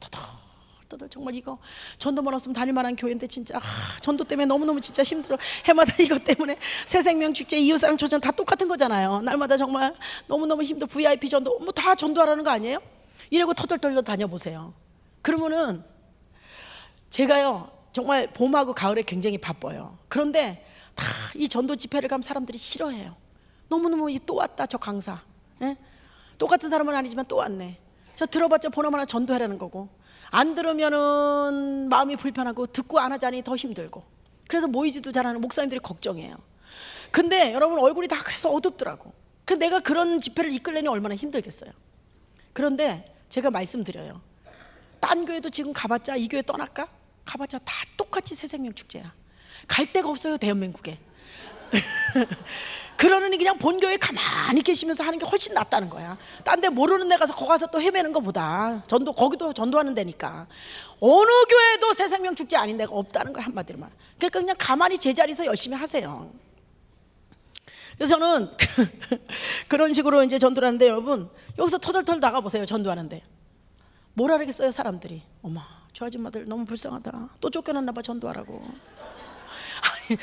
터덜 정말 이거 전도만 없으면 다닐 만한 교회인데 진짜 전도 때문에 너무너무 진짜 힘들어. 해마다 이것 때문에 새생명 축제 이웃사랑 초전 다 똑같은 거잖아요. 날마다 정말 너무너무 힘들어. VIP 전도 다 전도하라는 거 아니에요? 이러고 터덜터덜 다녀보세요. 그러면은 제가요 정말 봄하고 가을에 굉장히 바빠요. 그런데 다 이 전도 집회를 가면 사람들이 싫어해요. 너무너무 또 왔다 저 강사. 똑같은 사람은 아니지만 또 왔네. 저 들어봤자 보나마나 전도하라는 거고 안 들으면은 마음이 불편하고 듣고 안 하자니 더 힘들고, 그래서 모이지도 잘하는 목사님들이 걱정해요. 근데 여러분 얼굴이 다 그래서 어둡더라고. 그 내가 그런 집회를 이끌려니 얼마나 힘들겠어요. 그런데 제가 말씀드려요. 딴 교회도 지금 가봤자, 이 교회 떠날까? 가봤자 다 똑같이 새생명 축제야. 갈 데가 없어요, 대한민국에. 그러느니 그냥 본교회 가만히 계시면서 하는 게 훨씬 낫다는 거야. 딴 데 모르는 데 가서 거기 가서 또 헤매는 것보다 거기도 전도하는 데니까. 어느 교회도 새생명 축제 아닌 데가 없다는 거야, 한마디로 말. 그러니까 그냥 가만히 제자리에서 열심히 하세요. 그래서 저는 그런 식으로 이제 전도를 하는데, 여러분 여기서 터덜터덜 나가보세요. 전도하는데 뭐라 그러겠어요, 사람들이. 어머, 저 아줌마들 너무 불쌍하다. 또 쫓겨났나 봐, 전도하라고. 아니,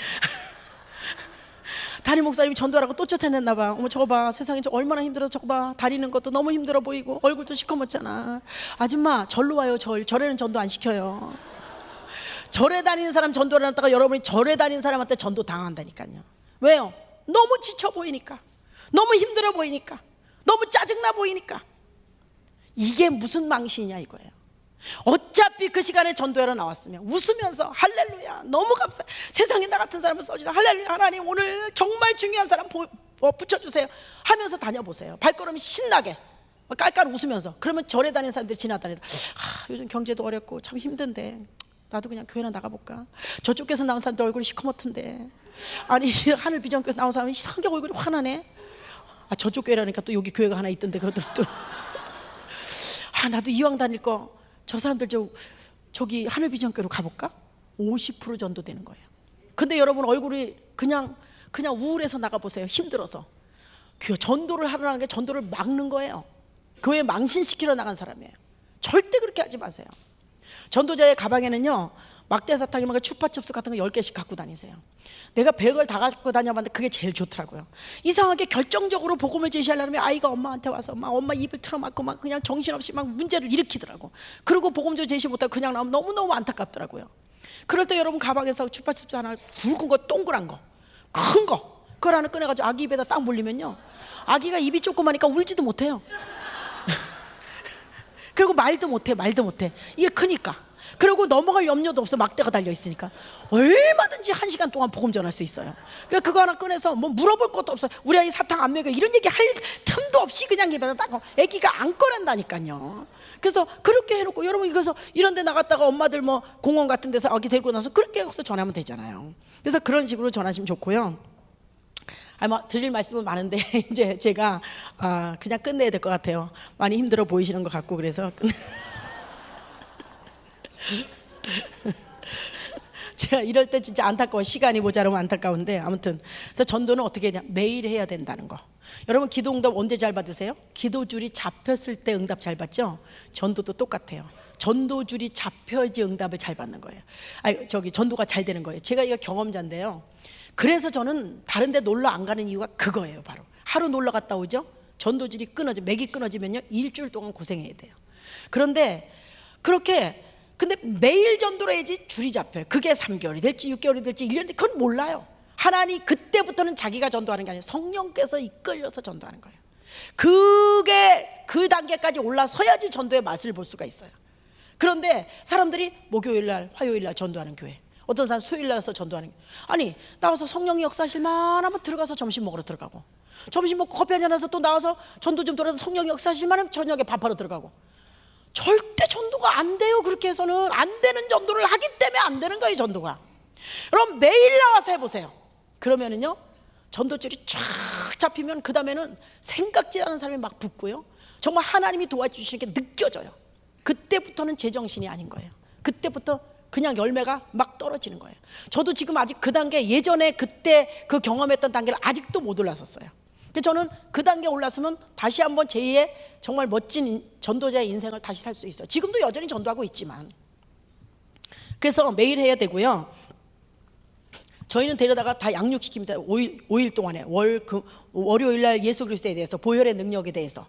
담임 목사님이 전도하라고 또 쫓아냈나 봐. 어머, 저거 봐, 세상에 저 얼마나 힘들어. 저거 봐, 다리는 것도 너무 힘들어 보이고 얼굴도 시커멓잖아. 아줌마 절로 와요. 절에는 전도 안 시켜요. 절에 다니는 사람 전도를 하다가 여러분이 절에 다니는 사람한테 전도 당한다니까요. 왜요? 너무 지쳐 보이니까, 너무 힘들어 보이니까, 너무 짜증나 보이니까. 이게 무슨 망신이냐 이거예요. 어차피 그 시간에 전도하러 나왔으면 웃으면서 할렐루야, 너무 감사해, 세상에 나 같은 사람을 써주셔서 할렐루야, 하나님 오늘 정말 중요한 사람 붙여주세요 하면서 다녀보세요. 발걸음이 신나게 깔깔 웃으면서. 그러면 절에 다니는 사람들이 지나다니다, 요즘 경제도 어렵고 참 힘든데 나도 그냥 교회나 나가볼까. 저쪽에서 나온 사람들 얼굴이 시커멓던데, 아니 하늘 비전교에서 나온 사람이 이상하게 얼굴이 환하네. 저쪽 교회라니까 또 여기 교회가 하나 있던데 그것도 또 나도 이왕 다닐 거 저 사람들 저기 하늘 비전교회로 가볼까? 50% 전도되는 거예요. 근데 여러분 얼굴이 그냥 우울해서 나가보세요. 힘들어서. 전도를 하라는 게 전도를 막는 거예요. 교회 망신시키러 나간 사람이에요. 절대 그렇게 하지 마세요. 전도자의 가방에는요, 막대사탕이 막 추파춥스 같은 거 10개씩 갖고 다니세요. 내가 별걸 다 갖고 다녀봤는데 그게 제일 좋더라고요. 이상하게 결정적으로 복음을 제시하려면 아이가 엄마한테 와서 막 엄마 입을 틀어막고 막 그냥 정신없이 막 문제를 일으키더라고. 그리고 복음도 제시 못하고 그냥 나오면 너무너무 안타깝더라고요. 그럴 때 여러분 가방에서 추파춥스 하나 굵은 거, 동그란 거, 큰 거, 그걸 하나 꺼내가지고 아기 입에다 딱 물리면요, 아기가 입이 조그마니까 울지도 못해요. 그리고 말도 못해. 이게 크니까. 그리고 넘어갈 염려도 없어. 막대가 달려 있으니까 얼마든지 1시간 동안 복음 전할 수 있어요. 그러니까 그거 하나 꺼내서 뭐 물어볼 것도 없어. 우리 아이 사탕 안 먹여, 이런 얘기 할 틈도 없이 그냥 입에다 딱, 애기가 안 꺼낸다니까요. 그래서 그렇게 해놓고, 여러분 그래서 이런 데 나갔다가 엄마들 뭐 공원 같은 데서 아기 데리고 나서 그렇게 해서 전하면 되잖아요. 그래서 그런 식으로 전하시면 좋고요. 드릴 말씀은 많은데 이제 제가 그냥 끝내야 될 것 같아요. 많이 힘들어 보이시는 것 같고, 그래서 제가 이럴 때 진짜 안타까워. 시간이 모자라면 안타까운데, 아무튼 그래서 전도는 어떻게 하냐, 매일 해야 된다는 거. 여러분 기도 응답 언제 잘 받으세요? 기도줄이 잡혔을 때 응답 잘 받죠? 전도도 똑같아요. 전도줄이 잡혀야지 응답을 잘 받는 거예요. 전도가 잘 되는 거예요. 제가 이거 경험자인데요. 그래서 저는 다른 데 놀러 안 가는 이유가 그거예요. 바로 하루 놀러 갔다 오죠, 전도줄이 맥이 끊어지면요, 일주일 동안 고생해야 돼요. 그런데 근데 매일 전도를 해야지 줄이 잡혀요. 그게 3개월이 될지 6개월이 될지 1년이, 그건 몰라요. 하나님 그때부터는 자기가 전도하는 게 아니라 성령께서 이끌려서 전도하는 거예요. 그게 그 단계까지 올라서야지 전도의 맛을 볼 수가 있어요. 그런데 사람들이 목요일날, 화요일날 전도하는 교회, 어떤 사람 수요일날 와서 전도하는 교회. 아니, 나와서 성령이 역사하실만 하면 들어가서 점심 먹으러 들어가고, 점심 먹고 커피 한잔 해서 또 나와서 전도 좀 돌아서 성령이 역사하실만 하면 저녁에 밥하러 들어가고. 절대 전도가 안 돼요. 그렇게 해서는 안 되는 전도를 하기 때문에 안 되는 거예요, 전도가. 그럼 매일 나와서 해보세요. 그러면은요, 전도줄이 쫙 잡히면 그 다음에는 생각지 않은 사람이 막 붙고요, 정말 하나님이 도와주시는 게 느껴져요. 그때부터는 제정신이 아닌 거예요. 그때부터 그냥 열매가 막 떨어지는 거예요. 저도 지금 아직 그 단계, 예전에 그때 그 경험했던 단계를 아직도 못 올라섰어요. 저는 그 단계에 올랐으면 다시 한번 제2의 정말 멋진 전도자의 인생을 다시 살 수 있어요. 지금도 여전히 전도하고 있지만. 그래서 매일 해야 되고요. 저희는 데려다가 다 양육시킵니다. 5일 동안에 월요일날 예수 그리스도에 대해서, 보혈의 능력에 대해서.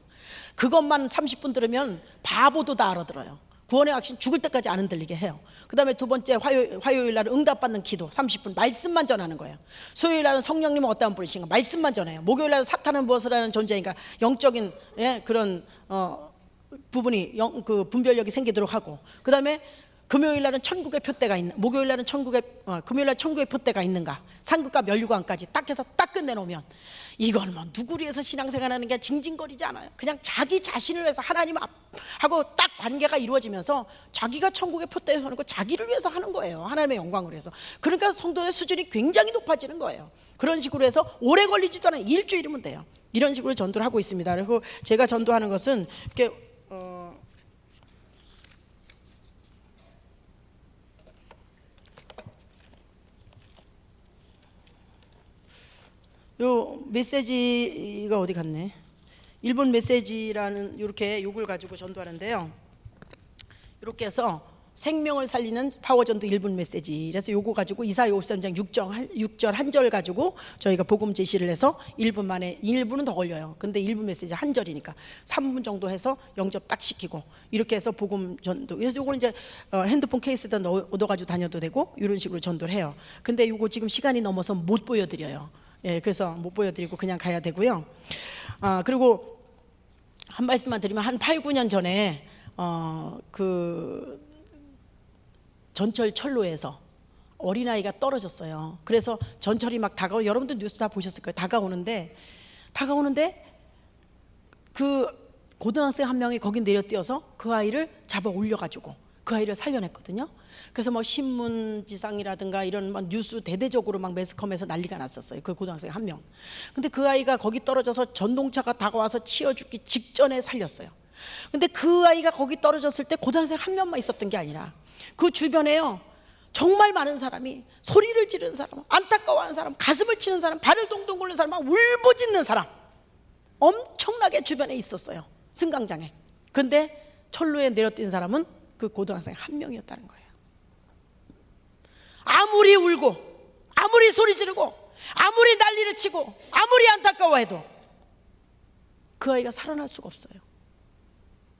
그것만 30분 들으면 바보도 다 알아들어요. 구원의 확신 죽을 때까지 안 흔들리게 해요. 그 다음에 두 번째 화요일 날은 응답받는 기도 30분 말씀만 전하는 거예요. 수요일 날은 성령님은 어떠한 분이신가 말씀만 전해요. 목요일 날은 사탄은 무엇을 하는 존재인가 영적인 그런 부분이 그 분별력이 생기도록 하고, 그 다음에 금요일 날은 천국의 표대가 있는, 목요일 날은 금요일 날 천국의 표대가 있는가, 상급과 면류관까지 딱 해서 딱 끝내놓으면, 이건 뭐 누구를 위해서 신앙생활하는 게 징징거리지 않아요. 그냥 자기 자신을 위해서 하나님하고 딱 관계가 이루어지면서 자기가 천국의 표대에 서는 거 자기를 위해서 하는 거예요. 하나님의 영광을 위해서. 그러니까 성도의 수준이 굉장히 높아지는 거예요. 그런 식으로 해서 오래 걸리지도 않아요. 일주일이면 돼요. 이런 식으로 전도를 하고 있습니다. 그리고 제가 전도하는 것은 이렇게 요 메시지가 어디 갔네. 일본 메시지라는 이렇게 요걸 가지고 전도하는데요. 이렇게 해서 생명을 살리는 파워전도 1분 메시지. 그래서 요거 가지고 이사야 53장 6절 한 절 가지고 저희가 복음 제시를 해서 1분 만에, 1분은 더 걸려요. 근데 1분 메시지 한 절이니까 3분 정도 해서 영접 딱 시키고, 이렇게 해서 복음 전도. 그래서 요거는 이제 핸드폰 케이스에다 얻어가지고 다녀도 되고, 이런 식으로 전도를 해요. 근데 요거 지금 시간이 넘어서 못 보여드려요. 예, 그래서 못 보여드리고 그냥 가야 되고요. 그리고 한 말씀만 드리면, 한 8, 9년 전에 그 전철 철로에서 어린아이가 떨어졌어요. 그래서 전철이 막 여러분들 뉴스 다 보셨을 거예요. 다가오는데 그 고등학생 한 명이 거기 내려뛰어서 그 아이를 잡아 올려가지고 그 아이를 살려냈거든요. 그래서 뭐 신문지상이라든가 이런 막 뉴스 대대적으로 막 매스컴에서 난리가 났었어요. 그 고등학생 한 명. 근데 그 아이가 거기 떨어져서 전동차가 다가와서 치워 죽기 직전에 살렸어요. 근데 그 아이가 거기 떨어졌을 때 고등학생 한 명만 있었던 게 아니라 그 주변에요, 정말 많은 사람이, 소리를 지르는 사람, 안타까워하는 사람, 가슴을 치는 사람, 발을 동동 굴리는 사람, 막 울부짖는 사람, 엄청나게 주변에 있었어요. 승강장에. 근데 철로에 내려뛴 사람은 그 고등학생 한 명이었다는 거예요. 아무리 울고, 아무리 소리 지르고, 아무리 난리를 치고, 아무리 안타까워해도 그 아이가 살아날 수가 없어요.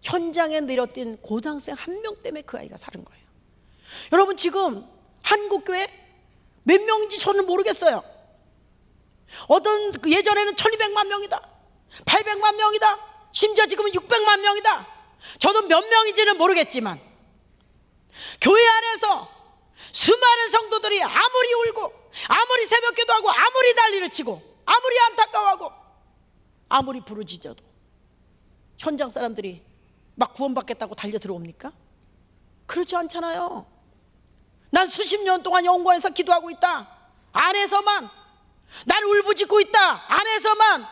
현장에 내려뛴 고등학생 한 명 때문에 그 아이가 살은 거예요. 여러분, 지금 한국교회 몇 명인지 저는 모르겠어요. 예전에는 1200만 명이다, 800만 명이다, 심지어 지금은 600만 명이다. 저도 몇 명인지는 모르겠지만 교회 안에서 수많은 성도들이 아무리 울고, 아무리 새벽기도하고, 아무리 난리를 치고, 아무리 안타까워하고, 아무리 부르짖어도 현장 사람들이 막 구원받겠다고 달려 들어옵니까? 그렇지 않잖아요. 난 수십 년 동안 영광에서 기도하고 있다, 안에서만. 난 울부짖고 있다, 안에서만.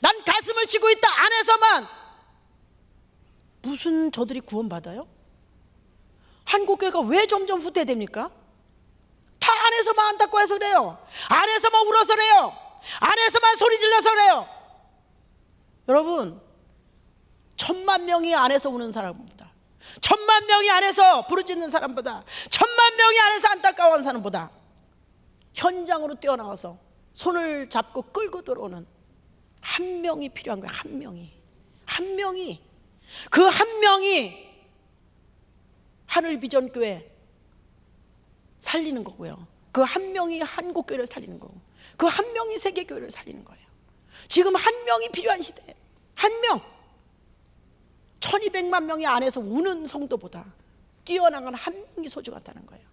난 가슴을 치고 있다, 안에서만. 무슨 저들이 구원받아요? 한국교회가 왜 점점 후퇴됩니까? 다 안에서만 안타까워서 그래요. 안에서만 울어서 그래요. 안에서만 소리 질러서 그래요. 여러분, 1000만 명이 안에서 우는 사람보다, 1000만 명이 안에서 부르짖는 사람보다, 1000만 명이 안에서 안타까워하는 사람보다 현장으로 뛰어나와서 손을 잡고 끌고 들어오는 한 명이 필요한 거예요. 한 명이. 그 한 명이 하늘비전교회 살리는 거고요. 그 한 명이 한국교회를 살리는 거고, 그 한 명이 세계교회를 살리는 거예요. 지금 한 명이 필요한 시대에 한 명. 1200만 명이 안에서 우는 성도보다 뛰어나간 한 명이 소중하다는 거예요.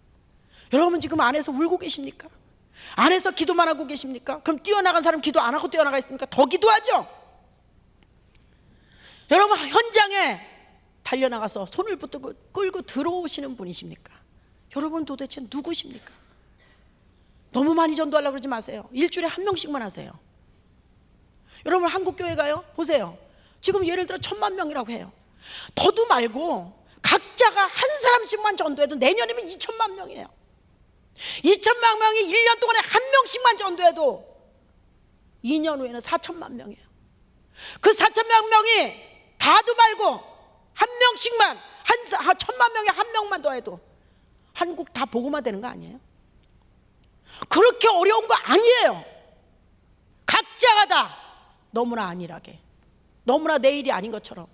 여러분, 지금 안에서 울고 계십니까? 안에서 기도만 하고 계십니까? 그럼 뛰어나간 사람 기도 안 하고 뛰어나가 있습니까? 더 기도하죠. 여러분, 현장에 달려나가서 손을 붙들고 끌고 들어오시는 분이십니까? 여러분, 도대체 누구십니까? 너무 많이 전도하려고 그러지 마세요. 일주일에 한 명씩만 하세요. 여러분, 한국교회 가요? 보세요. 지금 예를 들어 1000만 명이라고 해요. 더도 말고 각자가 한 사람씩만 전도해도 내년이면 2000만 명이에요. 2000만 명이 1년 동안에 한 명씩만 전도해도 2년 후에는 4000만 명이에요. 그 4000만 명이 다도 말고 한 명씩만, 1000만 명에 한 명만 더 해도 한국 다 복음화 되는 거 아니에요? 그렇게 어려운 거 아니에요. 각자가 다 너무나 안일하게, 너무나 내 일이 아닌 것처럼,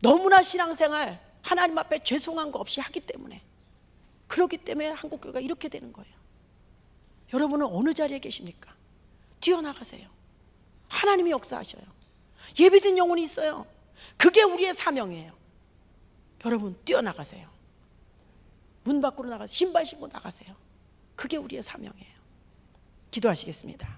너무나 신앙생활 하나님 앞에 죄송한 거 없이 하기 때문에, 그렇기 때문에 한국교회가 이렇게 되는 거예요. 여러분은 어느 자리에 계십니까? 뛰어나가세요. 하나님이 역사하셔요. 예비된 영혼이 있어요. 그게 우리의 사명이에요. 여러분 뛰어나가세요. 문 밖으로 나가서 신발 신고 나가세요. 그게 우리의 사명이에요. 기도하시겠습니다.